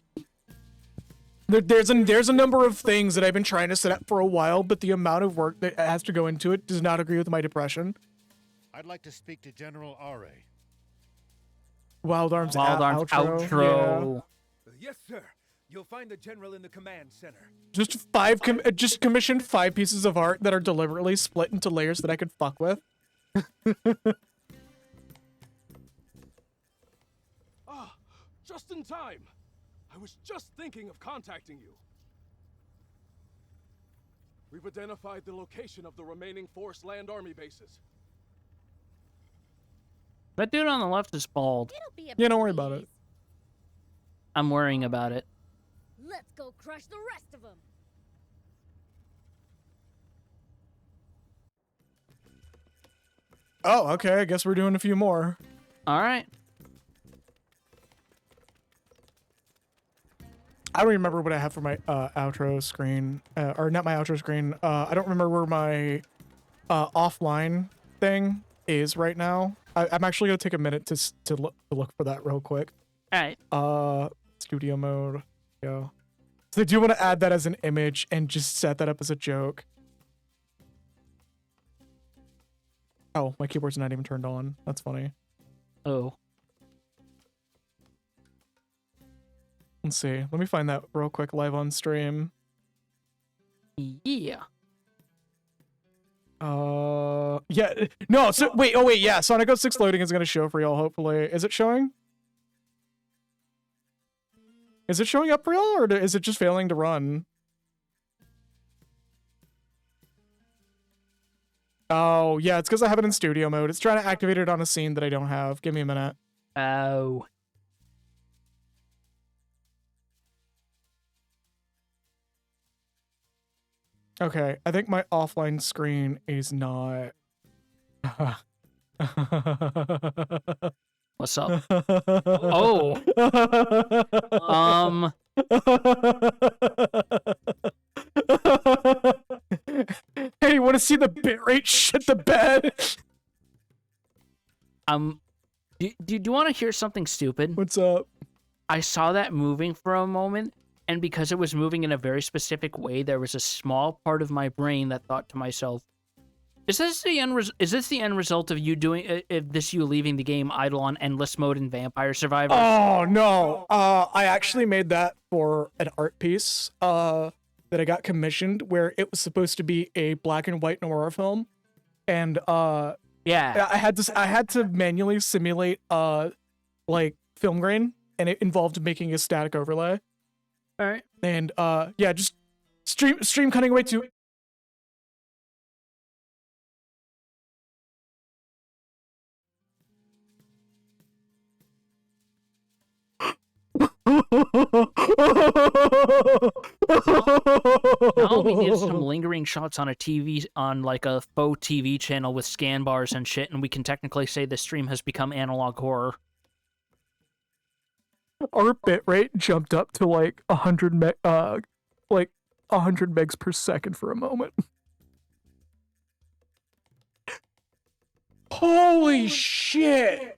There's a number of things that I've been trying to set up for a while, but the amount of work that has to go into it does not agree with my depression. I'd like to speak to General Are. Wild Arms outro. Yeah. Yes, sir. You'll find the general in the command center. Just commissioned 5 pieces of art that are deliberately split into layers that I could fuck with. Just in time. I was just thinking of contacting you. We've identified the location of the remaining Force Land Army bases. That dude on the left is bald. Yeah, don't worry about it. I'm worrying about it. Let's go crush the rest of them. Oh, okay. I guess we're doing a few more. All right. I don't remember what I have for my outro screen, or not my outro screen. I don't remember where my offline thing is right now. I'm actually gonna take a minute to look for that real quick. All right. Studio mode. Go. So I do want to add that as an image and just set that up as a joke. Oh, my keyboard's not even turned on. That's funny. Oh. Let's see. Let me find that real quick live on stream. Yeah. Yeah. No, so wait, oh wait, yeah. Sonic 06 loading is gonna show for y'all, hopefully. Is it showing? Is it showing up for y'all, or is it just failing to run? Oh, yeah, it's because I have it in studio mode. It's trying to activate it on a scene that I don't have. Give me a minute. Oh. Okay, I think my offline screen is not... What's up? Oh. Hey, you want to see the bitrate shit the bed? Do you want to hear something stupid? What's up? I saw that moving for a moment, and because it was moving in a very specific way, there was a small part of my brain that thought to myself, "Is this the end result of you doing you leaving the game idle on endless mode in Vampire Survivor?" Oh no! I actually made that for an art piece that I got commissioned, where it was supposed to be a black and white noir film, and yeah, I had to manually simulate like film grain, and it involved making a static overlay. All right. And yeah, just stream cutting away to. Now we need some lingering shots on a TV, on like a faux TV channel with scan bars and shit, and we can technically say the stream has become analog horror. Our bitrate jumped up to like 100 megs per second for a moment. Holy shit!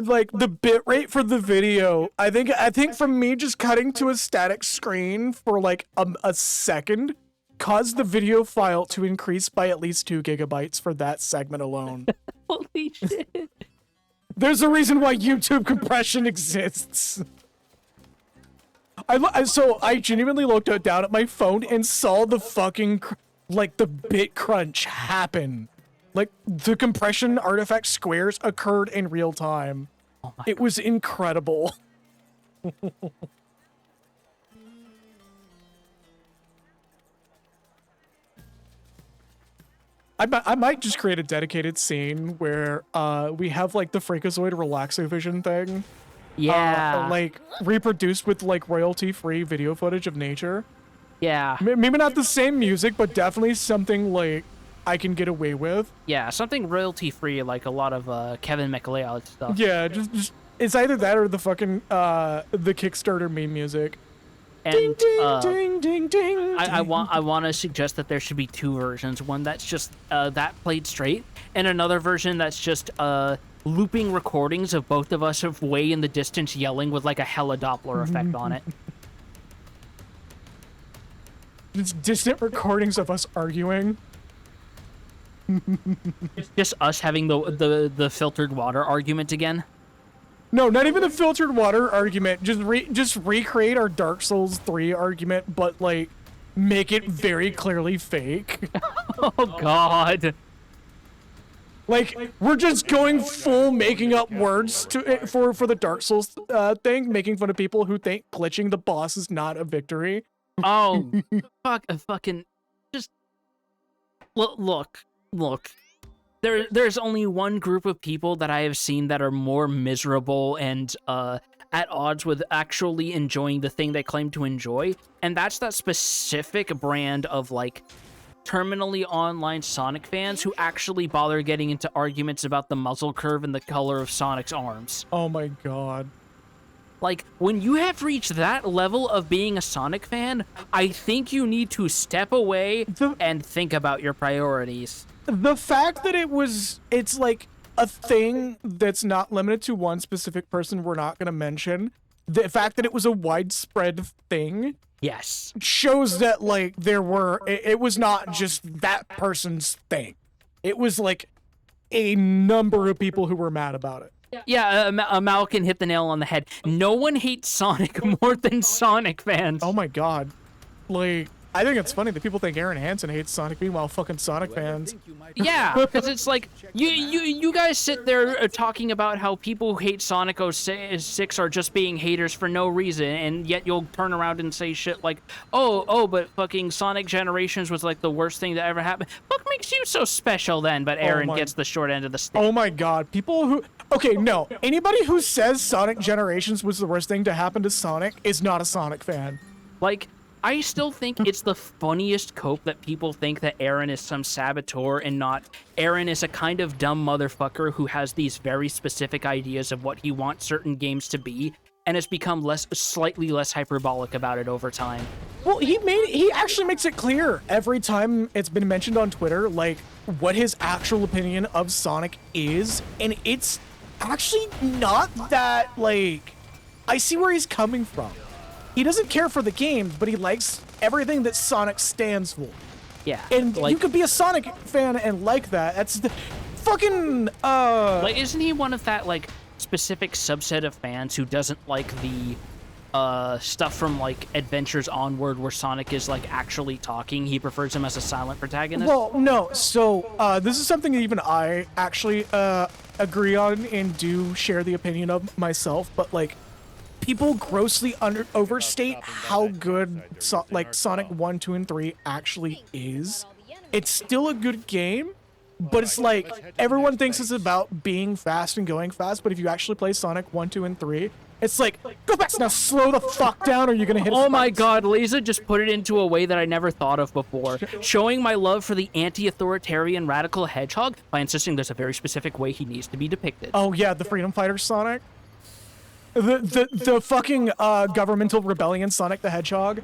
Like the bitrate for the video, I think from me just cutting to a static screen for like a second caused the video file to increase by at least 2 gigabytes for that segment alone. Holy shit. There's a reason why YouTube compression exists. So I genuinely looked down at my phone and saw the fucking, like, the bit crunch happen. Like, the compression artifact squares occurred in real time. Oh my God. Was incredible. I might just create a dedicated scene where we have like the Freakazoid Relaxovision thing. Yeah. Like reproduced with like royalty-free video footage of nature. Yeah. Maybe not the same music, but definitely something like I can get away with. Yeah, something royalty-free, like a lot of Kevin MacLeod stuff. Yeah, just it's either that or the fucking the Kickstarter meme music. And ding ding ding ding ding. I want to suggest that there should be 2 versions. One that's just that played straight, and another version that's just looping recordings of both of us of way in the distance yelling with like a hella Doppler effect on it. It's distant recordings of us arguing. Just us having the filtered water argument again. No, not even the filtered water argument. Just recreate our Dark Souls 3 argument, but like make it very clearly fake. Oh God. Like we're just going full making up words for the Dark Souls thing, making fun of people who think glitching the boss is not a victory. Oh, fucking, just look. There's only one group of people that I have seen that are more miserable and at odds with actually enjoying the thing they claim to enjoy, and that's that specific brand of like terminally online Sonic fans who actually bother getting into arguments about the muzzle curve and the color of Sonic's arms. Oh my god. Like, when you have reached that level of being a Sonic fan, I think you need to step away and think about your priorities. The fact that it's like a thing that's not limited to one specific person we're not going to mention, the fact that it was a widespread thing, yes, shows that like it was not just that person's thing. It was like a number of people who were mad about it. Yeah, Malkin hit the nail on the head. No one hates Sonic more than Sonic fans. Oh my god. Like, I think it's funny that people think Aaron Hansen hates Sonic, meanwhile fucking Sonic fans. Yeah, because it's like, you guys sit there talking about how people who hate Sonic 06 are just being haters for no reason, and yet you'll turn around and say shit like, oh, but fucking Sonic Generations was like the worst thing that ever happened. What makes you so special then? But Aaron gets the short end of the stick. Oh my god, people who... Okay, no. Anybody who says Sonic Generations was the worst thing to happen to Sonic is not a Sonic fan. Like, I still think it's the funniest cope that people think that Aaron is some saboteur and not. Aaron is a kind of dumb motherfucker who has these very specific ideas of what he wants certain games to be, and has become slightly less hyperbolic about it over time. Well, he actually makes it clear every time it's been mentioned on Twitter, like, what his actual opinion of Sonic is, and it's actually not that, like... I see where he's coming from. He doesn't care for the games, but he likes everything that Sonic stands for. Yeah. And like, you could be a Sonic fan and like that. That's the fucking, Like, isn't he one of that, like, specific subset of fans who doesn't like the stuff from like Adventures Onward where Sonic is like actually talking? He prefers him as a silent protagonist? Well, no. So this is something that even I actually agree on and do share the opinion of myself, but like people grossly overstate how good Sonic 1, 2, and 3 actually is. It's still a good game, but it's like everyone thinks it's about being fast and going fast, but if you actually play Sonic 1, 2, and 3, it's like, go fast now, slow the fuck down or you're gonna hit Oh my god, Lisa just put it into a way that I never thought of before. Showing my love for the anti-authoritarian radical hedgehog by insisting there's a very specific way he needs to be depicted. Oh yeah, the Freedom Fighter Sonic? The fucking governmental rebellion Sonic the Hedgehog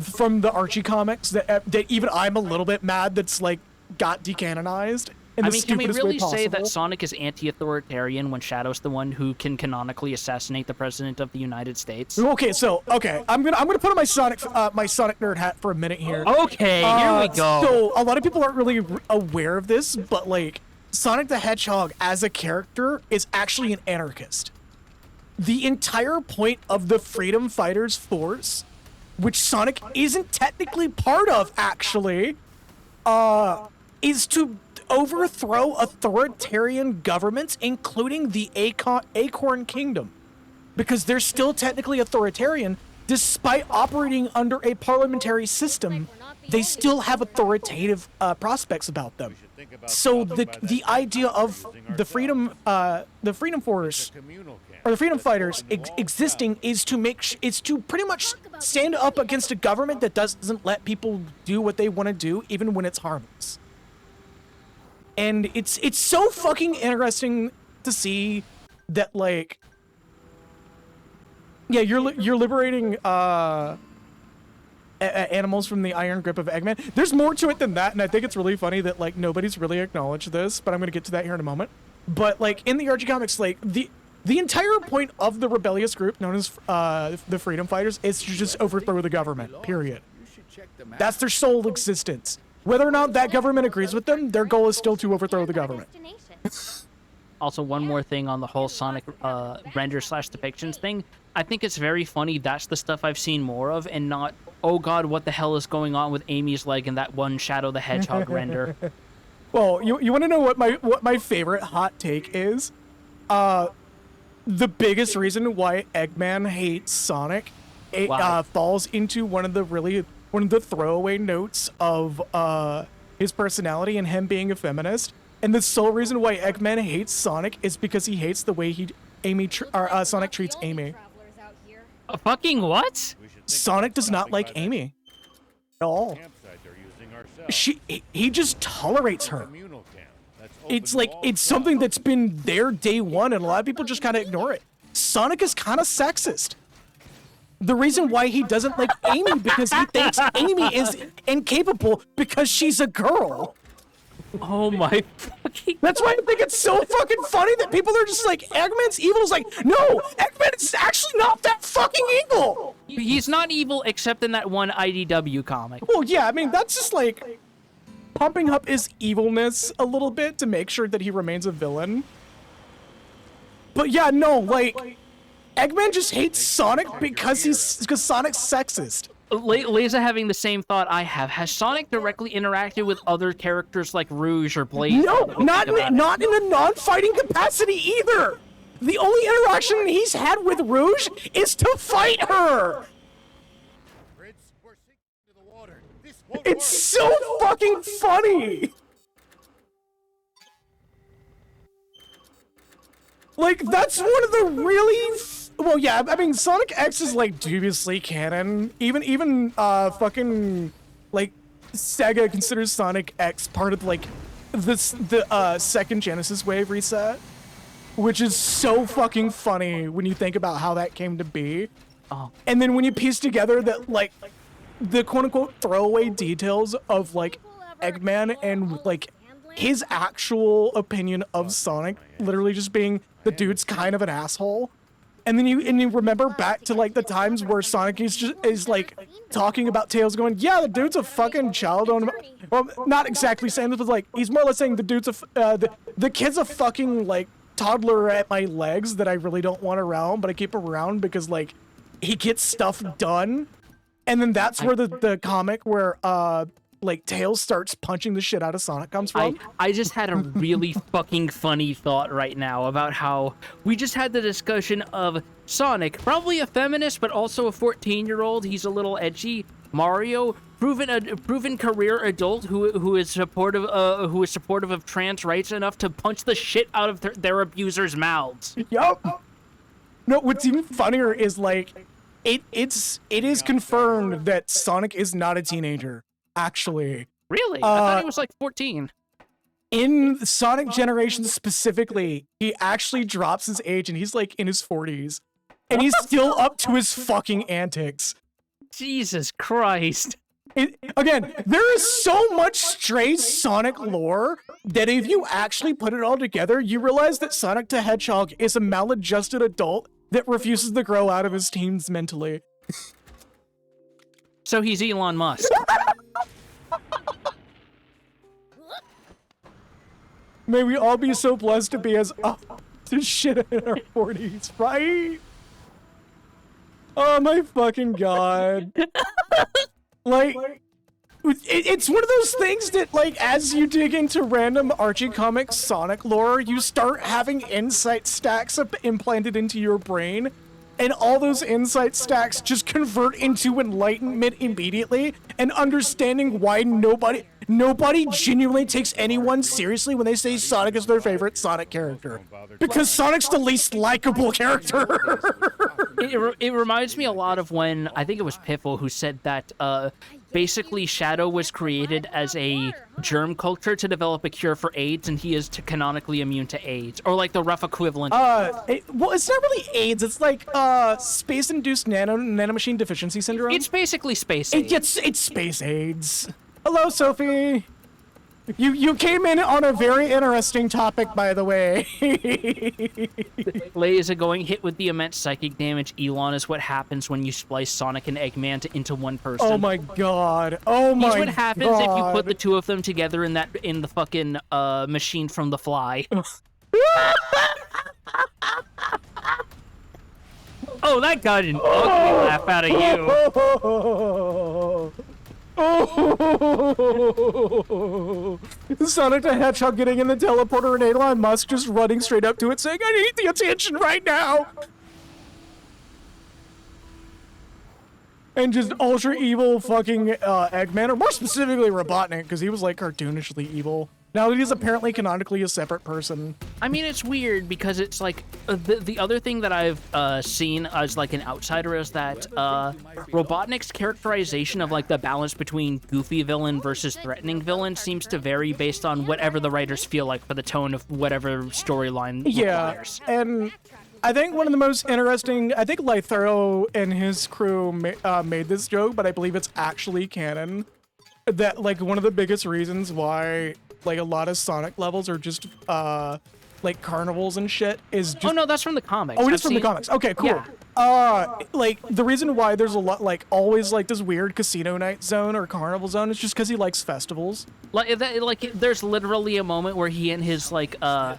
from the Archie comics that even I'm a little bit mad that's like got decanonized. I mean, can we really say that Sonic is anti-authoritarian when Shadow's the one who can canonically assassinate the president of the United States? Okay, I'm gonna put on my Sonic nerd hat for a minute here. Okay, here we go. So a lot of people aren't really aware of this, but like Sonic the Hedgehog as a character is actually an anarchist. The entire point of the Freedom Fighters Force, which Sonic isn't technically part of, actually, is to overthrow authoritarian governments, including the Acorn Kingdom. Because they're still technically authoritarian, despite operating under a parliamentary system, they still have authoritative prospects about them. So the idea of the Freedom Force or the Freedom Fighters existing is to pretty much stand up against a government that doesn't let people do what they want to do, even when it's harmless. And it's so fucking interesting to see that, like, yeah, you're liberating animals from the iron grip of Eggman. There's more to it than that, and I think it's really funny that like nobody's really acknowledged this, but I'm gonna get to that here in a moment. But like in the Archie comics, like the entire point of the rebellious group known as the Freedom Fighters is to just overthrow the government. Period. That's their sole existence. Whether or not that government agrees with them, their goal is still to overthrow the government. Also, one more thing on the whole Sonic render/depictions thing. I think it's very funny that's the stuff I've seen more of, and not, oh god, what the hell is going on with Amy's leg and that one Shadow the Hedgehog render. Well, you want to know what my favorite hot take is? The biggest reason why Eggman hates Sonic falls into one of the throwaway notes of his personality and him being a feminist. And the sole reason why Eggman hates Sonic is because he hates the way Sonic treats Amy. Fucking what? Sonic does not like Amy at all. He just tolerates her. It's like, it's something that's been there day one, and a lot of people just kind of ignore it. Sonic is kind of sexist. The reason why he doesn't like Amy because he thinks Amy is incapable because she's a girl. Oh my fucking... That's why I think it's so fucking funny that people are just like, Eggman's evil. Is like, no, Eggman is actually not that fucking evil. He's not evil except in that one IDW comic. Well, yeah, I mean, that's just like pumping up his evilness a little bit to make sure that he remains a villain. But yeah, no, like, Eggman just hates Sonic because Sonic's sexist. Leza having the same thought I have. Has Sonic directly interacted with other characters like Rouge or Blaze? No, not in a non-fighting capacity either. The only interaction he's had with Rouge is to fight her. It's so fucking funny. Like, that's one of the really... Well, yeah, I mean, Sonic X is, like, dubiously canon. Even fucking, like, Sega considers Sonic X part of, like, the second Genesis wave reset. Which is so fucking funny when you think about how that came to be. Oh. And then when you piece together that, like, the quote-unquote throwaway details of, like, Eggman and, like, his actual opinion of Sonic literally just being the dude's kind of an asshole. And then you remember back to, like, the times where Sonic is like talking about Tails going, yeah, the dude's a fucking child on... Well, not exactly saying this, but like, he's more or less saying the dude's the kid's a fucking, like, toddler at my legs that I really don't want around, but I keep him around because, like, he gets stuff done. And then that's where the comic where, like, Tails starts punching the shit out of Sonic comes from. I just had a really fucking funny thought right now about how we just had the discussion of Sonic, probably a feminist, but also a 14-year-old. He's a little edgy. Mario, proven career adult who is supportive of trans rights enough to punch the shit out of their abusers' mouths. Yup. No, what's even funnier is, like, it is confirmed that Sonic is not a teenager. Actually. Really? I thought he was like 14. In Sonic Generations specifically, he actually drops his age and he's like in his 40s. And he's still up to his fucking antics. Jesus Christ. Again, there is so much stray Sonic lore that if you actually put it all together, you realize that Sonic the Hedgehog is a maladjusted adult that refuses to grow out of his teens mentally. So he's Elon Musk. May we all be so blessed to be as up to shit in our 40s, right? Oh my fucking god. Like, it's one of those things that, like, as you dig into random Archie Comics Sonic lore, you start having insight stacks implanted into your brain, and all those insight stacks just convert into enlightenment immediately, and understanding why nobody genuinely takes anyone seriously when they say Sonic is their favorite Sonic character. Because Sonic's the least likable character. It reminds me a lot of when, I think it was Piffle who said that, basically Shadow was created as a germ culture to develop a cure for AIDS, and he is canonically immune to AIDS, or like the rough equivalent. Well, it's not really AIDS. It's like space-induced nanomachine deficiency syndrome. It's basically space AIDS. It's space AIDS. Hello, Sophie. You came in on a very interesting topic, by the way. Laser going hit with the immense psychic damage. Elon is what happens when you splice Sonic and Eggman into one person. Oh my god. Oh my god. Here's what happens if you put the two of them together in the fucking machine from The Fly. Oh, that got an ugly laugh out of you. Oh, Sonic the Hedgehog getting in the teleporter and Elon Musk just running straight up to it saying, I need the attention right now. and just ultra evil fucking Eggman, or more specifically Robotnik, because he was like cartoonishly evil. Now that he's apparently canonically a separate person. I mean, it's weird because it's like the other thing that I've seen as like an outsider is that Robotnik's characterization of like the balance between goofy villain versus threatening villain seems to vary based on whatever the writers feel like for the tone of whatever storyline requires. And I think one of the most interesting, I think Lytharo and his crew made this joke, but I believe it's actually canon, that like one of the biggest reasons why like a lot of Sonic levels are just like carnivals and shit is just... Oh no, that's from the comics. Oh, it is from the comics. Okay, cool. Yeah. Like the reason why there's a lot like always like this weird casino night zone or carnival zone is just because he likes festivals. Like there's literally a moment where he and his like a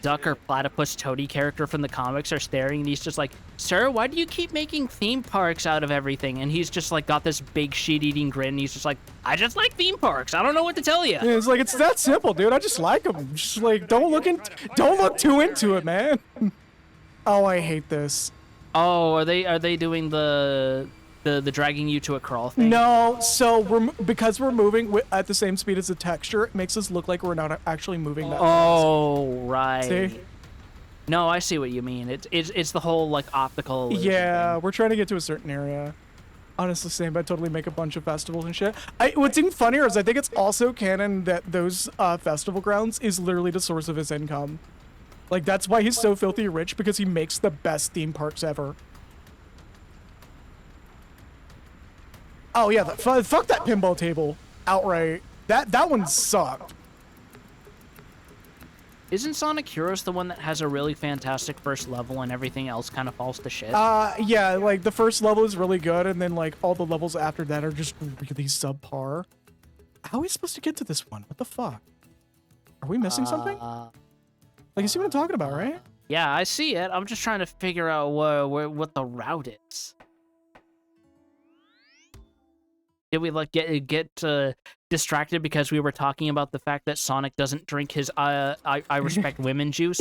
duck or platypus toady character from the comics are staring, and he's just like, "Sir, why do you keep making theme parks out of everything?" And he's just like got this big shit-eating grin, and he's just like, "I just like theme parks. I don't know what to tell you." Yeah, it's like it's that simple, dude. I just like them. Just like don't look too into it, man. Oh, I hate this. Oh, are they doing the dragging you to a crawl thing? No, so because we're moving at the same speed as the texture, it makes us look like we're not actually moving that fast. Oh, right. See? No, I see what you mean. It's the whole like optical illusion Yeah, thing. we're trying to get to a certain area. Honestly, same, but I'd totally make a bunch of festivals and shit. What's even funnier is I think it's also canon that those festival grounds is literally the source of his income. Like, that's why he's so filthy rich, because he makes the best theme parks ever. Oh, yeah, fuck that pinball table outright. That one sucked. Isn't Sonic Heroes the one that has a really fantastic first level and everything else kind of falls to shit? Yeah, like, the first level is really good, and then, like, all the levels after that are just really subpar. How are we supposed to get to this one? What the fuck? Are we missing something? Like, you see what I'm talking about, right? Yeah, I see it. I'm just trying to figure out what the route is. Did we like get distracted because we were talking about the fact that Sonic doesn't drink his I respect women juice?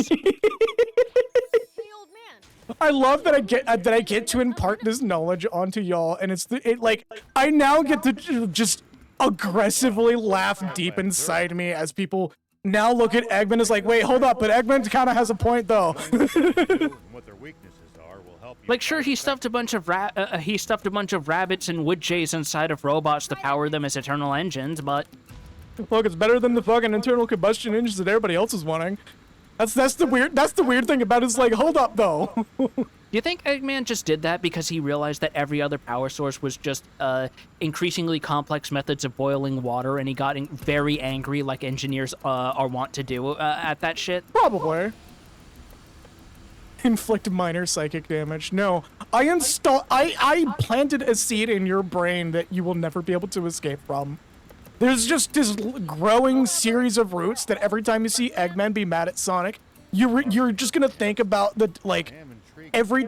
I love that I get to impart this knowledge onto y'all, and like I now get to just aggressively laugh deep inside me as people now look at Eggman as like, wait, hold up, but Eggman kind of has a point though. What their weaknesses are will help you. Like, sure, he stuffed a bunch of rabbits and wood jays inside of robots to power them as eternal engines, but look, it's better than the fucking internal combustion engines that everybody else is wanting. That's the weird thing about it, is like, hold up though. Do you think Eggman just did that because he realized that every other power source was just increasingly complex methods of boiling water, and he got very angry, like engineers are wont to do at that shit? Probably. Inflict minor psychic damage. No, I planted a seed in your brain that you will never be able to escape from. There's just this growing series of roots that every time you see Eggman be mad at Sonic, you're just gonna think about the every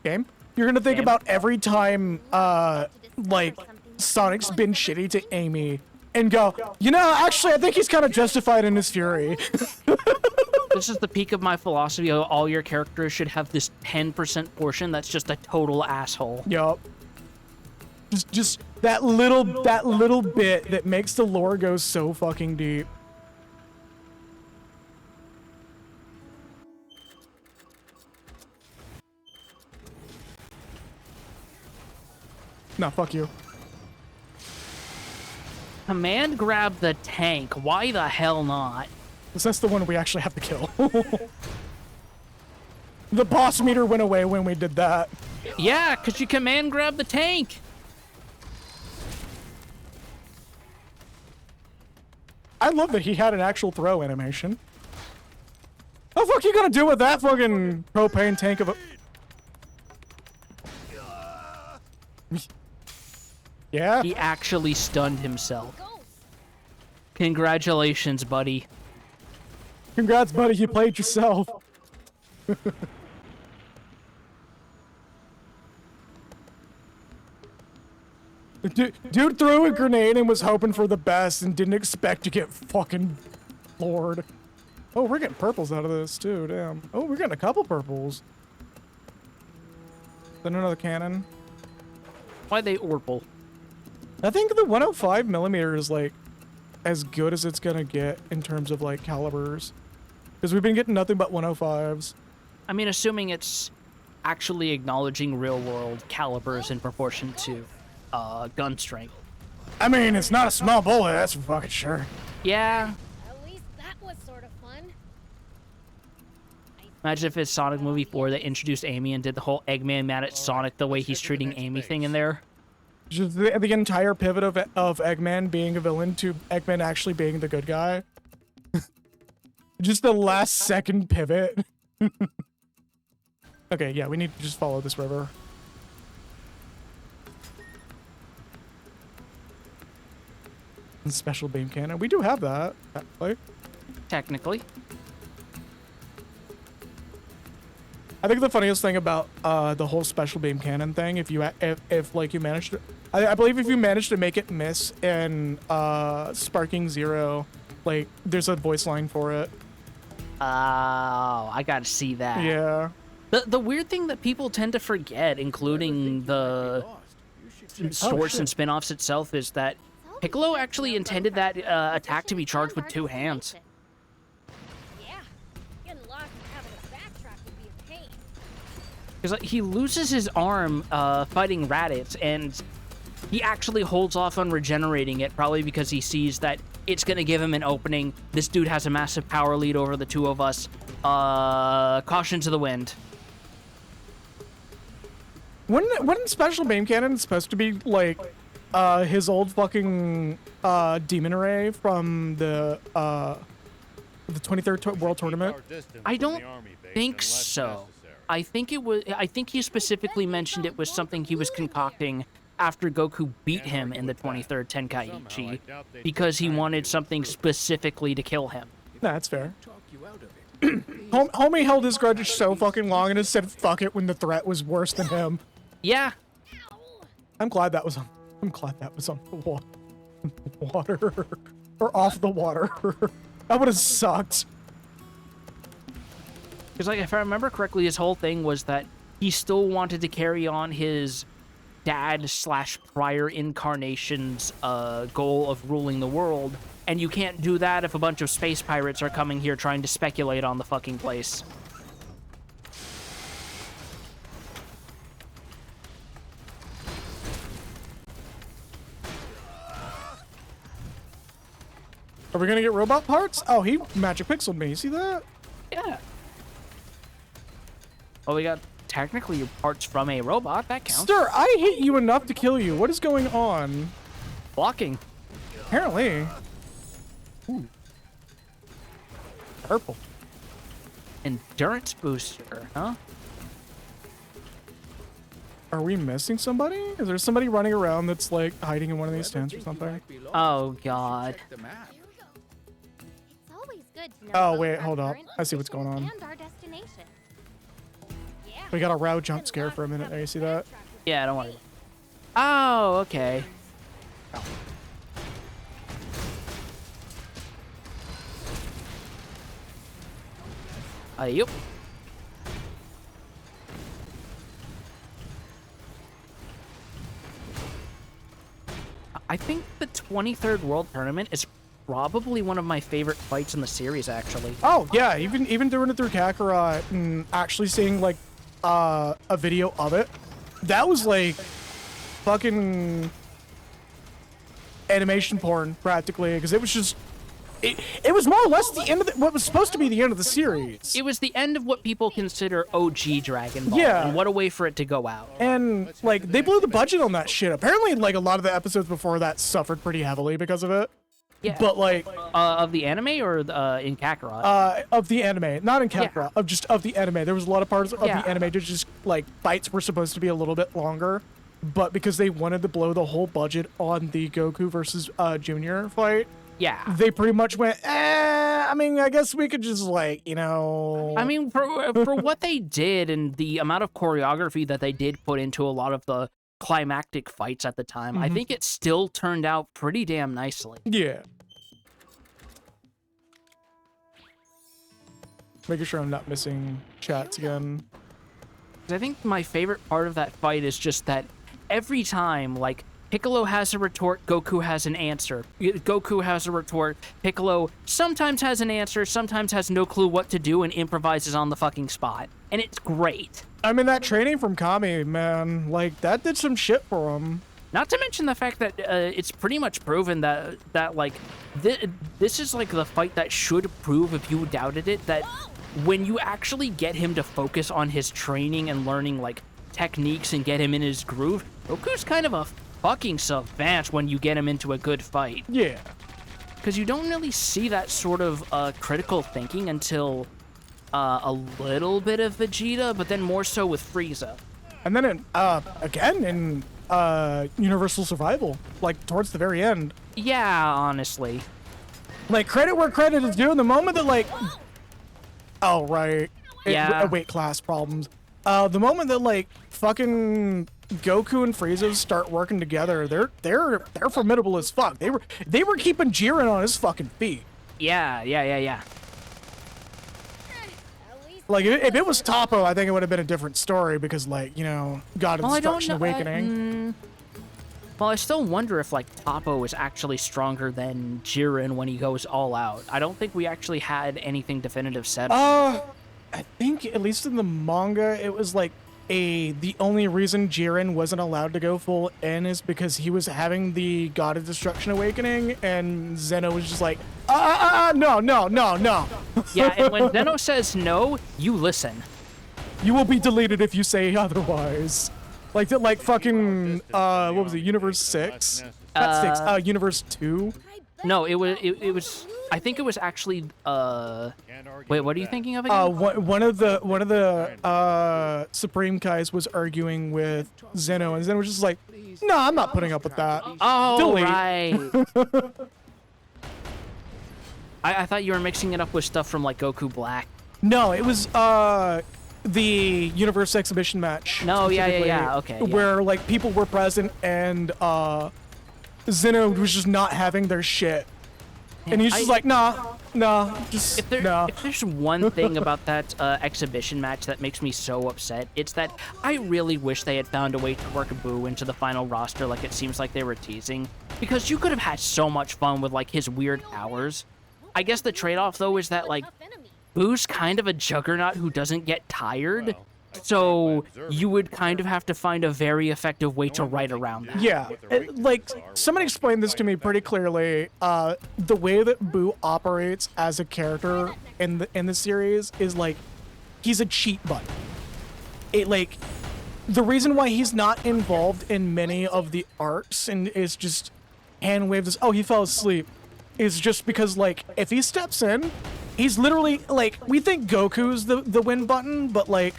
game. You're gonna think about every time like Sonic's been shitty to Amy and go, you know, actually I think he's kind of justified in his fury. This is the peak of my philosophy. All your characters should have this 10% portion that's just a total asshole. Yup. Just that little bit that makes the lore go so fucking deep. No, fuck you. Command grab the tank. Why the hell not? Because that's the one we actually have to kill. The boss meter went away when we did that. Yeah, because you command grab the tank. I love that he had an actual throw animation. What the fuck you gonna do with that fucking propane tank of a... Yeah? He actually stunned himself. Congratulations, buddy. Congrats, buddy, you played yourself. Dude threw a grenade and was hoping for the best and didn't expect to get fucking floored. Oh, we're getting purples out of this too, damn. Oh, we're getting a couple purples. Then another cannon. Why they Orple? I think the 105 millimeter is like as good as it's gonna get in terms of like calibers, because we've been getting nothing but 105s. I mean, assuming it's actually acknowledging real-world calibers in proportion to gun strength. I mean, it's not a small bullet, that's for fucking sure. Yeah. At least that was sort of fun. Imagine if it's Sonic Movie 4 that introduced Amy and did the whole Eggman mad at Sonic the way he's treating Amy thing in there. Just the entire pivot of Eggman being a villain to Eggman actually being the good guy. Just the last second pivot. Okay, yeah, we need to just follow this river. And special beam cannon. We do have that, actually. Technically. I think the funniest thing about the whole special beam cannon thing, if like you managed to, I believe if you manage to make it miss in Sparking Zero, like there's a voice line for it. Oh, I gotta see that. Yeah. The weird thing that people tend to forget, including the source and spin-offs itself, is that Piccolo actually intended that attack to be charged with 2 hands. Yeah, getting lost and having to backtrack would be a pain. Because like, he loses his arm fighting Raditz, and he actually holds off on regenerating it, probably because he sees that it's going to give him an opening. This dude has a massive power lead over the two of us. Caution to the wind. Wasn't special beam cannon supposed to be like his old fucking demon array from the 23rd World Tournament? I don't think so. I think it was. I think he specifically mentioned it was something he was concocting after Goku beat him in the 23rd Tenkaichi, because he wanted something specifically to kill him. Nah, that's fair. Homie held his grudge so fucking long and has said fuck it when the threat was worse than him. Yeah. I'm glad that was on the water. Or off the water. That would have sucked. Because like, if I remember correctly, his whole thing was that he still wanted to carry on his dad/prior incarnation's goal of ruling the world, and you can't do that if a bunch of space pirates are coming here trying to speculate on the fucking place. Are we gonna get robot parts? Oh, he magic pixeled me. You see that? Yeah. Well, we got technically parts from a robot. That counts. Sir, I hate you enough to kill you. What is going on? Blocking. Apparently. Ooh. Purple. Endurance booster, huh? Are we missing somebody? Is there somebody running around that's like hiding in one of these tents or something? Oh god. It's always good to know Oh both wait, our hold up. current I see what's going on. and our destination. Yeah. We got a row jump scare for a minute there. You see that? Yeah, don't worry. Oh, okay. Yep. I think the 23rd World Tournament is probably one of my favorite fights in the series, actually. Oh yeah, even doing it through Kakarot and actually seeing like a video of it, that was like fucking animation porn practically, because it was just it was more or less the end of what was supposed to be the end of the series. It was the end of what people consider OG Dragon Ball. Yeah. And what a way for it to go out. And like they blew the budget on that shit. Apparently, like a lot of the episodes before that suffered pretty heavily because of it. Yeah. But like of the anime or in Kakarot? Of the anime, not in Kakarot. Of the anime. There was a lot of parts of the anime that just like fights were supposed to be a little bit longer, but because they wanted to blow the whole budget on the Goku versus Junior fight. Yeah. They pretty much went, I mean, I guess we could just like, you know. I mean, for what they did and the amount of choreography that they did put into a lot of the climactic fights at the time, I think it still turned out pretty damn nicely. Yeah. Making sure I'm not missing chats again. I think my favorite part of that fight is just that every time, like, Piccolo has a retort, Goku has an answer. Goku has a retort, Piccolo sometimes has an answer, sometimes has no clue what to do and improvises on the fucking spot. And it's great. I mean, that training from Kami, man, like, that did some shit for him. Not to mention the fact that it's pretty much proven that like, this is, like, the fight that should prove, if you doubted it, that when you actually get him to focus on his training and learning, like, techniques and get him in his groove, Goku's kind of a fucking savant when you get him into a good fight. Yeah. Because you don't really see that sort of critical thinking until a little bit of Vegeta, but then more so with Frieza. And then, again, in Universal Survival, like, towards the very end. Yeah, honestly. Like, credit where credit is due. In the moment that, like... Oh, right. Yeah. Weight class problems. The moment that, like, fucking Goku and Frieza start working together, they're formidable as fuck. They were keeping Jiren on his fucking feet. Yeah. Like, if it was Toppo, I think it would have been a different story because, like, you know, God of Destruction Awakening. Well, I still wonder if, like, Toppo is actually stronger than Jiren when he goes all out. I don't think we actually had anything definitive said. I think, at least in the manga, it was, like, the only reason Jiren wasn't allowed to go full in is because he was having the God of Destruction Awakening, and Zeno was just like, no. Yeah, and when Zeno says no, you listen. You will be deleted if you say otherwise. Like fucking, what was it, Universe 6? Not 6, Universe 2? No, it was, I think it was actually, wait, what are you thinking of again? One of the Supreme Kais was arguing with Zeno, and Zeno was just like, no, I'm not putting up with that. Oh, delete. Right. I thought you were mixing it up with stuff from, like, Goku Black. No, it was, the Universe exhibition match. No, yeah, okay. Yeah. Where, like, people were present, and, Zeno was just not having their shit. And he's just like, nah, just, if there's one thing about that exhibition match that makes me so upset, it's that I really wish they had found a way to work Boo into the final roster like it seems like they were teasing. Because you could have had so much fun with, like, his weird powers. I guess the trade-off, though, is that, like, Boo's kind of a juggernaut who doesn't get tired. So you would kind of have to find a very effective way to write around that. Yeah, like, somebody explained this to me pretty clearly. The way that Boo operates as a character in the series is, like, he's a cheat button. Like, the reason why he's not involved in many of the arcs and is just hand waves, oh, he fell asleep, is just because, like, if he steps in, he's literally, like, we think Goku's the win button, but, like,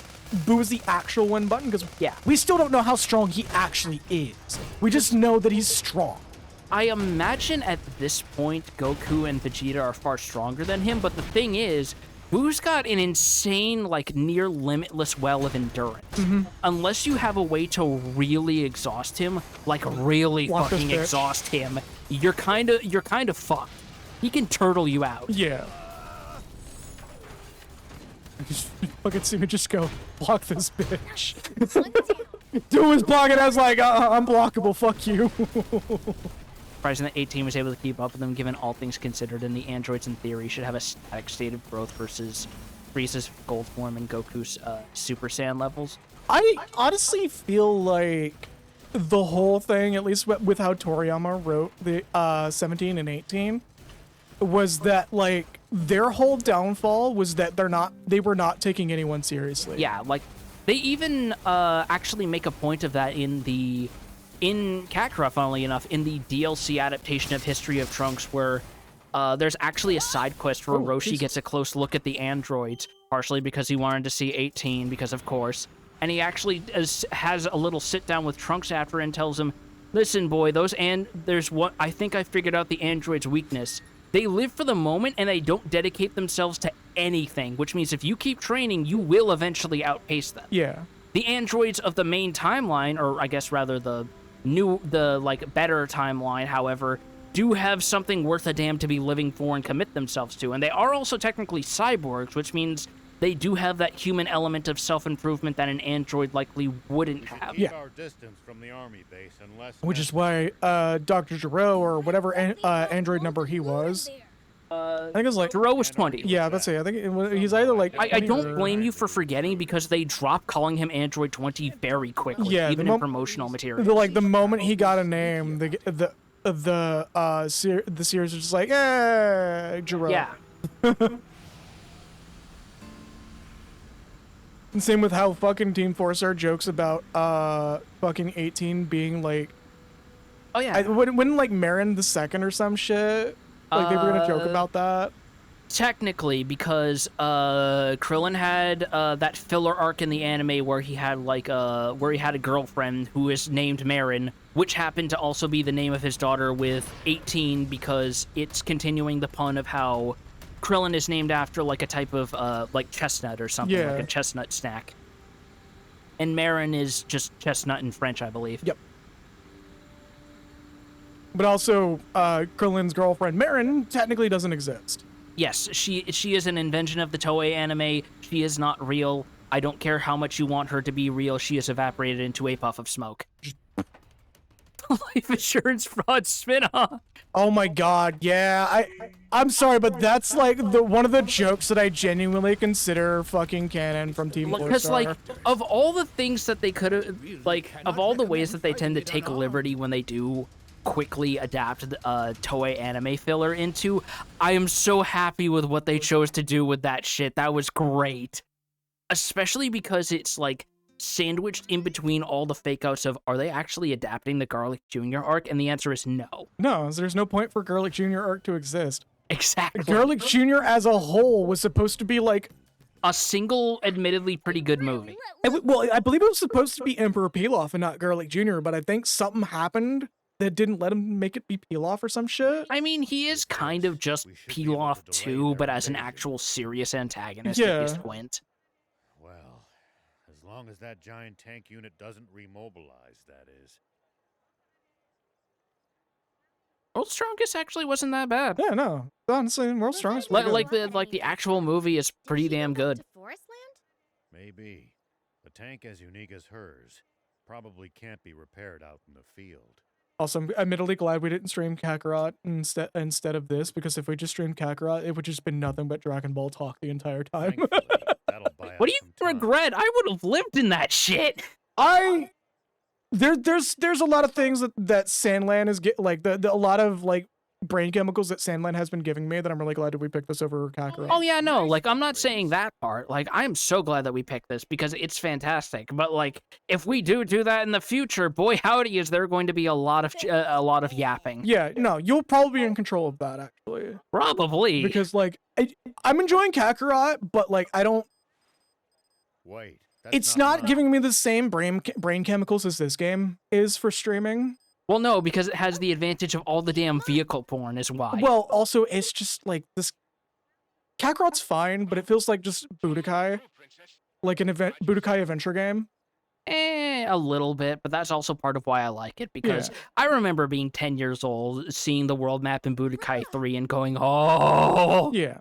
Boo's the actual win button, because we still don't know how strong he actually is. We just know that he's strong. I imagine at this point, Goku and Vegeta are far stronger than him, but the thing is, Boo's got an insane, like, near limitless well of endurance. Unless you have a way to really exhaust him, like, really fucking exhaust him, you're kind of fucked. He can turtle you out. Yeah. I just fucking see me just go, block this bitch. Do his block, and I was like, unblockable, fuck you. Surprising that 18 was able to keep up with them, given all things considered, and the androids in theory should have a static state of growth versus Frieza's gold form and Goku's Super Saiyan levels. I honestly feel like the whole thing, at least with how Toriyama wrote the 17 and 18, was that, like, their whole downfall was that they were not taking anyone seriously. Yeah, like, they even actually make a point of that in Kakarot, funnily enough, in the DLC adaptation of History of Trunks, where there's actually a side quest where Roshi gets a close look at the androids, partially because he wanted to see 18, because of course, and he actually has a little sit down with Trunks after and tells him, listen, boy, I think I figured out the android's weakness. They live for the moment, and they don't dedicate themselves to anything, which means if you keep training, you will eventually outpace them. Yeah. The androids of the main timeline, or I guess rather the better timeline, however, do have something worth a damn to be living for and commit themselves to. And they are also technically cyborgs, which means they do have that human element of self-improvement that an android likely wouldn't have. Keep our distance from the army base unless Which is why Dr. Giro, or whatever android number he was, I think it was like... Giro was 20. Yeah, that's it. I think he's either like... I don't blame you for forgetting, because they dropped calling him Android 20 very quickly, Yeah, even in promotional material. The moment he got a name, the series was just like, Giro. Yeah. And same with how fucking Team Forcer jokes about fucking 18 being like... Oh yeah. Wouldn't like Marin the Second or some shit? Like they were gonna joke about that? Technically, because Krillin had that filler arc in the anime where he had like where he had a girlfriend who is named Marin, which happened to also be the name of his daughter with 18, because it's continuing the pun of how Krillin is named after like a type of like chestnut or something, Yeah. like a chestnut snack. And Marin is just chestnut in French, I believe. Yep. But also, Krillin's girlfriend Marin technically doesn't exist. Yes, she is an invention of the Toei anime. She is not real. I don't care how much you want her to be real. She is evaporated into a puff of smoke. Life insurance fraud spin-off. Oh my god, yeah. I'm sorry, but that's like one of the jokes that I genuinely consider fucking canon from Team Force. Because like, of all the things that they could have, like, of all the ways that they tend to take liberty when they do quickly adapt the Toei anime filler into, I am so happy with what they chose to do with that shit. That was great. Especially because it's like sandwiched in between all the fake outs of, are they actually adapting the Garlic Jr. arc? And the answer is no. No, there's no point for Garlic Jr. arc to exist. Exactly. Garlic Jr. as a whole was supposed to be like a single, admittedly pretty good movie. Well, I believe it was supposed to be Emperor Pilaf and not Garlic Jr., but I think something happened that didn't let him make it be Pilaf or some shit. I mean, he is kind of just Pilaf too, but as an actual serious antagonist, Yeah. if you squint. Well, as long as that giant tank unit doesn't remobilize, that is. World's Strongest actually wasn't that bad. Yeah, no. Honestly, World's Strongest was Like the actual movie is pretty damn good. Maybe. A tank as unique as hers probably can't be repaired out in the field. Also, I'm admittedly glad we didn't stream Kakarot instead of this, because if we just streamed Kakarot, it would just been nothing but Dragon Ball talk the entire time. What do you regret? I would have lived in that shit. There's a lot of things that Sandland is a lot of like brain chemicals that Sandland has been giving me that I'm really glad that we picked this over Kakarot. Oh yeah, no, like I'm not saying that part. Like I'm so glad that we picked this because it's fantastic. But like if we do that in the future, boy howdy, is there going to be a lot of yapping. Yeah, no, you'll probably be in control of that actually. Probably. Because like I'm enjoying Kakarot, but like I don't. Wait. It's not giving me the same brain chemicals as this game is for streaming. Well, no, because it has the advantage of all the damn vehicle porn is why. Well, also, it's just like this... Kakarot's fine, but it feels like just Budokai. Like an Budokai adventure game. A little bit, but that's also part of why I like it, because I remember being 10 years old, seeing the world map in Budokai 3 and going, oh! Yeah.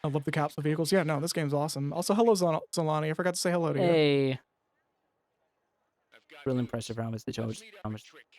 I love the capsule vehicles. Yeah, no, this game's awesome. Also, hello, Zolani. I forgot to say hello to you. Hey. Real impressive how much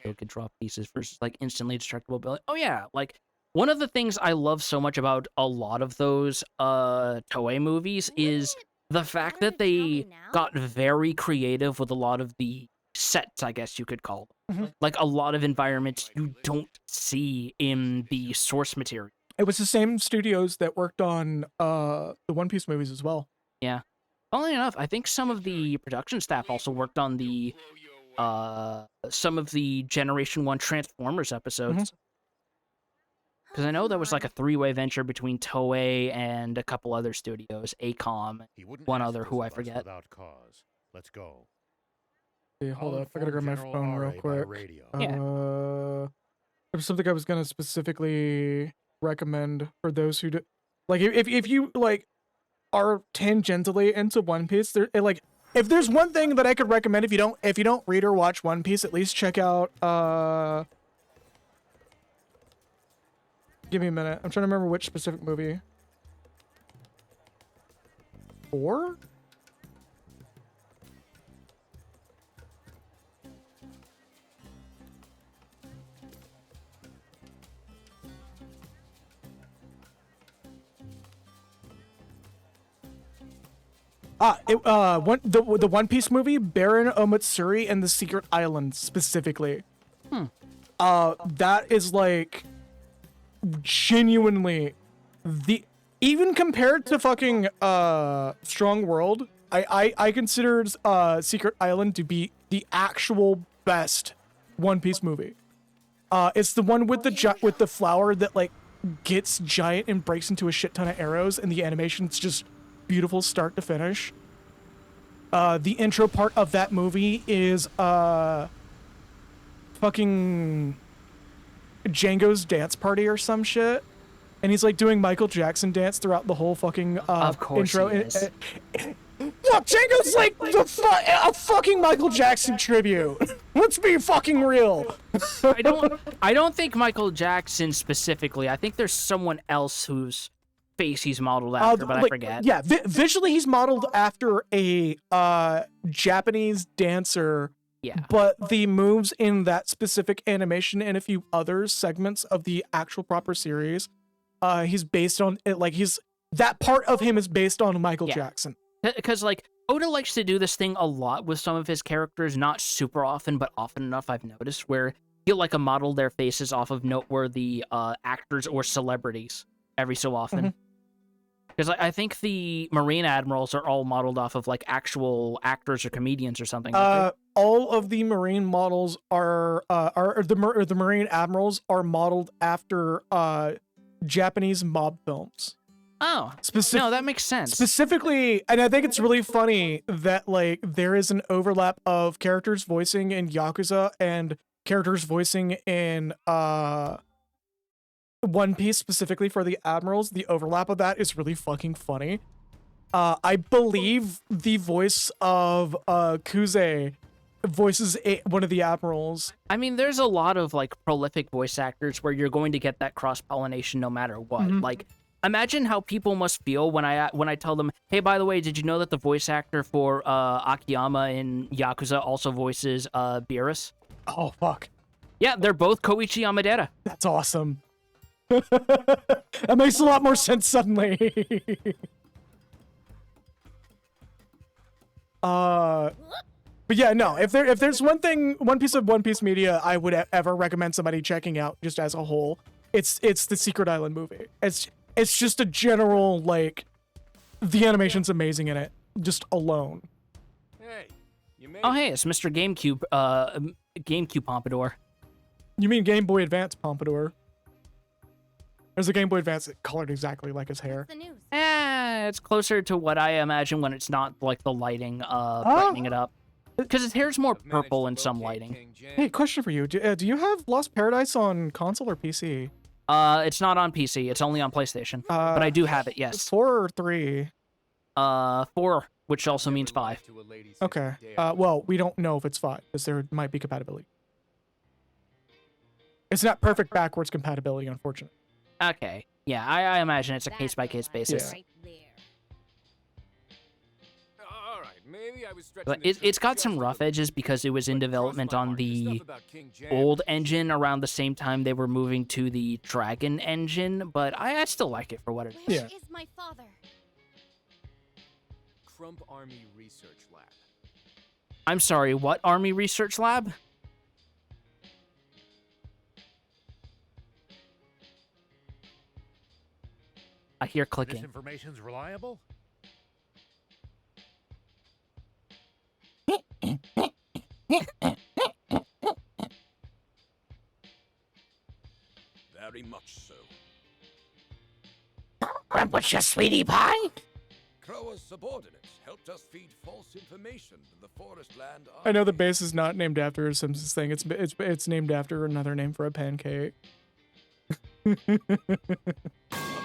could drop pieces versus like instantly destructible ability. Oh yeah, like one of the things I love so much about a lot of those Toei movies is the fact that they got very creative with a lot of the sets, I guess you could call them. Like a lot of environments you don't see in the source material. It was the same studios that worked on the One Piece movies as well. Yeah. Funnily enough, I think some of the production staff also worked on the some of the Generation 1 Transformers episodes. Because I know that was like a three-way venture between Toei and a couple other studios, ACOM, one other who I forget. Without cause. Let's go. Hey, hold up, I gotta grab my phone real quick. Yeah. There was something I was gonna specifically recommend for those who do, like, if you like are tangentially into One Piece, there like if there's one thing that I could recommend if you don't read or watch One Piece, at least check out give me a minute. I'm trying to remember which specific movie. 4? The One Piece movie, Baron Omatsuri and the Secret Island specifically. That is like genuinely even compared to fucking Strong World, I consider Secret Island to be the actual best One Piece movie. It's the one with the flower that like gets giant and breaks into a shit ton of arrows, and the animation's just beautiful start to finish. The intro part of that movie is fucking Django's dance party or some shit, and he's like doing Michael Jackson dance throughout the whole fucking of course intro. He is. Look, Django's like a fucking Michael Jackson tribute. Let's be fucking real. I don't think Michael Jackson specifically. I think there's someone else whose face he's modeled after, but I forget. Yeah, visually he's modeled after a Japanese dancer. Yeah. But the moves in that specific animation and a few other segments of the actual proper series, he's based on it. Like that part of him is based on Michael Jackson. Because like Oda likes to do this thing a lot with some of his characters, not super often, but often enough I've noticed, where he'll like model their faces off of noteworthy actors or celebrities every so often. Because I think the Marine Admirals are all modeled off of like actual actors or comedians or something. All of the Marine models the Marine Admirals are modeled after Japanese mob films. Oh, no, that makes sense. Specifically, and I think it's really funny that like there is an overlap of characters voicing in Yakuza and characters voicing in One Piece, specifically for the Admirals. The overlap of that is really fucking funny. I believe the voice of Kuze voices one of the Admirals. I mean, there's a lot of like prolific voice actors where you're going to get that cross-pollination no matter what. Like, imagine how people must feel when I tell them, hey, by the way, did you know that the voice actor for Akiyama in Yakuza also voices Beerus? Oh, fuck. Yeah, they're both Koichi Yamadera. That's awesome. That makes a lot more sense suddenly. But yeah, no, if there's one piece of One Piece media I would ever recommend somebody checking out just as a whole, it's the Secret Island movie. It's just a general, like, the animation's amazing in it, just alone. Hey, you made hey, it's Mr. GameCube Pompadour. You mean Game Boy Advance Pompadour? There's a Game Boy Advance colored exactly like his hair. It's closer to what I imagine when it's not, like, the lighting brightening it up. Because his hair's more purple in some lighting. Hey, question for you. Do you have Lost Paradise on console or PC? It's not on PC. It's only on PlayStation. But I do have it, yes. 4 or 3? 4, which also means 5. Okay. Well, we don't know if it's 5, because there might be compatibility. It's not perfect backwards compatibility, unfortunately. Okay. Yeah, I imagine it's a case-by-case basis. Yeah. Maybe I was But it's got some rough edges because it was in development on the old engine around the same time they were moving to the Dragon engine, but I still like it for what it is. Where is my father? Crump Army Research Lab. I'm sorry, what Army Research Lab? I hear clicking. This information's reliable? Very much so. Grandpa's your sweetie pie? Crower's subordinates helped us feed false information in the Forest Land I know the base is not named after a Simpsons thing. It's named after another name for a pancake. Who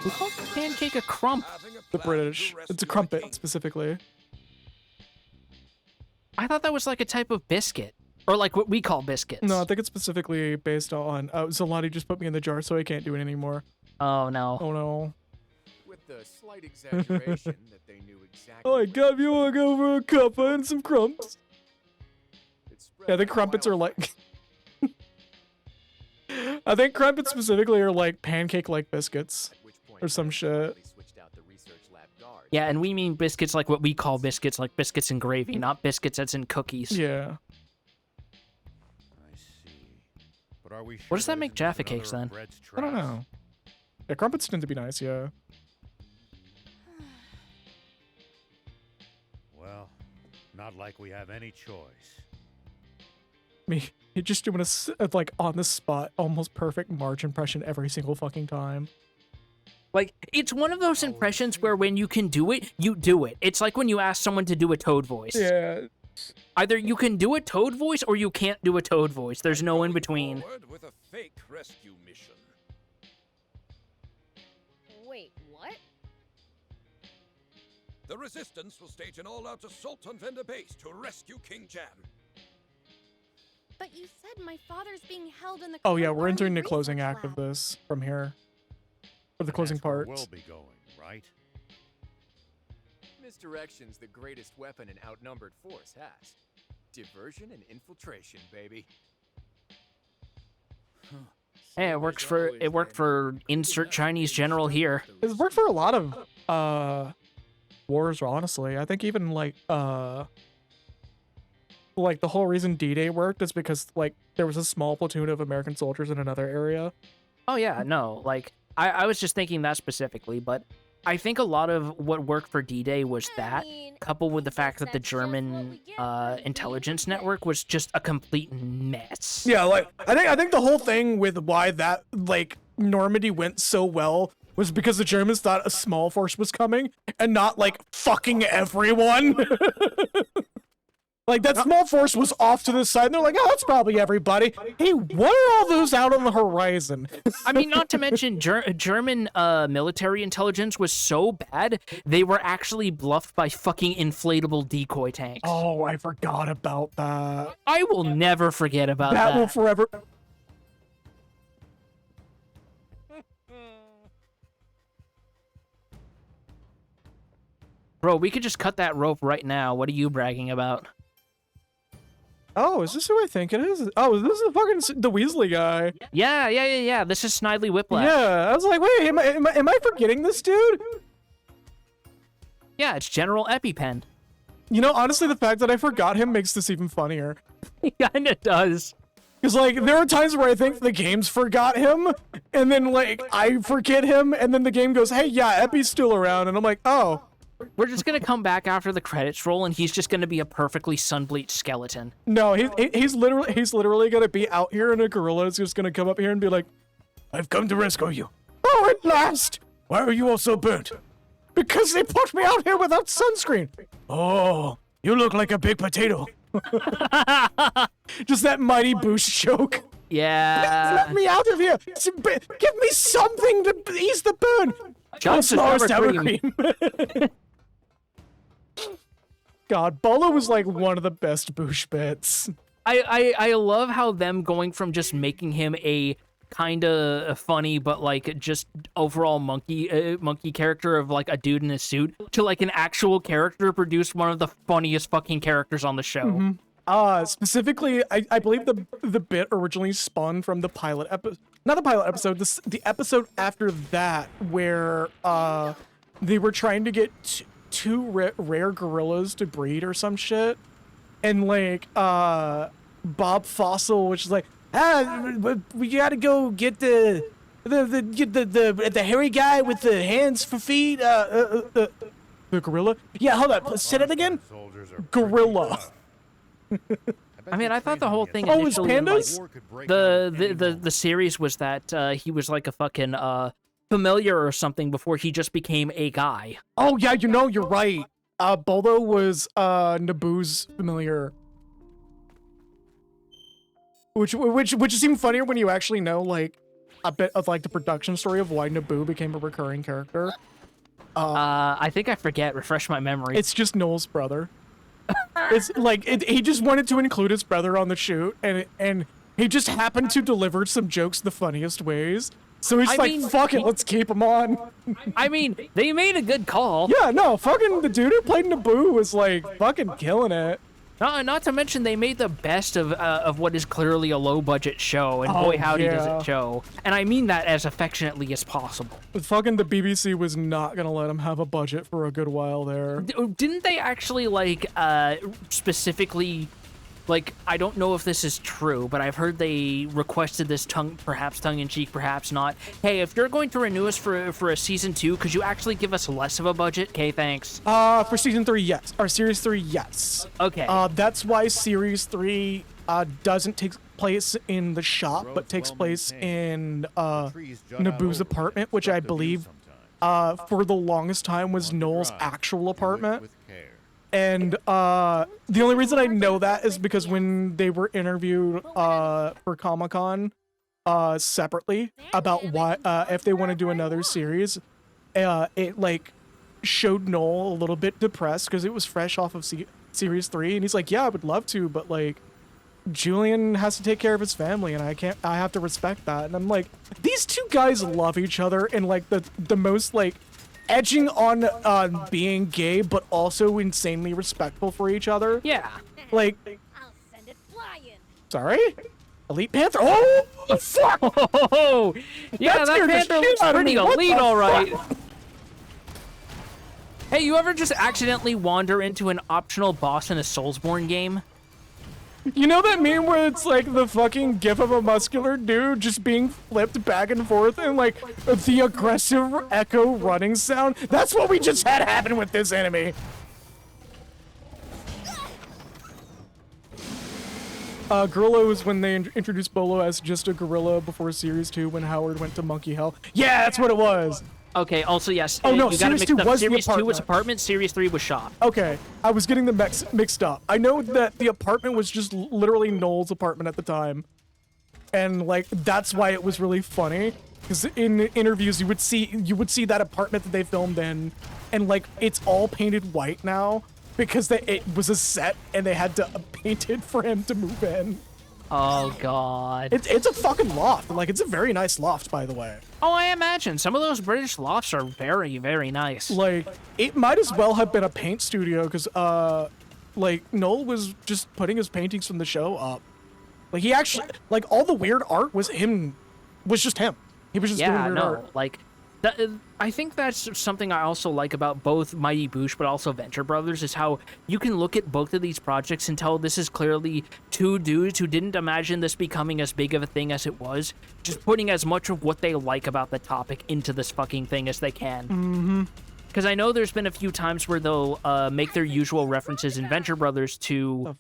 calls a pancake a crump? The British. It's a crumpet, specifically. I thought that was like a type of biscuit. Or like what we call biscuits. No, I think it's specifically based on... Zalati just put me in the jar, so I can't do it anymore. Oh, no. Oh, no. the slight exaggeration that they knew exactly. Oh my god, you wanna go for a cuppa and some crumpets? Yeah, the crumpets are like... I think crumpets specifically are like pancake-like biscuits. Or some shit. Yeah, and we mean biscuits like what we call biscuits, like biscuits and gravy, not biscuits as in cookies. Yeah. I see. But are we sure What does that make isn't Jaffa just cakes another then? of Brett's I don't traps? know. Yeah, crumpets tend to be nice, yeah. Well, not like we have any choice. Me, you're just doing like on the spot, almost perfect Marge impression every single fucking time. Like, it's one of those impressions where when you can do it, you do it. It's like when you ask someone to do a Toad voice. Yeah. Either you can do a Toad voice or you can't do a Toad voice. There's no in between. With a fake rescue mission. Wait, what? The Resistance will stage an all-out assault on Vendor Base to rescue King Jam. But you said my father's being held in the. Oh yeah, we're Army entering the Research closing act Lab. of this from here. Or the closing That's where parts. we'll be going, right? Misdirection's the greatest weapon an outnumbered force has. Diversion and infiltration, baby. Hey, it worked for insert Chinese general here. It's worked for a lot of wars, honestly. I think even like the whole reason D-Day worked is because like there was a small platoon of American soldiers in another area. Oh yeah, no, like I was just thinking that specifically, but I think a lot of what worked for D-Day was that, coupled with the fact that the German intelligence network was just a complete mess. Yeah, like I think the whole thing with why that like Normandy went so well was because the Germans thought a small force was coming and not like fucking everyone. Like that small force was off to the side and they're like, oh, that's probably everybody. Hey, what are all those out on the horizon? I mean, not to mention German military intelligence was so bad, they were actually bluffed by fucking inflatable decoy tanks. Oh, I forgot about that. I will never forget about that. That will forever... Bro, we could just cut that rope right now. What are you bragging about? Oh, is this who I think it is? Oh, this is fucking the Weasley guy. Yeah. This is Snidely Whiplash. Yeah, I was like, wait, am I forgetting this dude? Yeah, it's General EpiPen. You know, honestly, the fact that I forgot him makes this even funnier. It kinda does. Because, like, there are times where I think the game's forgot him, and then, like, I forget him, and then the game goes, hey, yeah, Epi's still around, and I'm like, oh. We're just gonna come back after the credits roll, and he's just gonna be a perfectly sun-bleached skeleton. No, he's literally gonna be out here, and a gorilla is just gonna come up here and be like, I've come to rescue you. Oh, at last! Why are you all so burnt? Because they put me out here without sunscreen. Oh, you look like a big potato. Just that mighty boost joke. Yeah. Let me out of here. Give me something to ease the burn. Johnson's sour cream. God, Bolo was like one of the best Boosh bits. I love how them going from just making him a kind of funny but like just overall monkey character of like a dude in a suit to like an actual character produced one of the funniest fucking characters on the show. Mm-hmm. Specifically, I believe the bit originally spawned from the pilot episode, not the pilot episode, the episode after that where they were trying to get two rare gorillas to breed or some shit, and like Bob Fossil, which is like, we gotta go get the hairy guy with the hands for feet, the gorilla. Yeah, hold up, say that again. Gorilla. I mean, I thought the whole thing oh, it's initially, pandas? like, the series was that he was like a fucking familiar or something before he just became a guy. Oh yeah, you know, you're right. Bolo was Naboo's familiar. Which seemed funnier when you actually know like a bit of like the production story of why Naboo became a recurring character. I think I forget. Refresh my memory. It's just Noel's brother. It's like he just wanted to include his brother on the shoot, and he just happened to deliver some jokes the funniest ways. So he's I like, mean, fuck it, let's keep him on. I mean, they made a good call. Yeah, no, fucking the dude who played Naboo was like fucking killing it. Not to mention they made the best of what is clearly a low-budget show, and boy howdy does it show. And I mean that as affectionately as possible. Fucking the BBC was not gonna let him have a budget for a good while there. Didn't they actually, like, specifically... Like, I don't know if this is true, but I've heard they requested this perhaps tongue-in-cheek, perhaps not. Hey, if you're going to renew us for a season 2, could you actually give us less of a budget? Okay, thanks. For season 3, yes. Or series 3, yes. Okay. That's why series 3 doesn't take place in the shop, but takes place in Naboo's apartment, which I believe for the longest time was Noel's actual apartment. And the only reason I know that is because when they were interviewed for Comic-Con separately about what if they want to do another series, it like showed Noel a little bit depressed because it was fresh off of series 3, and he's like, yeah, I would love to, but like Julian has to take care of his family, and I have to respect that. And I'm like, these two guys love each other in like the most like edging on being gay, but also insanely respectful for each other. Yeah. Like, I'll send it flying. sorry? Elite Panther? Oh, fuck! Oh, yeah, that Panther looks pretty elite, all right. Hey, you ever just accidentally wander into an optional boss in a Soulsborne game? You know that meme where it's like the fucking gif of a muscular dude just being flipped back and forth and like the aggressive echo running sound? That's what we just had happen with this enemy. Gorilla was when they introduced Bolo as just a gorilla before Series 2 when Howard went to Monkey Hell. Yeah, that's what it was. Okay, also, yes. Oh, no, you got it Series mixed 2 up. was Series the 2 was apartment. apartment, Series 3 was shop. Okay, I was getting them mixed up. I know that the apartment was just literally Noel's apartment at the time. And, like, that's why it was really funny. Because in interviews, you would see that apartment that they filmed in, and, like, it's all painted white now because it was a set, and they had to paint it for him to move in. Oh, God. It's a fucking loft. Like, it's a very nice loft, by the way. Oh, I imagine. Some of those British lofts are very, very nice. Like, it might as well have been a paint studio, because, like, Noel was just putting his paintings from the show up. Like, he actually, like, all the weird art was just him. He was just doing weird art. Like, I think that's something I also like about both Mighty Boosh, but also Venture Brothers, is how you can look at both of these projects and tell this is clearly two dudes who didn't imagine this becoming as big of a thing as it was, just putting as much of what they like about the topic into this fucking thing as they can. Mm-hmm. Because I know there's been a few times where they'll make their usual references in Venture Brothers to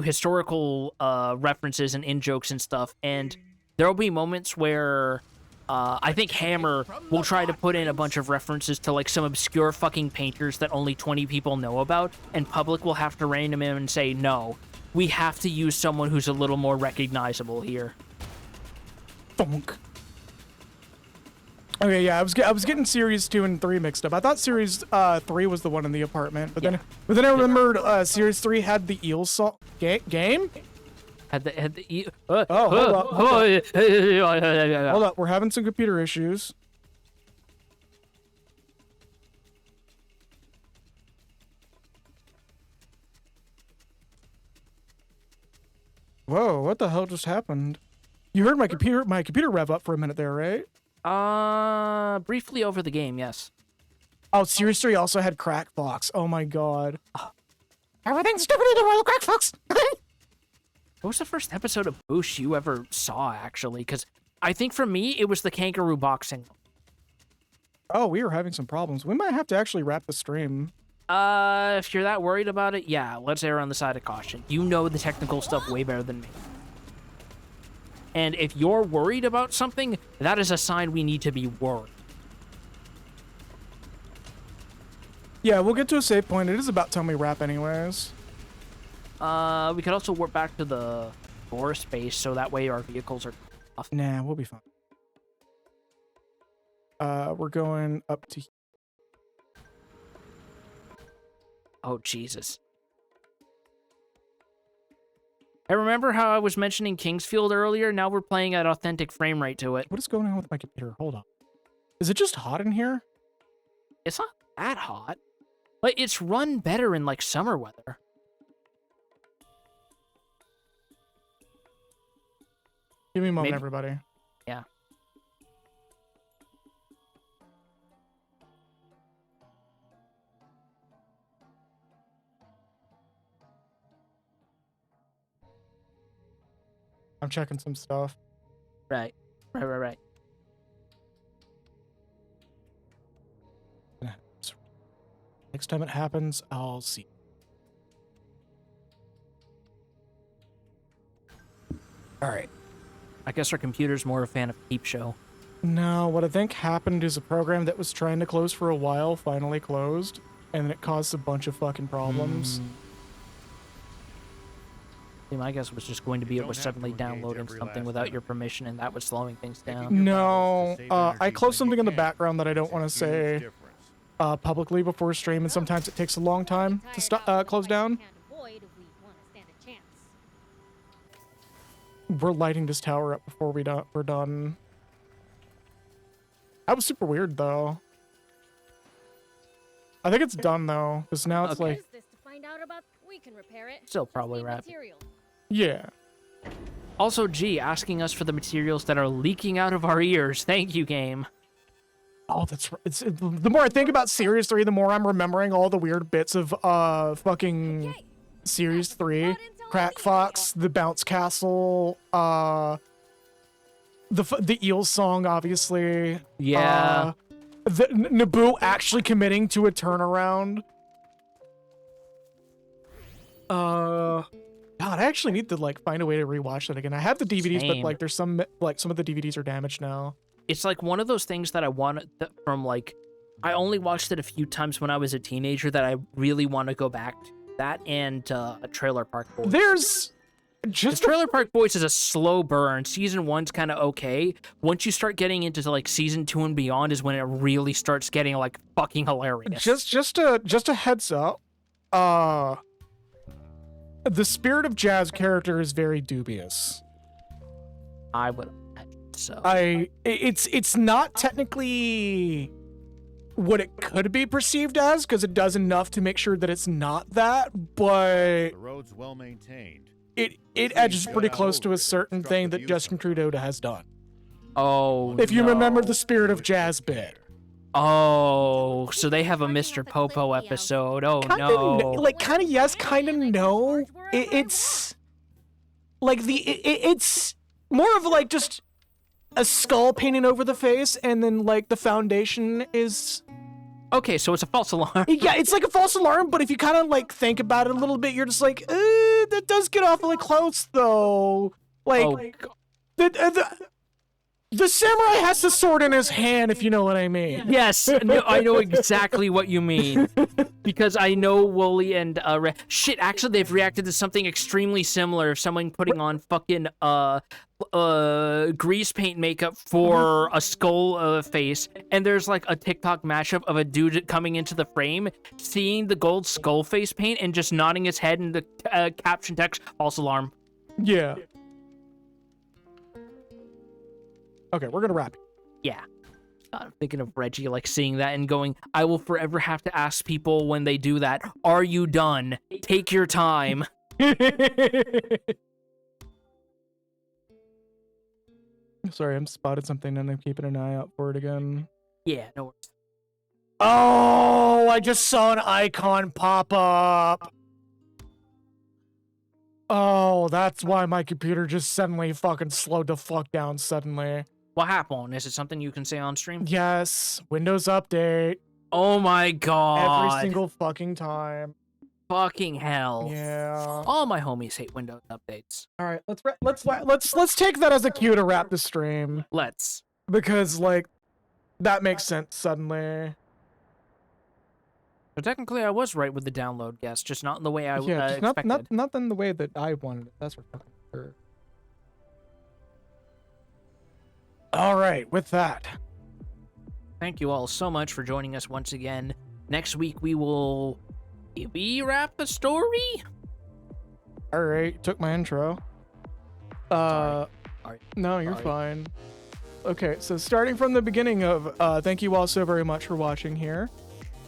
historical references and in-jokes and stuff, and there will be moments where I think Hammer will try to put in a bunch of references to like some obscure fucking painters that only 20 people know about, and Public will have to rein him in and say, no, we have to use someone who's a little more recognizable here. Funk. Okay, yeah, I was getting Series 2 and 3 mixed up. I thought Series 3 was the one in the apartment, but then I remembered Series 3 had the eel salt game. Hold up. Hold up, we're having some computer issues. Whoa, what the hell just happened? You heard my computer rev up for a minute there, right? Briefly over the game, yes. Oh, Series 3 also had Crack Fox. Oh my god. Everything's stupid in the world of Crack Fox! What was the first episode of Boosh you ever saw, actually? Because I think for me, it was the kangaroo boxing. Oh, we are having some problems. We might have to actually wrap the stream. If you're that worried about it, yeah, let's err on the side of caution. You know the technical stuff way better than me. And if you're worried about something, that is a sign we need to be worried. Yeah, we'll get to a save point. It is about time we wrap anyways. We could also warp back to the forest base, so that way our vehicles are off. Nah, we'll be fine. We're going up to... Oh, Jesus. I remember how I was mentioning Kingsfield earlier. Now we're playing at authentic frame rate to it. What is going on with my computer? Hold on. Is it just hot in here? It's not that hot. But it's run better in, like, summer weather. Give me a moment, Maybe. everybody. Yeah. I'm checking some stuff. Right. Right. Next time it happens, I'll see. All right. I guess our computer's more a fan of Peep Show. No, what I think happened is a program that was trying to close for a while finally closed, and then it caused a bunch of fucking problems. See, my guess was just going to be it was suddenly downloading something without your permission, and that was slowing things down. No, I closed something in the background that I don't want to say publicly before stream, and sometimes it takes a long time to close down. We're lighting this tower up before we're done. That was super weird, though. I think it's done, though, because now it's like... Still probably wrapped. Yeah. Also, G, asking us for the materials that are leaking out of our ears. Thank you, game. Oh, that's right. The more I think about Series 3, the more I'm remembering all the weird bits of fucking Series 3. Crack Fox, the Bounce Castle, the Eels song, obviously. Yeah. The Naboo actually committing to a turnaround. God, I actually need to like find a way to rewatch that again. I have the DVDs, Same. but like there's some of the DVDs are damaged now. It's like one of those things that I want from like, I only watched it a few times when I was a teenager that I really want to go back to. That and Trailer Park Boys. There's just Trailer Park Boys is a slow burn. Season 1's kind of okay. Once you start getting into like season 2 and beyond is when it really starts getting like fucking hilarious. Just a heads up. The Spirit of Jazz character is very dubious. I would imagine so. It's not technically what it could be perceived as, because it does enough to make sure that it's not that, but the road's well maintained. It edges pretty close to a certain thing that Justin Trudeau has done. Oh, if you remember the Spirit of Jazz bit. Oh, so they have a Mr. Popo episode. Oh no. Like kind of yes, kind of no. It's like it's more of like just a skull painted over the face, and then like the foundation is... Okay, so it's a false alarm. Yeah, it's like a false alarm, but if you kind of like think about it a little bit, you're just like, that does get awfully close though. Like, the samurai has the sword in his hand, if you know what I mean. Yes, no, I know exactly what you mean. Because I know Wooly and shit, actually they've reacted to something extremely similar. Someone putting on fucking grease paint makeup for a skull face, and there's like a TikTok mashup of a dude coming into the frame, seeing the gold skull face paint and just nodding his head, and the caption text, false alarm. Yeah. Okay, we're gonna wrap it. Yeah. I'm thinking of Reggie, like, seeing that and going, I will forever have to ask people when they do that, are you done? Take your time. Sorry, I'm spotted something and I'm keeping an eye out for it again. Yeah, no worries. Oh, I just saw an icon pop up. Oh, that's why my computer just suddenly fucking slowed the fuck down suddenly. What happened? Is it something you can say on stream? Yes, Windows Update. Oh my god. Every single fucking time. Fucking hell. Yeah. All my homies hate Windows updates. All right, let's take that as a cue to wrap the stream. Let's. Because like that makes sense suddenly. So technically, I was right with the download guess, just not in the way I just expected. not in the way that I wanted it. That's for fucking sure. All right, with that. Thank you all so much for joining us once again. Next week we will maybe wrap the story. All right, took my intro. Sorry. No, you're Sorry. fine. Okay, so starting from the beginning of, thank you all so very much for watching here.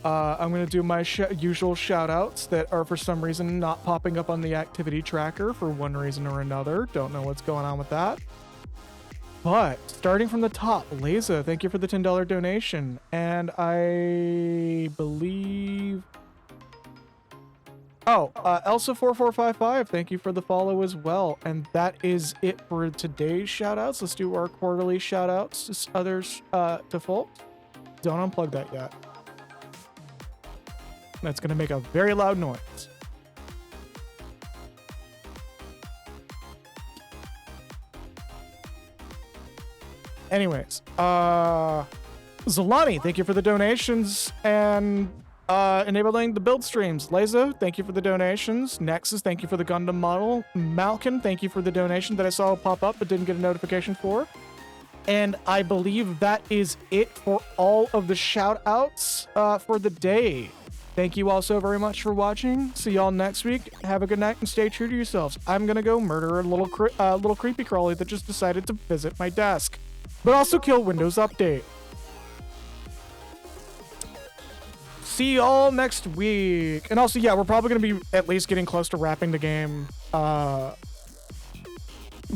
I'm going to do my usual shout-outs that are for some reason not popping up on the activity tracker for one reason or another. Don't know what's going on with that. But starting from the top, Leza, thank you for the $10 donation. And I believe... Oh, Elsa4455, thank you for the follow as well. And that is it for today's shout-outs. Let's do our quarterly shout-outs to others, to folks. Don't unplug that yet. That's going to make a very loud noise. Anyways, Zolani, thank you for the donations and enabling the build streams. Lezo, thank you for the donations. Nexus, thank you for the Gundam model. Malkin, thank you for the donation that I saw pop up but didn't get a notification for. And I believe that is it for all of the shout outs for the day. Thank you all so very much for watching. See y'all next week. Have a good night and stay true to yourselves. I'm gonna go murder a little creepy crawly that just decided to visit my desk, but also kill Windows Update. See y'all next week. And also, yeah, we're probably gonna be at least getting close to wrapping the game